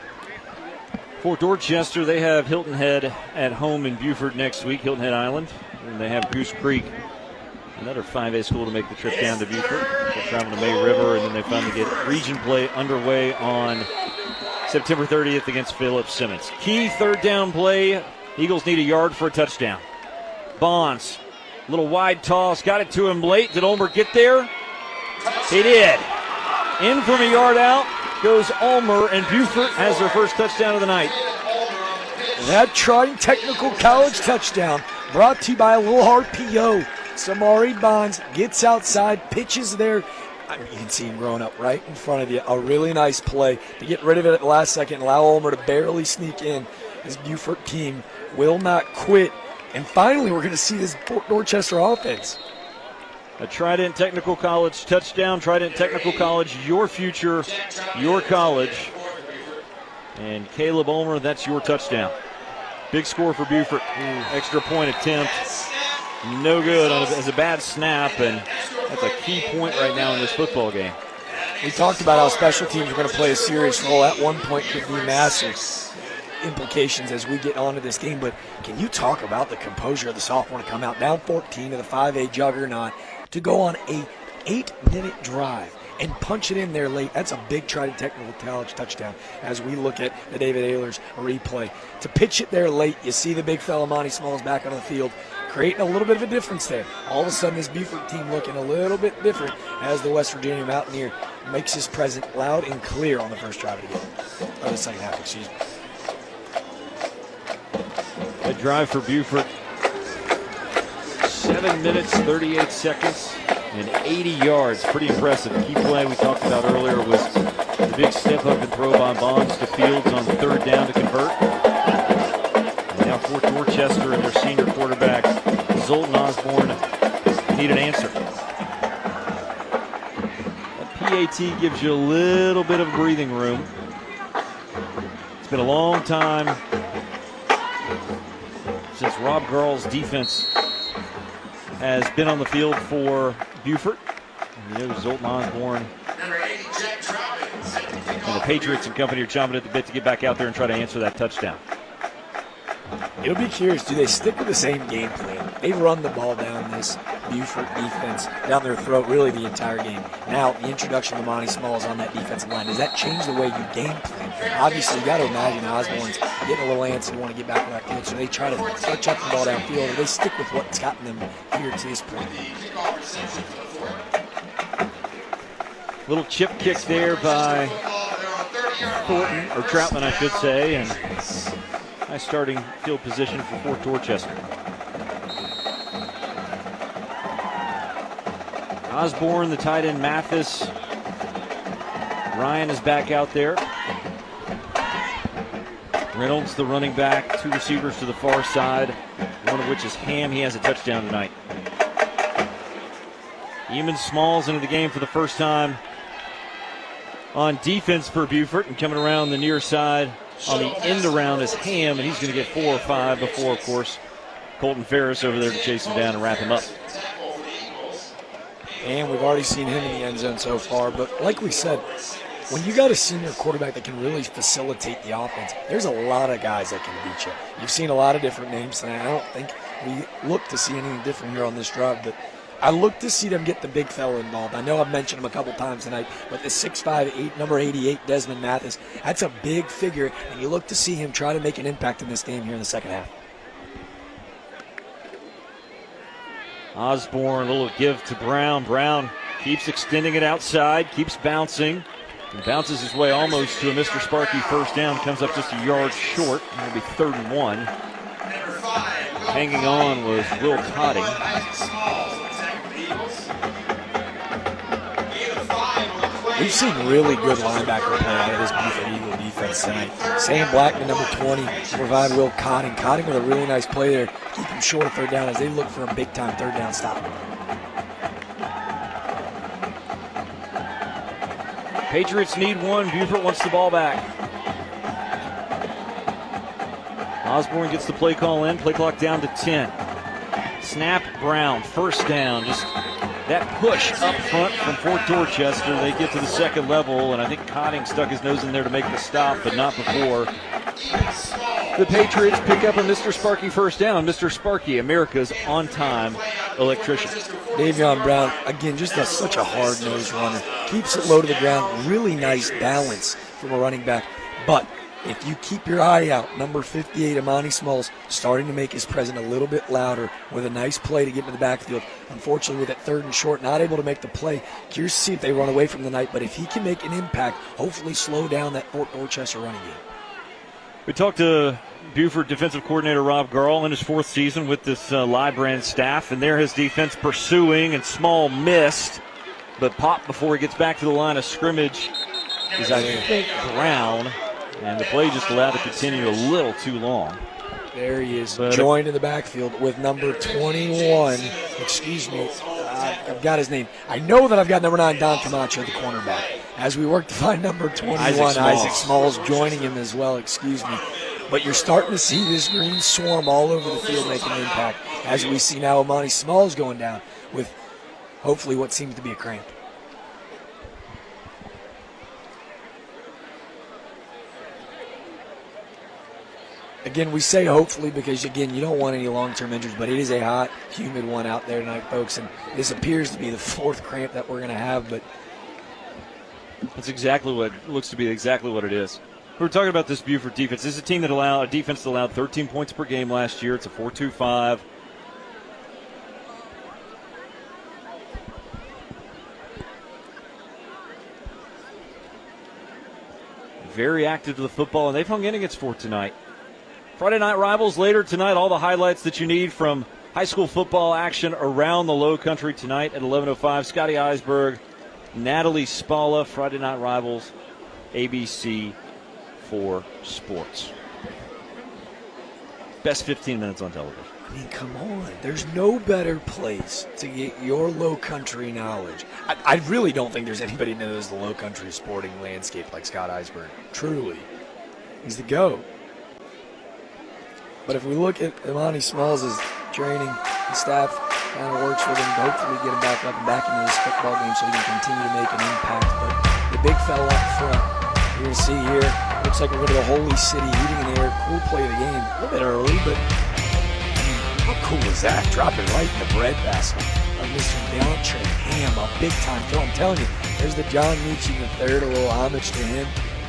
For Dorchester, they have Hilton Head at home in Beaufort next week, Hilton Head Island. And they have Goose Creek, another 5A school, to make the trip down to Beaufort. They'll travel to May River, and then they finally get region play underway on September 30th against Philip Simmons. Key third down play. Eagles need a yard for a touchdown. Bonds, little wide toss, got it to him late. Did Ulmer get there? He did. In from a yard out goes Ulmer, and Beaufort has their first touchdown of the night. That Trident Technical College touchdown brought to you by a little RPO. Samari Bonds gets outside, pitches there. I mean, you can see him growing up right in front of you. A really nice play to get rid of it at the last second and allow Ulmer to barely sneak in. This Beaufort team will not quit. And finally, we're going to see this Fort Dorchester offense. A Trident Technical College touchdown. Trident Technical College, your future, your college. And Caleb Ulmer, that's your touchdown. Big score for Beaufort. Extra point attempt. No good as a bad snap, and that's a key point right now in this football game. We talked about how special teams are going to play a serious role. At one point could be massive implications as we get onto this game, but can you talk about the composure of the sophomore to come out down 14 to the 5A juggernaut to go on a 8-minute drive and punch it in there late? That's a big Trident Technical College touchdown as we look at the David Ehlers replay. To pitch it there late, you see the big fella Monty Smalls back on the field. creating a little bit of a difference there. All of a sudden, this Beaufort team looking a little bit different as the West Virginia Mountaineer makes his presence loud and clear on the first drive of the game. Or the second half, excuse me. A drive for Beaufort. 7 minutes, 38 seconds, and 80 yards. Pretty impressive. Key play we talked about earlier was the big step up and throw by Bonds to Fields on third down to convert. And now Fort Dorchester and their senior quarterback, Zoltan Osborne, need an answer. That PAT gives you a little bit of breathing room. It's been a long time since Rob Garl's defense has been on the field for Beaufort. And Zoltan Osborne and the Patriots and company are chomping at the bit to get back out there and try to answer that touchdown. It'll be curious, do they stick with the same game plan? They run the ball down this Beaufort defense, down their throat really the entire game. Now, the introduction of Monty Smalls on that defensive line, does that change the way you game plan? Obviously, you got to imagine Osborne's getting a little antsy, want to get back on that field, so they try to start chucking the ball downfield, or they stick with what's gotten them here to this point. Little chip kick there by Thornton, or Troutman, I should say, and nice starting field position for Fort Dorchester. Osborne, the tight end, Mathis. Ryan is back out there. Reynolds, the running back. Two receivers to the far side, one of which is Ham. He has a touchdown tonight. Eamon Smalls into the game for the first time on defense for Beaufort, and coming around the near side on the end around is Ham, and he's going to get 4 or 5 before, of course, Colton Ferris over there to chase him down and wrap him up. And we've already seen him in the end zone so far, but like we said, when you got a senior quarterback that can really facilitate the offense, there's a lot of guys that can beat you. You've seen a lot of different names tonight. I don't think we look to see anything different here on this drive, but I look to see them get the big fella involved. I know I've mentioned him a couple times tonight, but the 6'5", number 88, Desmond Mathis, that's a big figure, and you look to see him try to make an impact in this game here in the second half. Osborne, a little give to Brown. Brown keeps extending it outside, keeps bouncing, and bounces his way almost to a Mr. Sparky first down. Comes up just a yard short. It'll be 3rd and 1. Hanging on was Will Cotting. We've seen really good linebacker play out of this Beaufort Eagle defense tonight. Sam Blackman, number 20, to provide Will Cotting. Cotting with a really nice play there. Keep him short of 3rd down as they look for a big-time 3rd down stop. Patriots need one. Beaufort wants the ball back. Osborne gets the play call in. Play clock down to 10. Snap, Brown, first down. Just that push up front from Fort Dorchester. They get to the second level, and I think Cotting stuck his nose in there to make the stop, but not before. The Patriots pick up a Mr. Sparky first down. Mr. Sparky, America's on-time electrician. Davion Brown, again, just such a hard-nosed runner. Keeps it low to the ground. Really nice balance from a running back. But if you keep your eye out, number 58, Amani Smalls, starting to make his presence a little bit louder with a nice play to get into the backfield. Unfortunately, with that 3rd and short, not able to make the play. Curious to see if they run away from the night, but if he can make an impact, hopefully slow down that Fort Dorchester running game. We talked to Beaufort defensive coordinator Rob Garl in his 4th season with this Librand staff, and there his defense pursuing, and Small missed, but popped before he gets back to the line of scrimmage is, I think, Brown. And the play just allowed to continue a little too long. There he is, joined in the backfield with number 21. Excuse me, I've got his name. I know that I've got number 9, Don Camacho, the cornerback. As we work to find number 21, Isaac Smalls joining him as well, excuse me. But you're starting to see this green swarm all over the field making an impact. As we see now Amani Smalls going down with hopefully what seems to be a cramp. Again, we say hopefully because, again, you don't want any long-term injuries, but it is a hot, humid one out there tonight, folks, and this appears to be the 4th cramp that we're going to have, but that's exactly what looks to be exactly what it is. We were talking about this Beaufort defense. This is a defense that allowed 13 points per game last year. It's a 4-2-5. very active to the football, and they've hung in against Fort tonight. Friday night rivals later tonight. All the highlights that you need from high school football action around the Low Country tonight at 11:05. Scotty Eisberg, Natalie Spalla, Friday night rivals, ABC 4 Sports. Best 15 minutes on television. I mean, come on. There's no better place to get your Low Country knowledge. I really don't think there's anybody who knows the Low Country sporting landscape like Scott Eisberg. Truly. He's the GOAT. But if we look at Imani Smalls' training, the staff kind of works with him to hopefully get him back up and back into this football game so he can continue to make an impact. But the big fella up front, you're going to see here, looks like we're going to the Holy City, heating in the air. Cool play of the game. A little bit early, but how cool is that? Drop it right in the breadbasket of Mr. DeAndre Ham, a big-time throw. I'm telling you, there's the John Meachie III, a little homage to him.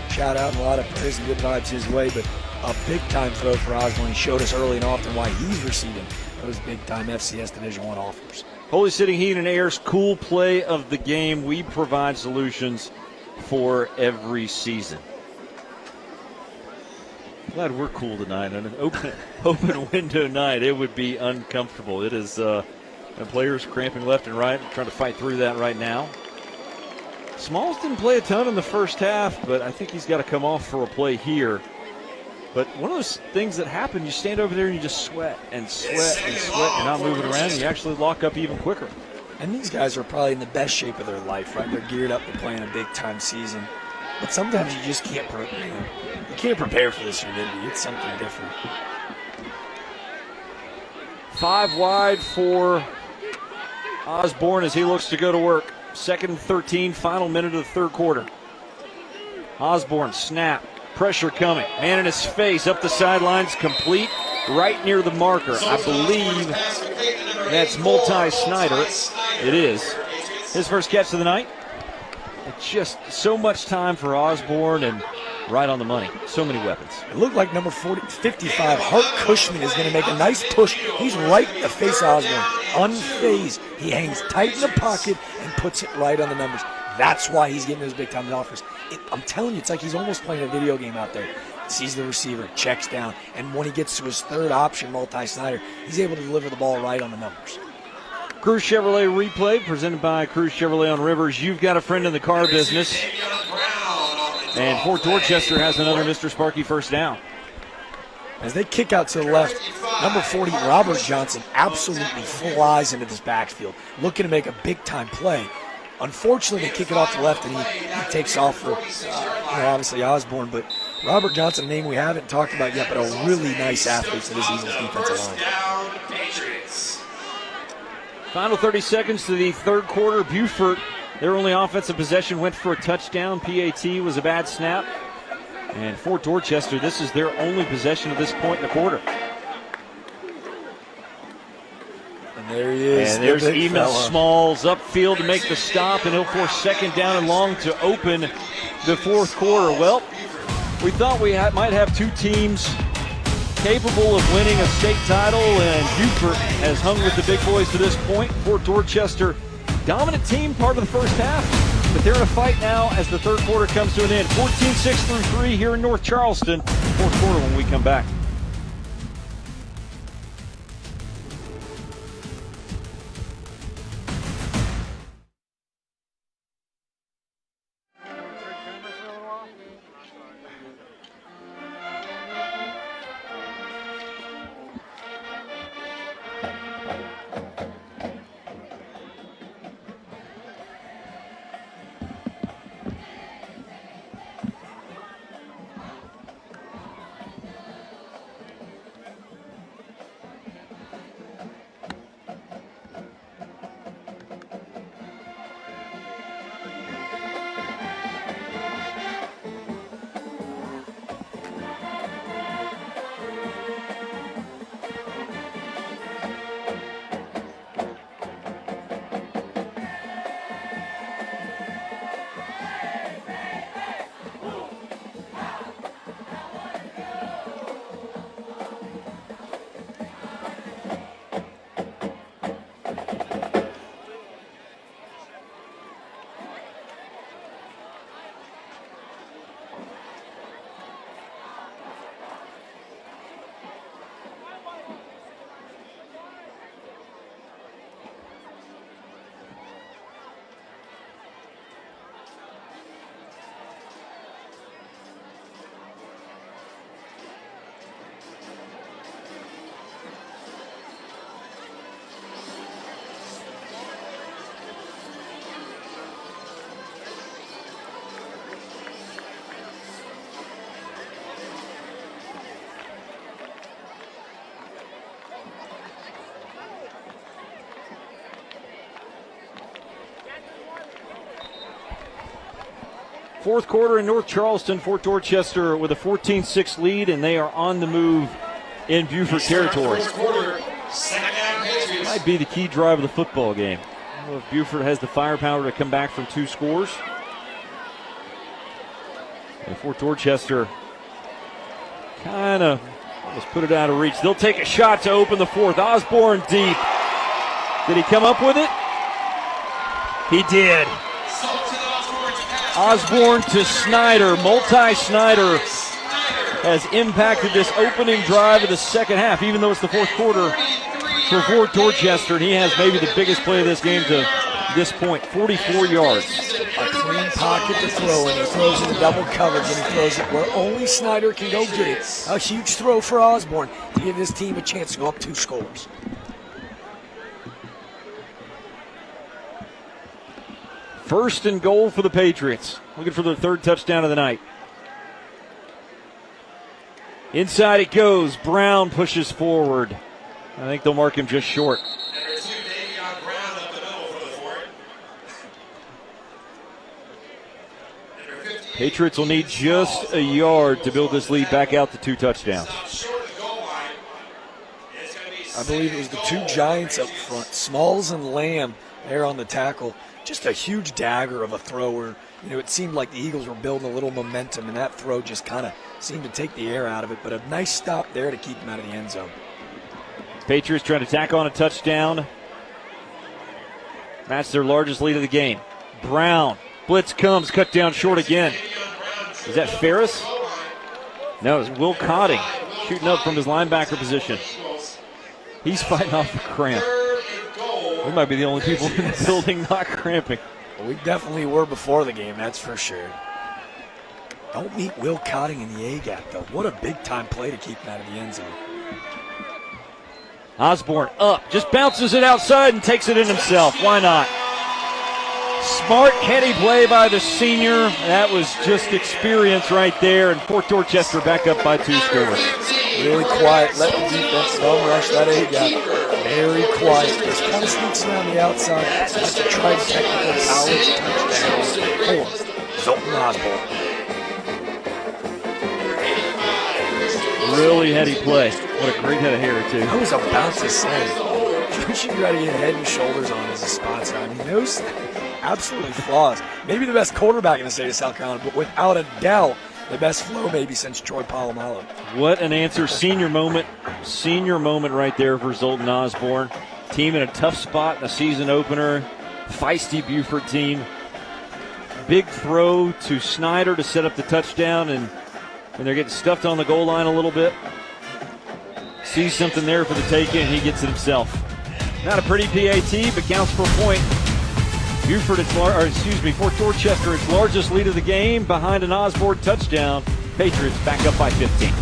Shout out and a lot of praise and good vibes his way, but a big-time throw for Osborne. He showed us early and often why he's receiving those big-time FCS Division I offers. Holy City Heat and Air's cool play of the game. We provide solutions for every season. Glad we're cool tonight. On an open window night, it would be uncomfortable. It is players cramping left and right, trying to fight through that right now. Smalls didn't play a ton in the first half, but I think he's got to come off for a play here. But one of those things that happen, you stand over there and you just sweat and sweat and sweat. You're not moving around, and you actually lock up even quicker. And these guys are probably in the best shape of their life, right? They're geared up to playing a big-time season. But sometimes you just can't prepare for this humidity. It's something different. 5 wide for Osborne as he looks to go to work. 2nd and 13, final minute of the third quarter. Osborne, snap, pressure coming. Man in his face, up the sidelines, complete, right near the marker. I believe that's Multi-Snyder. It is. His first catch of the night. It's just so much time for Osborne and right on the money. So many weapons. It looked like number 55, Hart Cushman, is going to make a nice push. He's right in the face of Osborne. Unfazed. He hangs tight in the pocket and puts it right on the numbers. That's why he's getting those big-time offers. I'm telling you, it's like he's almost playing a video game out there. Sees the receiver, checks down, and when he gets to his third option, Multi-Snyder, he's able to deliver the ball right on the numbers. Cruz Chevrolet replay presented by Cruz Chevrolet on Rivers. You've got a friend in the car business. And Fort Dorchester has another Mr. Sparky first down. As they kick out to the left, number 40, Robert Johnson, absolutely flies into this backfield, looking to make a big-time play. Unfortunately, they kick it off to the left, and he takes off for, obviously Osborne. But Robert Johnson, a name we haven't talked about yet, but a really nice athlete for this Eagles defensive line. Final 30 seconds to the third quarter. Beaufort, their only offensive possession, went for a touchdown. PAT was a bad snap. And Fort Dorchester, this is their only possession at this point in the quarter. And there he is. And there's Eamon Smalls upfield to make the stop, and he'll force 2nd down and long to open the fourth quarter. Well, we thought we might have two teams capable of winning a state title, and Beaufort has hung with the big boys to this point. Fort Dorchester, dominant team part of the first half, but they're in a fight now as the third quarter comes to an end. 14-6 through 3 here in North Charleston. Fourth quarter when we come back. Fourth quarter in North Charleston, Fort Dorchester with a 14-6 lead, and they are on the move in Beaufort territory. Might be the key drive of the football game. I don't know if Beaufort has the firepower to come back from 2 scores. And Fort Dorchester kind of almost put it out of reach. They'll take a shot to open the fourth. Osborne deep. Did he come up with it? He did. Osborne to Snyder. Multi-Snyder has impacted this opening drive of the second half, even though it's the fourth quarter for Fort Dorchester, and he has maybe the biggest play of this game to this point, 44 yards. A clean pocket to throw, and he throws in double coverage, and he throws it where only Snyder can go get it. A huge throw for Osborne to give his team a chance to go up 2 scores. First and goal for the Patriots. Looking for their 3rd touchdown of the night. Inside it goes. Brown pushes forward. I think they'll mark him just short. Number 2, Davion Brown up the middle for the Fort. Number 58, Patriots will need just a yard to build this lead back out to 2 touchdowns. short of the goal line. It's going to be I believe it was the 2 Giants up front, Smalls and Lamb, there on the tackle. Just a huge dagger of a thrower. You know, it seemed like the Eagles were building a little momentum, and that throw just kind of seemed to take the air out of it. But a nice stop there to keep him out of the end zone. Patriots trying to tack on a touchdown. That's their largest lead of the game. Brown. Blitz comes, cut down short again. Is that Ferris? No, it's Will Cotting shooting up from his linebacker position. He's fighting off the cramp. We might be the only people in the building not cramping. Well, we definitely were before the game, that's for sure. Don't meet Will Cotting in the A-gap, though. What a big-time play to keep him out of the end zone. Osborne up, just bounces it outside and takes it in himself. Why not? Smart, heady play by the senior. That was just experience right there, and Fort Dorchester back up by 2 scores. Really quiet, let the defense don't rush that A-gap. Very quiet, just kind of sneaks around the outside. That's a tried technical college touchdown for Zoltan Osborne. Really heady play. What a great head of hair, too. I was about to say, you should try to get head and shoulders on as a sponsor. I mean, those absolutely flawless. Maybe the best quarterback in the state of South Carolina, but without a doubt, the best flow maybe since Troy Polamalu. What an answer. Senior moment right there for Zoltan Osborne. Team in a tough spot in a season opener. Feisty Beaufort team. Big throw to Snyder to set up the touchdown, and they're getting stuffed on the goal line a little bit. Sees something there for the taking, and he gets it himself. Not a pretty PAT, but counts for a point. Fort Dorchester, its largest lead of the game, behind an Osborne touchdown. Patriots back up by 15.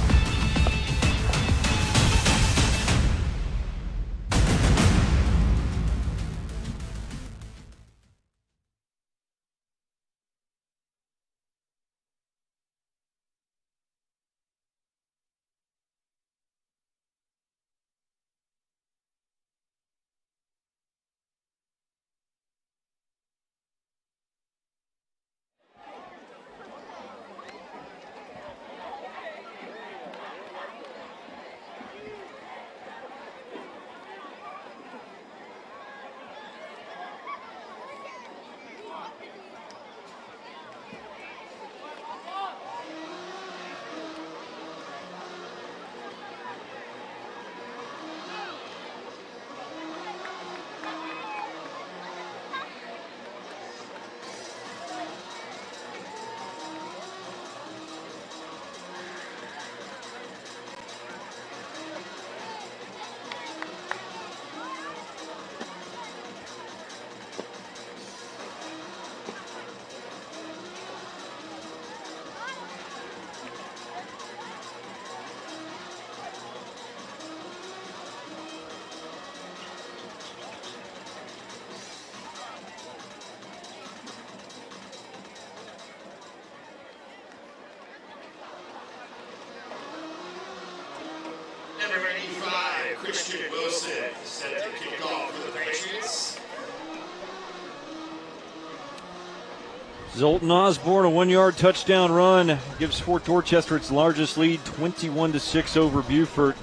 Zoltan Osborne, a 1-yard touchdown run, gives Fort Dorchester its largest lead, 21-6 over Beaufort.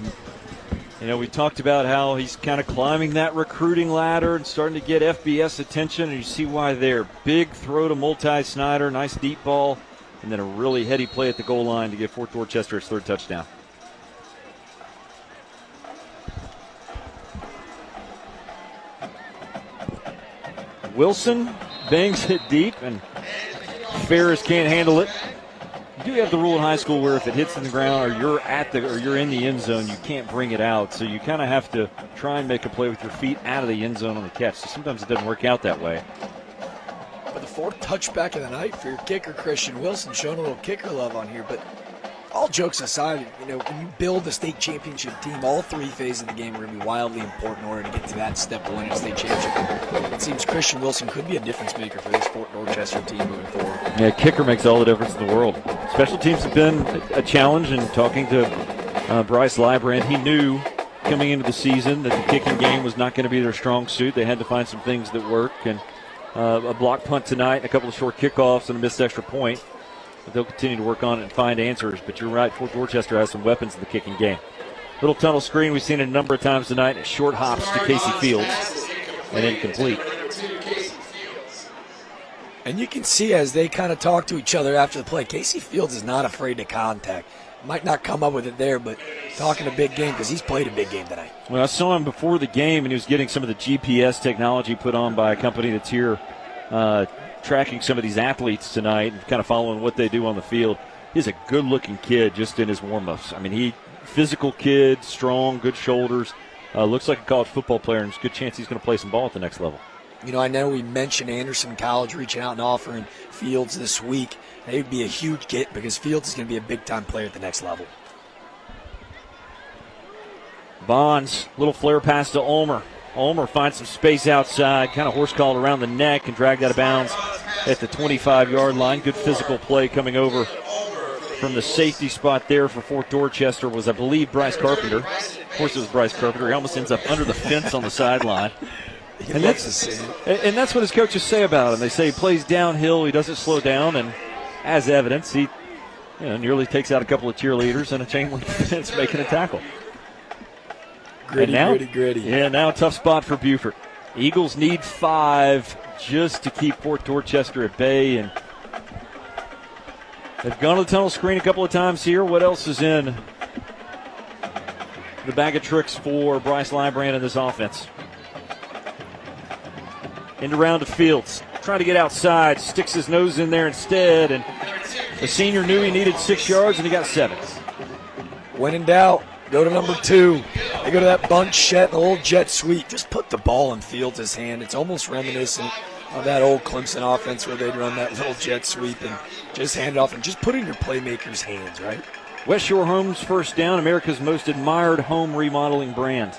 You know, we talked about how he's kind of climbing that recruiting ladder and starting to get FBS attention, and you see why there. Big throw to Multi-Snyder, nice deep ball, and then a really heady play at the goal line to give Fort Dorchester its third touchdown. Wilson bangs it deep, and Ferris can't handle it. You do have the rule in high school where if it hits in the ground or you're in the end zone, you can't bring it out. So you kind of have to try and make a play with your feet out of the end zone on the catch. So sometimes it doesn't work out that way. But the fourth touchback of the night for your kicker, Christian Wilson, showing a little kicker love on here. But all jokes aside, you know, when you build a state championship team, all three phases of the game are going to be wildly important in order to get to that step of winning a state championship. It seems Christian Wilson could be a difference maker for this Fort Dorchester team moving forward. Yeah, kicker makes all the difference in the world. Special teams have been a challenge, and talking to Bryce Librand, he knew coming into the season that the kicking game was not going to be their strong suit. They had to find some things that work, and a block punt tonight, a couple of short kickoffs, and a missed extra point. But they'll continue to work on it and find answers. But you're right, Fort Dorchester has some weapons in the kicking game. Little tunnel screen, we've seen it a number of times tonight. Short hops to Casey Fields and incomplete. And you can see as they kind of talk to each other after the play, Casey Fields is not afraid to contact. Might not come up with it there, but talking a big game because he's played a big game tonight. Well, I saw him before the game, and he was getting some of the GPS technology put on by a company that's here tracking some of these athletes tonight and kind of following what they do on the field. He's a good-looking kid just in his warm-ups. I mean, physical kid, strong, good shoulders. Looks like a college football player, and there's a good chance he's going to play some ball at the next level. You know, I know we mentioned Anderson College reaching out and offering Fields this week. They would be a huge get because Fields is going to be a big-time player at the next level. Bonds, little flare pass to Ulmer. Ulmer finds some space outside, kind of horse-called around the neck and dragged out of bounds at the 25-yard line. Good physical play coming over from the safety spot there for Fort Dorchester was, I believe, Bryce Carpenter. Of course it was Bryce Carpenter. He almost ends up under the fence on the sideline. And that's what his coaches say about him. They say he plays downhill, he doesn't slow down, and as evidence, he nearly takes out a couple of cheerleaders and a chain link fence making a tackle. Gritty. Yeah, now a tough spot for Beaufort. Eagles need 5 just to keep Fort Dorchester at bay, and they've gone to the tunnel screen a couple of times here. What else is in the bag of tricks for Bryce Librand in this offense? Into round of Fields. Trying to get outside. Sticks his nose in there instead. And the senior knew he needed 6 yards, and he got 7. When in doubt, go to number 2. They go to that bunch jet, the old jet sweep. Just put the ball in Fields' hand. It's almost reminiscent of that old Clemson offense where they'd run that little jet sweep and just hand it off and just put it in your playmaker's hands, right? West Shore Homes First Down, America's most admired home remodeling brand.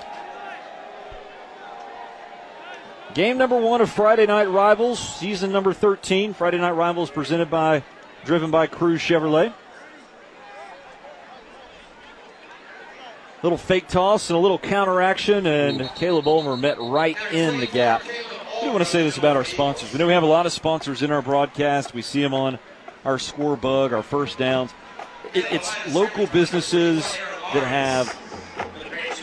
Game number 1 of Friday Night Rivals, season number 13. Friday Night Rivals driven by Cruz Chevrolet. Little fake toss and a little counteraction, and Caleb Ulmer met right in the gap. I do want to say this about our sponsors. We know we have a lot of sponsors in our broadcast. We see them on our score bug, our first downs. It's local businesses that have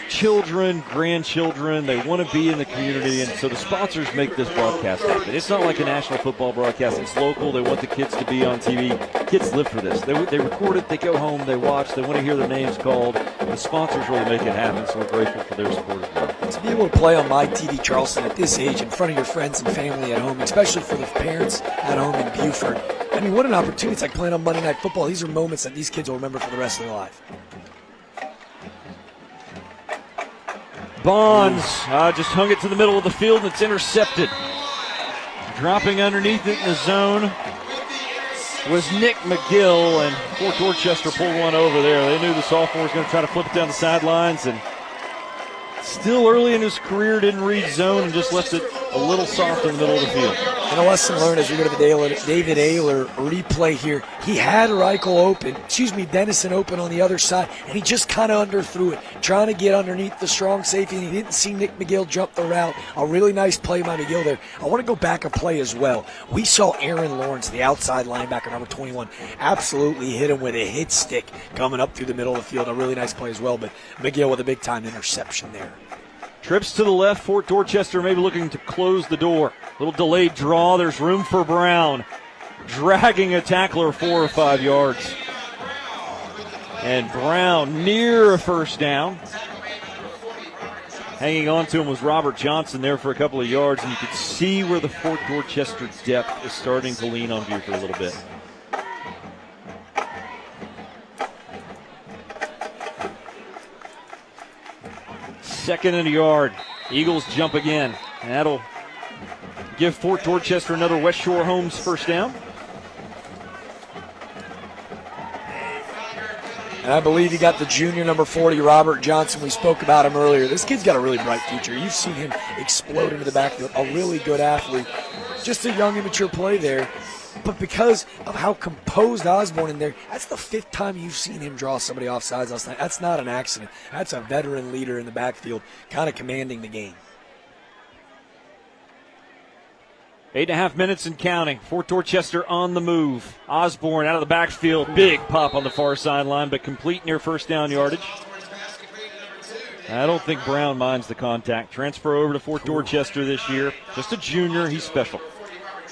children, grandchildren. They want to be in the community, and so the sponsors make this broadcast happen. It's not like a national football broadcast. It's local. They want the kids to be on TV. Kids live for this. They record it. They go home. They watch. They want to hear their names called. The sponsors really make it happen, so we're grateful for their support as well. To be able to play on My TV Charleston at this age in front of your friends and family at home, especially for the parents at home in Beaufort, I mean, what an opportunity. It's like playing on Monday Night Football. These are moments that these kids will remember for the rest of their life. Bonds just hung it to the middle of the field, and it's intercepted. Dropping underneath it in the zone was Nick McGill, and Fort Dorchester pulled one over there. They knew the sophomore was going to try to flip it down the sidelines, and still early in his career didn't read zone and just left it a little soft in the middle of the field. And a lesson learned as we go to the David Ayler replay here. He had Dennison open on the other side, and he just kind of underthrew it, trying to get underneath the strong safety, and he didn't see Nick McGill jump the route. A really nice play by McGill there. I want to go back and play as well. We saw Aaron Lawrence, the outside linebacker, number 21, absolutely hit him with a hit stick coming up through the middle of the field. A really nice play as well, but McGill with a big-time interception there. Trips to the left. Fort Dorchester maybe looking to close the door. Little delayed draw. There's room for Brown. Dragging a tackler 4 or 5 yards. And Brown near a first down. Hanging on to him was Robert Johnson there for a couple of yards. And you could see where the Fort Dorchester depth is starting to lean on Beaufort a little bit. Second and a yard. Eagles jump again. And that'll give Fort Dorchester another West Shore Homes first down. And I believe you got the junior number 40, Robert Johnson. We spoke about him earlier. This kid's got a really bright future. You've seen him explode into the backfield. A really good athlete. Just a young, immature play there. But because of how composed Osborne in there, that's the 5th time you've seen him draw somebody off sides last night. That's not an accident. That's a veteran leader in the backfield, kind of commanding the game. 8.5 minutes and counting. Fort Dorchester on the move. Osborne out of the backfield. Big pop on the far sideline, but complete near first down yardage. I don't think Brown minds the contact. Transfer over to Fort Dorchester this year. Just a junior. He's special.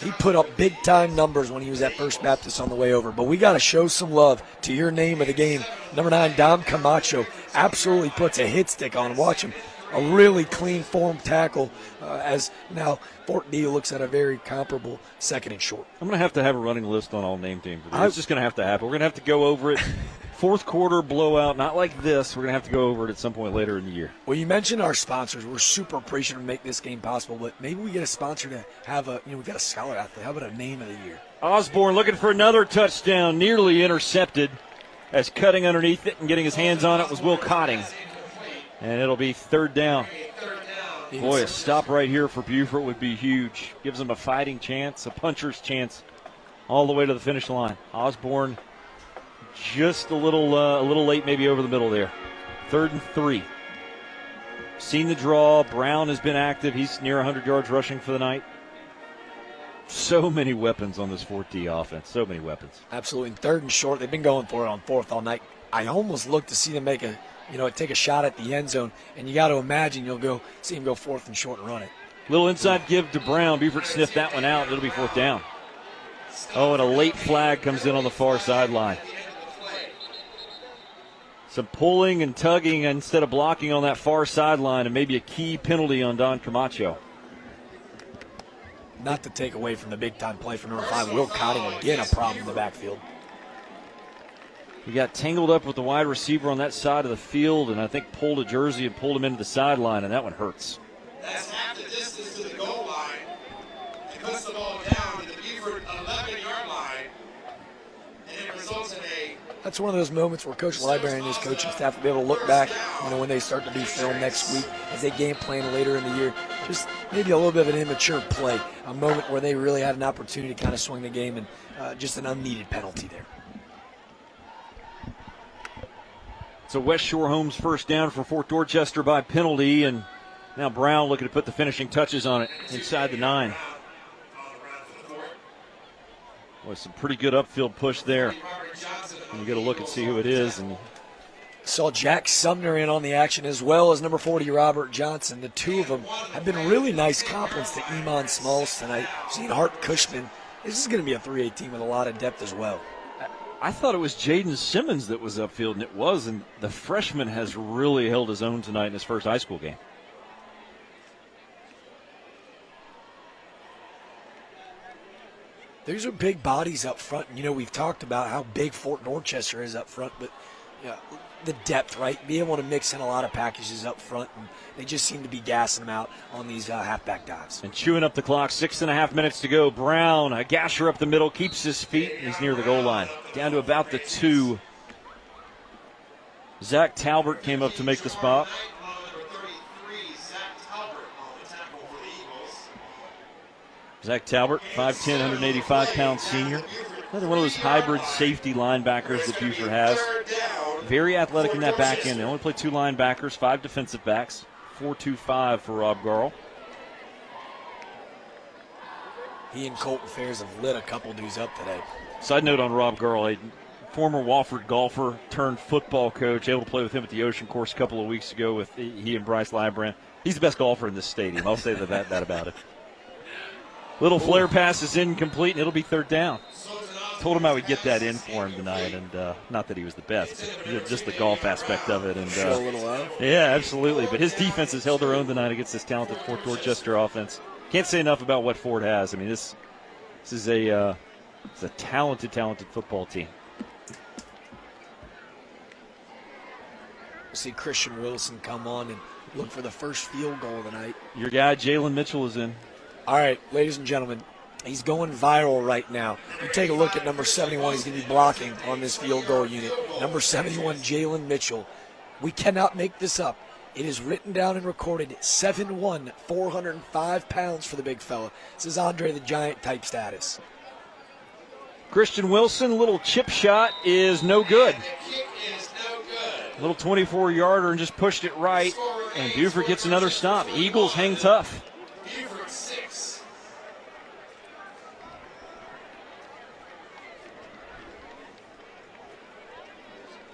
He put up big-time numbers when he was at First Baptist on the way over. But we got to show some love to your name of the game. Number 9, Dom Camacho, absolutely puts a hit stick on him. Watch him. A really clean form tackle as now Fort D looks at a very comparable second and short. I'm going to have a running list on all name teams. It's just going to have to happen. We're going to have to go over it. Fourth quarter blowout, not like this. We're going to have to go over it at some point later in the year. Well, you mentioned our sponsors. We're super appreciative to make this game possible, but maybe we get a sponsor to have we've got a scholar athlete. How about a name of the year? Osborne looking for another touchdown, nearly intercepted as cutting underneath it and getting his hands on it was Will Cotting. And it'll be third down. Boy, a stop right here for Beaufort would be huge. Gives them a fighting chance, a puncher's chance, all the way to the finish line. Osborne just a little late maybe over the middle there. 3rd and 3. Seen the draw. Brown has been active. He's near 100 yards rushing for the night. So many weapons on this 4T offense. So many weapons. Absolutely. 3rd and short. They've been going for it on 4th all night. I almost look to see them take a shot at the end zone, and you got to imagine you'll see him go 4th and short and run it. Little inside give to Brown. Beaufort sniffed that one out. It'll be 4th down. Oh, and a late flag comes in on the far sideline. Some pulling and tugging instead of blocking on that far sideline, and maybe a key penalty on Don Camacho. Not to take away from the big-time play for number 5, Will Cotting, again a problem in the backfield. He got tangled up with the wide receiver on that side of the field, and I think pulled a jersey and pulled him into the sideline, and that one hurts. That's half the distance to the goal line. It puts the ball down to the Beaufort 11-yard line, and it results in a... That's one of those moments where Coach Library and his coaching staff will be able to look back, when they start to do film next week as they game plan later in the year. Just maybe a little bit of an immature play, a moment where they really had an opportunity to kind of swing the game, and just an unneeded penalty there. So West Shore Homes first down for Fort Dorchester by penalty, and now Brown looking to put the finishing touches on it inside the 9. Boy, some pretty good upfield push there. And you get a look and see who it is. And saw Jack Sumner in on the action as well as number 40, Robert Johnson. The two of them have been really nice compliments to Iman Smalls tonight. Seen Hart Cushman. This is going to be a 3A team with a lot of depth as well. I thought it was Jaden Simmons that was upfield, and it was. And the freshman has really held his own tonight in his first high school game. These are big bodies up front. And, we've talked about how big Fort Dorchester is up front, but the depth, right? Be able to mix in a lot of packages up front, and they just seem to be gassing them out on these halfback dives. And chewing up the clock, 6.5 minutes to go. Brown, a gasher up the middle, keeps his feet, and he's near the goal line. Down to about the 2. Zach Talbert came up to make the spot. Zach Talbert, 5'10", 185-pound senior. Another one of those hybrid safety linebackers that Beaufort has. Very athletic in that back end. They only play 2 linebackers, 5 defensive backs, 4-2-5 for Rob Garl. He and Colton Fairs have lit a couple dudes up today. Side note on Rob Garl, a former Wofford golfer turned football coach, able to play with him at the Ocean Course a couple of weeks ago with he and Bryce Lybrand. He's the best golfer in this stadium. I'll say that about it. Little flare pass is incomplete, and it'll be 3rd down. Told him I would get that in for him tonight, and not that he was the best, but just the golf aspect of it. And show a little love. Yeah, absolutely. But his defense has held their own tonight against this talented Fort Dorchester offense. Can't say enough about what Fort has. I mean, this is a talented football team. We'll see Christian Wilson come on and look for the first field goal of the night. Your guy, Jalen Mitchell, is in. All right, ladies and gentlemen, he's going viral right now. You take a look at number 71. He's going to be blocking on this field goal unit. Number 71, Jalen Mitchell. We cannot make this up. It is written down and recorded, 7'1", 405 pounds for the big fella. This is Andre the Giant type status. Christian Wilson, little chip shot is no good. Little 24-yarder and just pushed it right, and Beaufort gets another stop. Eagles hang tough. Beaufort 6.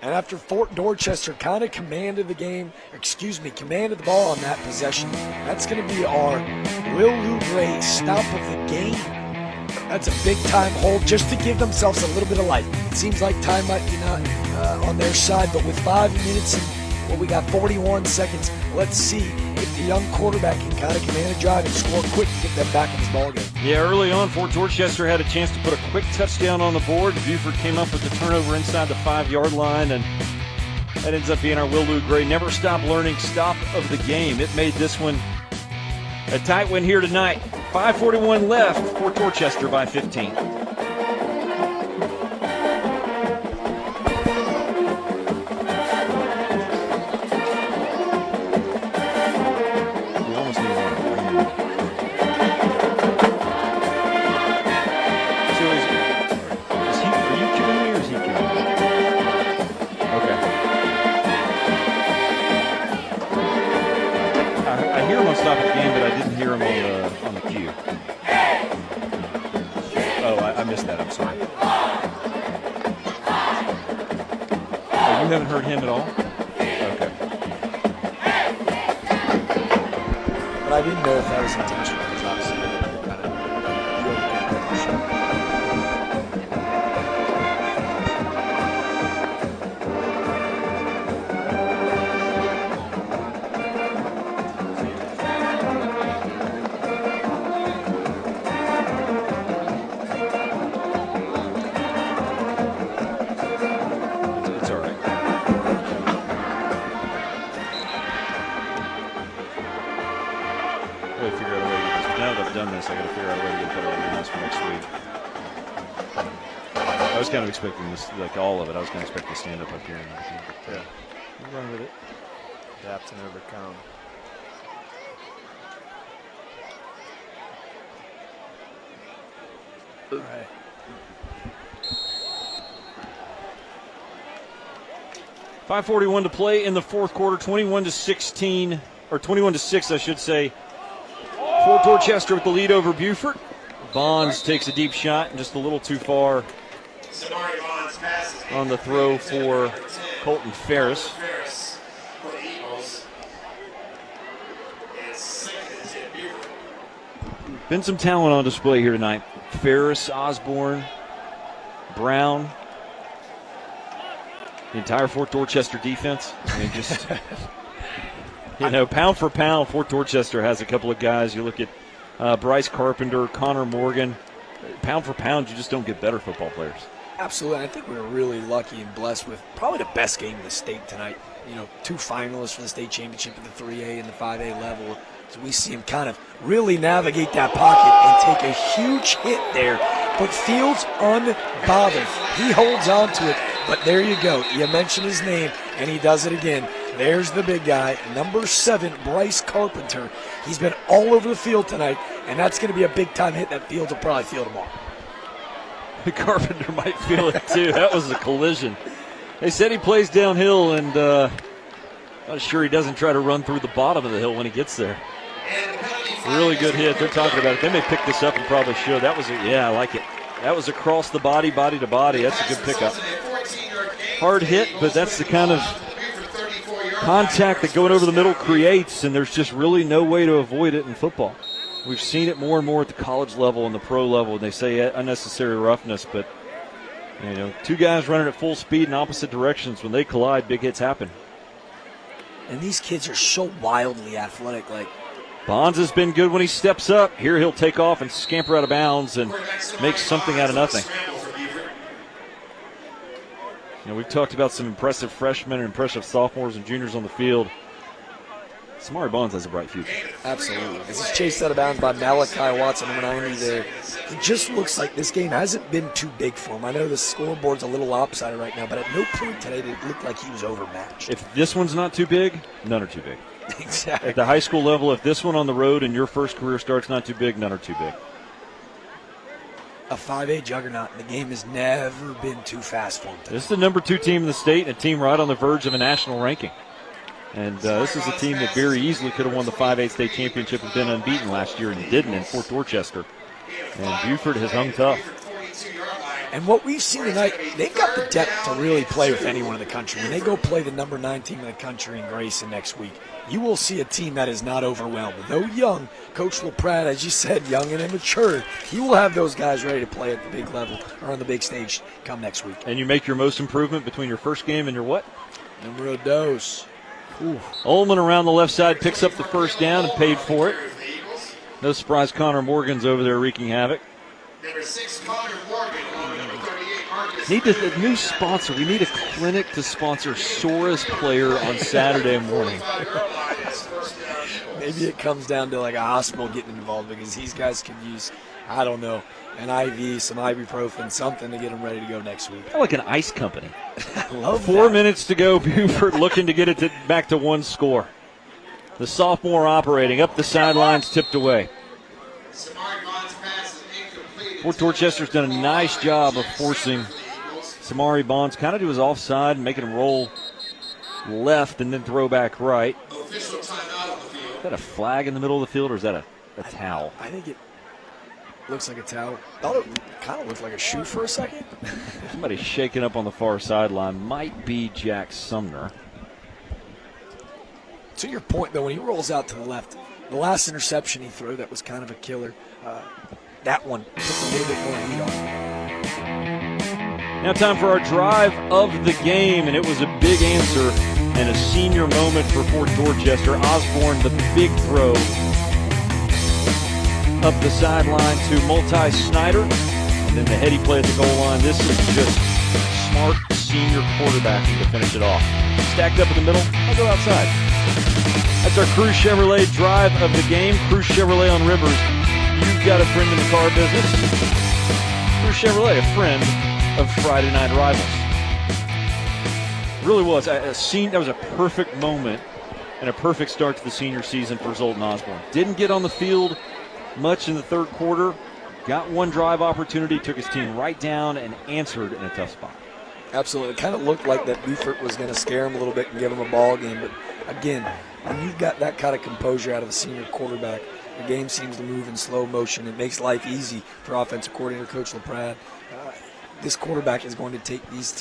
And after Fort Dorchester kind of commanded the ball on that possession, that's going to be our Will Lou Gray stop of the game. That's a big-time hold just to give themselves a little bit of life. It seems like time might be not on their side, but with 5 minutes and we got 41 seconds, let's see if the young quarterback can kind of command a drive and score quick to get them back in this ballgame. Yeah, early on, Fort Dorchester had a chance to put a quick touchdown on the board. Beaufort came up with the turnover inside the 5-yard line, and that ends up being our Will Lou Gray never stop learning stop of the game. It made this one a tight one here tonight. 5:41 left, Fort Dorchester by 15. Stop at the game, but I didn't hear him on the cue. Oh, I missed that. I'm sorry. Oh, you haven't heard him at all? Okay. But I didn't know if that was intentional, because obviously I got to figure out a way to get better at this for next week. I was kind of expecting this, like all of it. I was kind of expecting to stand up here and everything. But, we'll run with it. Adapt and overcome. All right. .541 to play in the fourth quarter. 21-16, or 21-6, I should say. Fort Dorchester with the lead over Beaufort. Bonds takes a deep shot and just a little too far on the throw for Colton Ferris. Been some talent on display here tonight. Ferris, Osborne, Brown, the entire Fort Dorchester defense. I mean, just... pound for pound, Fort Dorchester has a couple of guys. You look at Bryce Carpenter, Connor Morgan. Pound for pound, you just don't get better football players. Absolutely. I think we were really lucky and blessed with probably the best game in the state tonight. 2 finalists for the state championship at the 3A and the 5A level. So we see him kind of really navigate that pocket and take a huge hit there. But Fields unbothered. He holds on to it. But there you go. You mentioned his name, and he does it again. There's the big guy, number 7, Bryce Carpenter. He's been all over the field tonight. And that's going to be a big-time hit that Fields will probably feel tomorrow. Carpenter might feel it, too. That was a collision. They said he plays downhill, and not sure he doesn't try to run through the bottom of the hill when he gets there. Really good hit. They're talking about it. They may pick this up and probably should. That was I like it. That was across the body to body. That's a good pickup. Hard hit, but that's the kind of contact that going over the middle creates, and there's just really no way to avoid it in football. We've seen it more and more at the college level and the pro level, and they say unnecessary roughness, but two guys running at full speed in opposite directions, when they collide, big hits happen. And these kids are so wildly athletic. Bonds has been good when he steps up. Here he'll take off and scamper out of bounds and make something out of nothing. We've talked about some impressive freshmen and impressive sophomores and juniors on the field. Samari Bonds has a bright future. Absolutely. As he's chased out of bounds by Malachi Watson, number 90 there. It just looks like this game hasn't been too big for him. I know the scoreboard's a little lopsided right now, but at no point today did it look like he was overmatched. If this one's not too big, none are too big. Exactly. At the high school level, if this one on the road and your first career start's not too big, none are too big. A 5A juggernaut. The game has never been too fast for him today. This is the number 2 team in the state, and a team right on the verge of a national ranking. And this is a team that very easily could have won the 5A state championship and been unbeaten last year, and didn't in Fort Dorchester. And Beaufort has hung tough. And what we've seen tonight, they've got the depth to really play with anyone in the country. When they go play the number 9 team in the country in Grayson next week, you will see a team that is not overwhelmed. Though young, Coach LaPrade, as you said, young and immature, he will have those guys ready to play at the big level or on the big stage come next week. And you make your most improvement between your first game and your what? Numero dos. Ullman around the left side picks up the first down and paid for it. No surprise Connor Morgan's over there wreaking havoc. Number 6, Connor Morgan. Need a new sponsor. We need a clinic to sponsor Sora's player on Saturday morning. Maybe it comes down to like a hospital getting involved, because these guys could use, I don't know, an IV, some ibuprofen, something to get them ready to go next week. I like an ice company. I love 4 that. minutes to go. Beaufort looking to get it back to one score. The sophomore operating up the sidelines, tipped away. Fort Dorchester's done a nice job of forcing Samari Bonds kind of to his offside and making him roll left and then throw back right. Is that a flag in the middle of the field, or is that a towel? I think it looks like a towel. Thought it kind of looked like a shoe for a second. Somebody shaking up on the far sideline. Might be Jack Sumner. To your point, though, when he rolls out to the left, the last interception he threw that was kind of a killer, that one took a little bit more lead on. Now time for our drive of the game, and it was a big answer and a senior moment for Fort Dorchester. Osborne, the big throw up the sideline to Multi-Snyder, and then the heady play at the goal line. This is just smart senior quarterbacking to finish it off. Stacked up in the middle, I'll go outside. That's our Cruise Chevrolet drive of the game. Cruise Chevrolet on Rivers. You've got a friend in the car business. Cruise Chevrolet, a friend of Friday Night Rivals. Really was. That was a perfect moment and a perfect start to the senior season for Zoltan Osborne. Didn't get on the field much in the third quarter. Got one drive opportunity, took his team right down and answered in a tough spot. Absolutely. It kind of looked like that Beaufort was going to scare him a little bit and give him a ball game. But again, when you've got that kind of composure out of a senior quarterback, the game seems to move in slow motion. It makes life easy for offensive coordinator Coach LaPrade. This quarterback is going to take this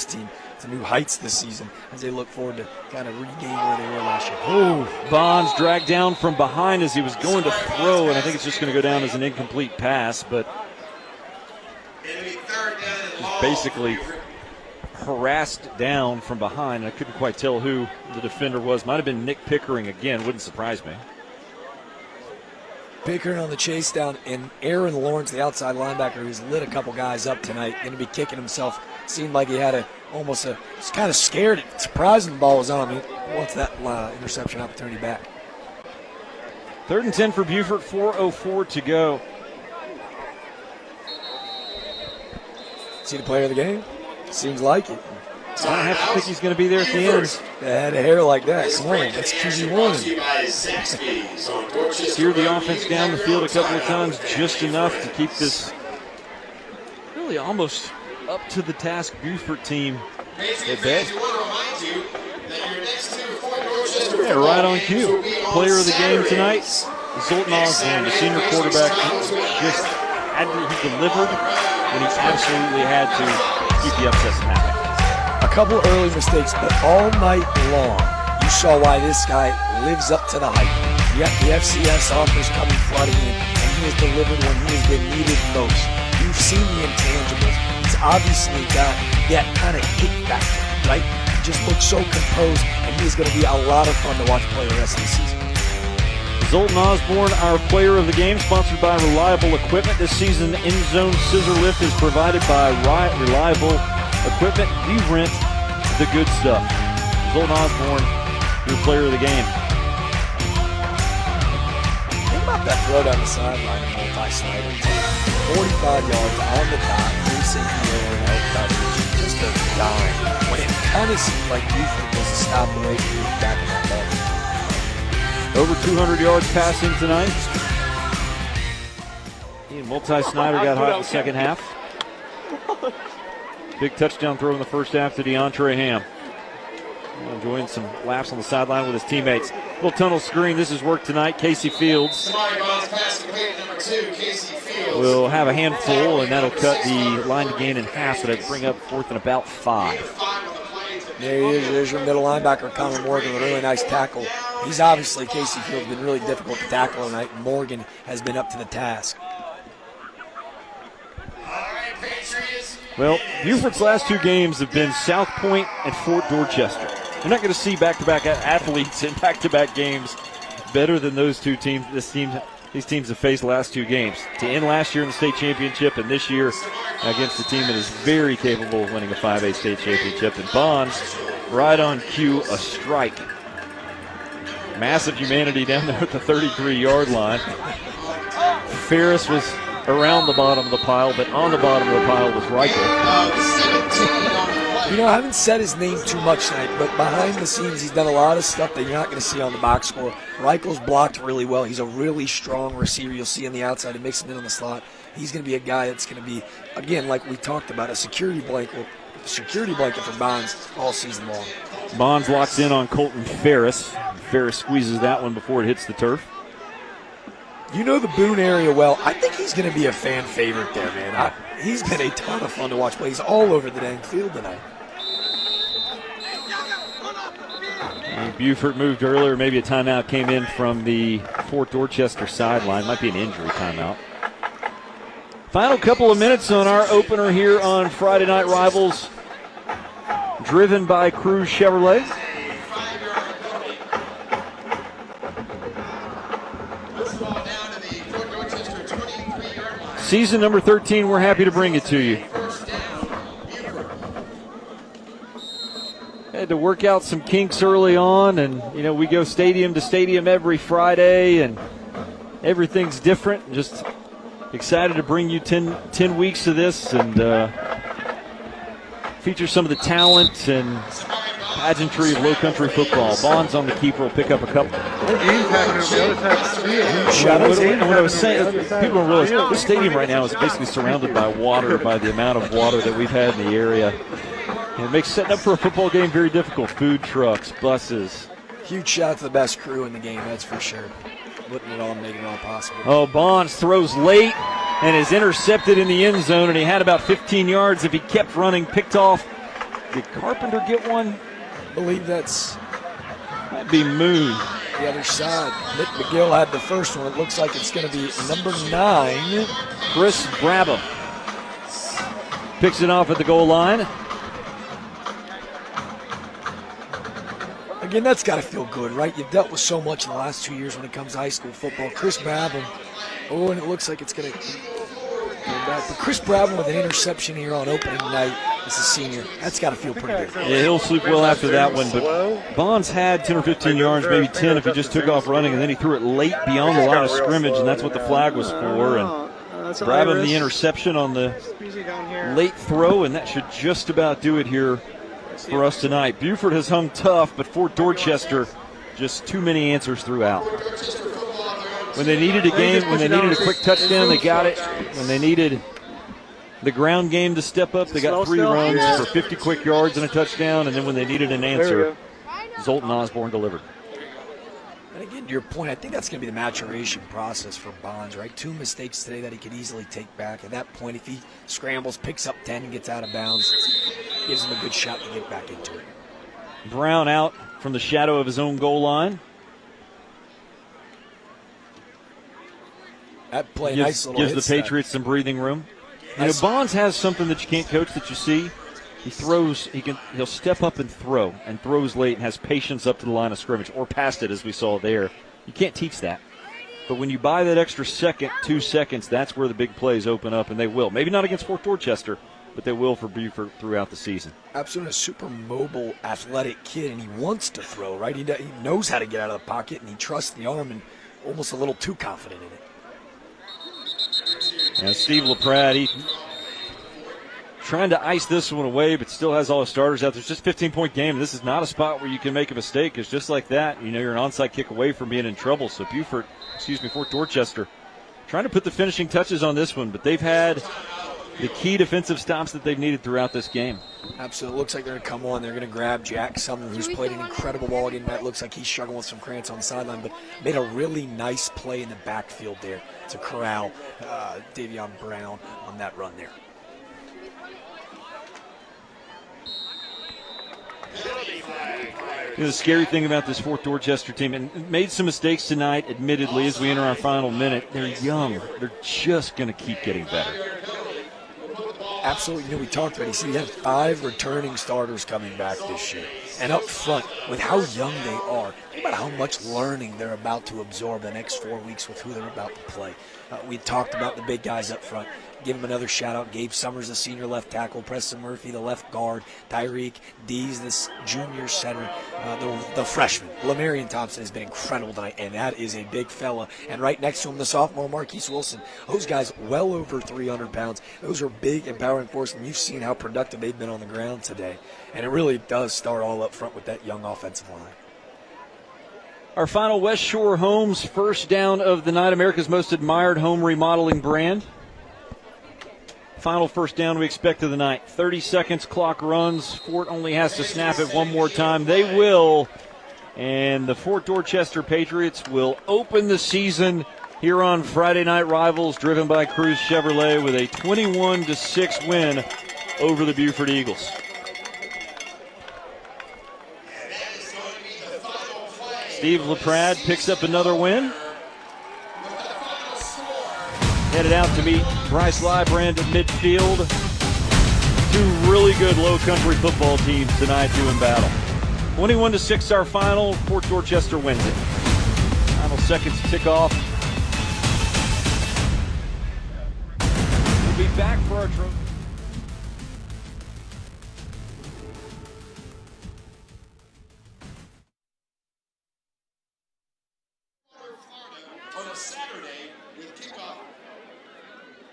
team to new heights this season as they look forward to kind of regain where they were last year. Oh, Bonds dragged down from behind as he was going to throw, and I think it's just going to go down as an incomplete pass, but just basically harassed down from behind. I couldn't quite tell who the defender was. Might have been Nick Pickering again. Wouldn't surprise me. Pickering on the chase down, and Aaron Lawrence, the outside linebacker, who's lit a couple guys up tonight, going to be kicking himself. Seemed like he had he's kind of scared. Surprising the ball was on him. He wants that interception opportunity back. 3rd and 10 for Beaufort, 4:04 to go. See the player of the game? Seems like it. I have to think he's going to be there at the end. Had a hair like that. Come on, that's QB1. Steer the offense down the field a couple of times, just enough to keep this really almost up to the task Beaufort team at bay. Yeah, right on cue. Player of the game tonight, Zoltan Osborne, the senior quarterback, just he delivered when he absolutely had to keep the upsets from happening. A couple early mistakes, but all night long, you saw why this guy lives up to the hype. Yet the FCS offers coming flooding in, and he has delivered when he has been needed most. You've seen the intangibles. He's obviously got that kind of kick factor, right? He just looks so composed, and he is going to be a lot of fun to watch play the rest of the season. Zoltan Osborne, our player of the game, sponsored by Reliable Equipment. This season, End Zone Scissor Lift is provided by Reliable Equipment. We rent the good stuff. Zoltan Osborne, your player of the game. Think about that throw down the sideline in multi-snider, too. 45 yards on the dot, facing the air and out coverage. Just a dime. When it kind of seemed like Beaufort was a stop away from being back in that ball. Over 200 yards passing tonight. Ian Multi-Snyder got hot in the second half. Big touchdown throw in the first half to DeAndre Ham. Enjoying some laps on the sideline with his teammates. Little tunnel screen. This is work tonight. Casey Fields will have a handful, and that'll cut the line to gain in half, but it'll bring up 4th and about 5. There he is. There's your middle linebacker, Connor Morgan, with a really nice tackle. He's obviously, Casey Fields, been really difficult to tackle tonight. Morgan has been up to the task. Well, Beaufort's last 2 games have been South Point and Fort Dorchester. You're not going to see back-to-back athletes in back-to-back games better than those two teams. These teams have faced the last 2 games. To end last year in the state championship and this year against a team that is very capable of winning a 5A state championship. And Bonds, right on cue, a strike. Massive humanity down there at the 33-yard line. Ferris was around the bottom of the pile, but on the bottom of the pile was Reichel. You know, I haven't said his name too much tonight, but behind the scenes, he's done a lot of stuff that you're not going to see on the box score. Reichel's blocked really well. He's a really strong receiver. You'll see on the outside. He makes him in on the slot. He's going to be a guy that's going to be, again, like we talked about, a security blanket for Bonds all season long. Bonds locks in on Colton Ferris. Ferris squeezes that one before it hits the turf. You know the Boone area well. I think he's going to be a fan favorite there, man. He's been a ton of fun to watch play. He's all over the dang field tonight. And Beaufort moved earlier. Maybe a timeout came in from the Fort Dorchester sideline. Might be an injury timeout. Final couple of minutes on our opener here on Friday Night Rivals, driven by Cruz Chevrolet. Season number 13, we're happy to bring it to you. Had to work out some kinks early on, and you know we go stadium to stadium every Friday, and everything's different. Just excited to bring you 10 weeks of this and feature some of the talent and pageantry of low country football. Bonds on the keeper will pick up a couple. What I was saying, people don't realize this stadium right now is basically surrounded by water, by the amount of water that we've had in the area. And it makes setting up for a football game very difficult. Food trucks, buses. Huge shout out to the best crew in the game, that's for sure. Putting it on, making it all possible. Oh, Bonds throws late and is intercepted in the end zone, and he had about 15 yards if he kept running, picked off. Did Carpenter get one? I believe that'd be Moon. The other side. Nick McGill had the first one. It looks like it's going to be number 9. Chris Brabham picks it off at the goal line. Again, that's got to feel good, right? You've dealt with so much in the last 2 years when it comes to high school football. Chris Brabham. Oh, and it looks like it's going to go back. But Chris Brabham with an interception here on opening night as a senior. That's got to feel pretty good. Yeah, he'll sleep well after that one. But Bonds had 10 or 15 yards, maybe 10 if he just took off running, and then he threw it late beyond the line of scrimmage, and that's what the flag was for. And Brabham the interception on the late throw, and that should just about do it here for us tonight. Beaufort has hung tough, but Fort Dorchester, just too many answers throughout. When they needed a game, when they needed a quick touchdown, they got it. When they needed the ground game to step up, they got 3 runs for 50 quick yards and a touchdown. And then when they needed an answer, Zoltan Osborne delivered. And again, to your point, I think that's going to be the maturation process for Bonds, right? 2 mistakes today that he could easily take back. At that point, if he scrambles, picks up 10, and gets out of bounds, gives him a good shot to get back into it. Brown out from the shadow of his own goal line. That play, nice little gives the Patriots some breathing room. Nice. Bonds has something that you can't coach, that you see. He throws. He'll step up and throws late, and has patience up to the line of scrimmage or past it, as we saw there. You can't teach that. But when you buy that extra second, 2 seconds, that's where the big plays open up, and they will. Maybe not against Fort Dorchester, but they will for Beaufort throughout the season. Absolutely, a super mobile, athletic kid, and he wants to throw, right? He knows how to get out of the pocket, and he trusts the arm, and almost a little too confident in it. And Steve LaPrade, trying to ice this one away, but still has all his starters out. There's just a 15-point game. This is not a spot where you can make a mistake, because just like that, you're an onside kick away from being in trouble. So Fort Dorchester, trying to put the finishing touches on this one, but they've had the key defensive stops that they've needed throughout this game. Absolutely. It looks like they're going to come on. They're going to grab Jack Sumner, who's played an incredible ball game. That looks like he's struggling with some cramps on the sideline, but made a really nice play in the backfield there to corral Davion Brown on that run there. The scary thing about this Fort Dorchester team, and made some mistakes tonight, admittedly, as we enter our final minute. They're young. They're just going to keep getting better. Absolutely. We talked about it. You have 5 returning starters coming back this year. And up front, with how young they are, think about how much learning they're about to absorb the next 4 weeks with who they're about to play. We talked about the big guys up front. Give him another shout-out. Gabe Summers, the senior left tackle. Preston Murphy, the left guard. Tyreek Dees, this junior center. The freshman. Lamarian Thompson has been incredible tonight, and that is a big fella. And right next to him, the sophomore Marquise Wilson. Those guys well over 300 pounds. Those are big, empowering force, and you've seen how productive they've been on the ground today. And it really does start all up front with that young offensive line. Our final West Shore Homes first down of the night, America's most admired home remodeling brand. Final first down we expect of the night. 30 seconds, clock runs. Fort only has to snap it one more time. They will. And the Fort Dorchester Patriots will open the season here on Friday Night Rivals, driven by Cruz Chevrolet, with a 21-6 win over the Beaufort Eagles. Steve LaPrade picks up another win. Headed out to meet Bryce Lybrand at midfield. 2 really good low country football teams tonight doing battle. 21-6 our final. Fort Dorchester wins it. Final seconds to tick off. We'll be back for our trophy. On a Saturday with kickoff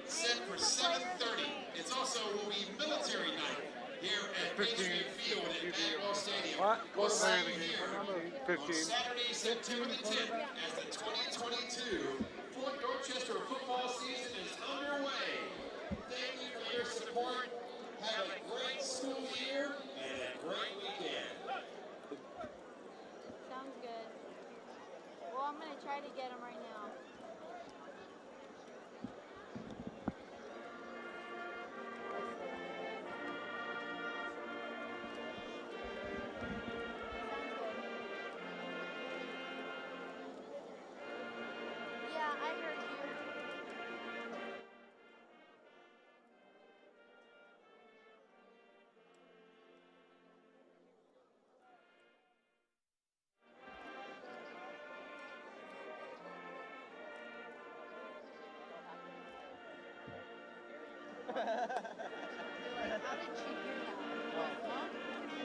set for 7:30. It's also will be military night here at Patriot Field at Admiral Stadium. We'll see you here on Saturday, September the 10th, as the 2022 Fort Dorchester football season is underway. Thank you for your support. Have a great school year and a great weekend. Sounds good. Well, I'm going to try to get him right now. Yeah, I heard you. How did you hear that? Huh? Yeah.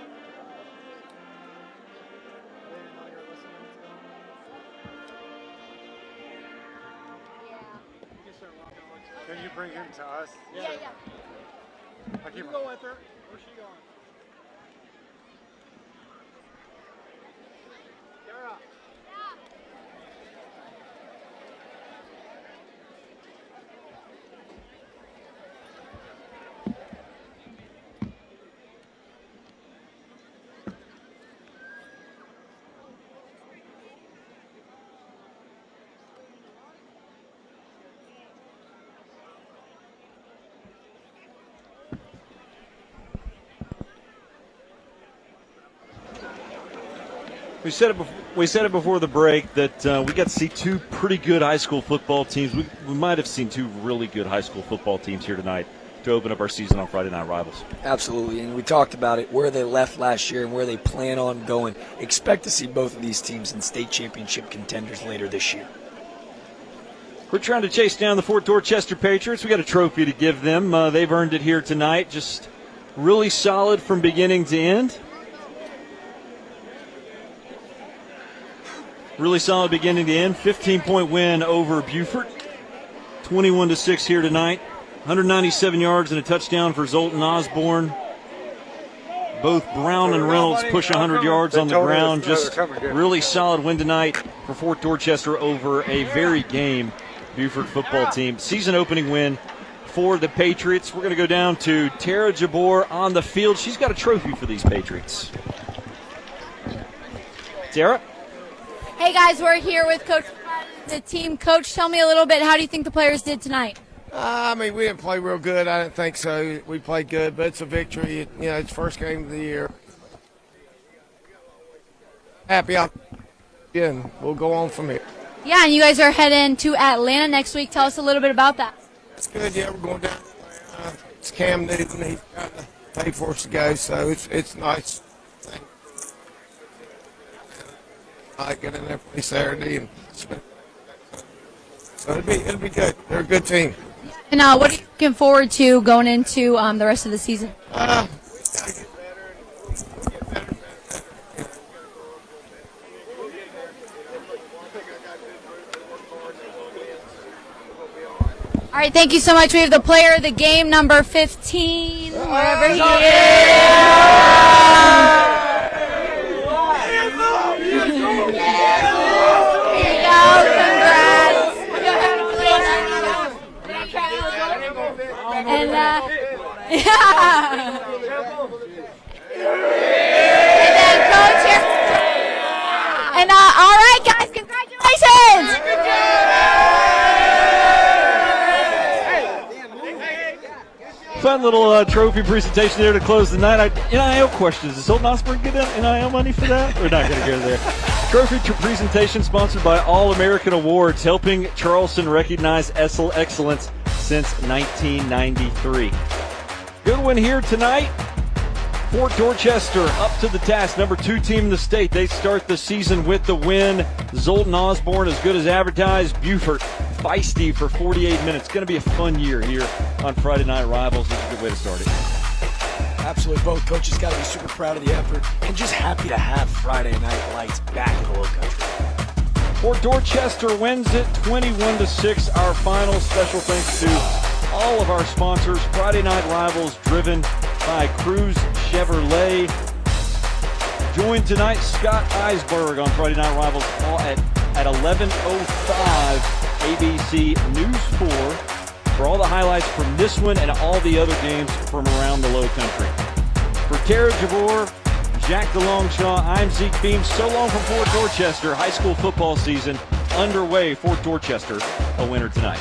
Can you bring him to us? Yeah. You can go with her. Where's she going? We said it before the break that we got to see two pretty good high school football teams. We might have seen two really good high school football teams here tonight to open up our season on Friday Night Rivals. Absolutely, and we talked about it, where they left last year and where they plan on going. Expect to see both of these teams in state championship contenders later this year. We're trying to chase down the Fort Dorchester Patriots. We got a trophy to give them. They've earned it here tonight. Just really solid from beginning to end. Really solid beginning to end. 15-point win over Beaufort. 21-6 here tonight. 197 yards and a touchdown for Zoltan Osborne. Both Brown and Reynolds push 100 yards on the ground. Just really solid win tonight for Fort Dorchester over a very game Beaufort football team. Season opening win for the Patriots. We're going to go down to Tara Jabor on the field. She's got a trophy for these Patriots. Tara? Hey guys, we're here with Coach the team. Coach, tell me a little bit, how do you think the players did tonight? I mean, we didn't play real good. I didn't think so. We played good, but it's a victory. You know, it's the first game of the year. Happy out. Yeah, and we'll go on from here. Yeah, and you guys are heading to Atlanta next week. Tell us a little bit about that. It's good. Yeah, we're going down to Atlanta. It's Cam Newton. He's got to pay for us to go, so it's nice. I get in there pretty Saturday, and so it'll be good. They're a good team. And what are you looking forward to going into the rest of the season? We gotta get better. Get better. All right, thank you so much. We have the player of the game, number 15, wherever he is. And yeah. And then coach here. And all right, guys, congratulations. Fun little trophy presentation there to close the night. NIL questions. Does Zoltan Osborne get NIL money for that? We're not going to go there. Trophy presentation sponsored by All-American Awards, helping Charleston recognize excellence since 1993. Good one here tonight. Fort Dorchester up to the task, number 2 team in the state. They start the season with the win. Zoltan Osborne as good as advertised. Beaufort feisty for 48 minutes. Going to be a fun year here on Friday Night Rivals. This is a good way to start it. Absolutely, both coaches got to be super proud of the effort and just happy to have Friday Night Lights back in the Low Country. Fort Dorchester wins it 21-6. Our final special thanks to all of our sponsors. Friday Night Rivals driven by Cruz Chevrolet. Join tonight Scott Eisberg on Friday Night Rivals at 11:05 ABC News 4 for all the highlights from this one and all the other games from around the Low Country. For Tara Jabor, Jack DeLongshaw, I'm Zeke Beam. So long from Fort Dorchester. High school football season underway. Fort Dorchester a winner tonight.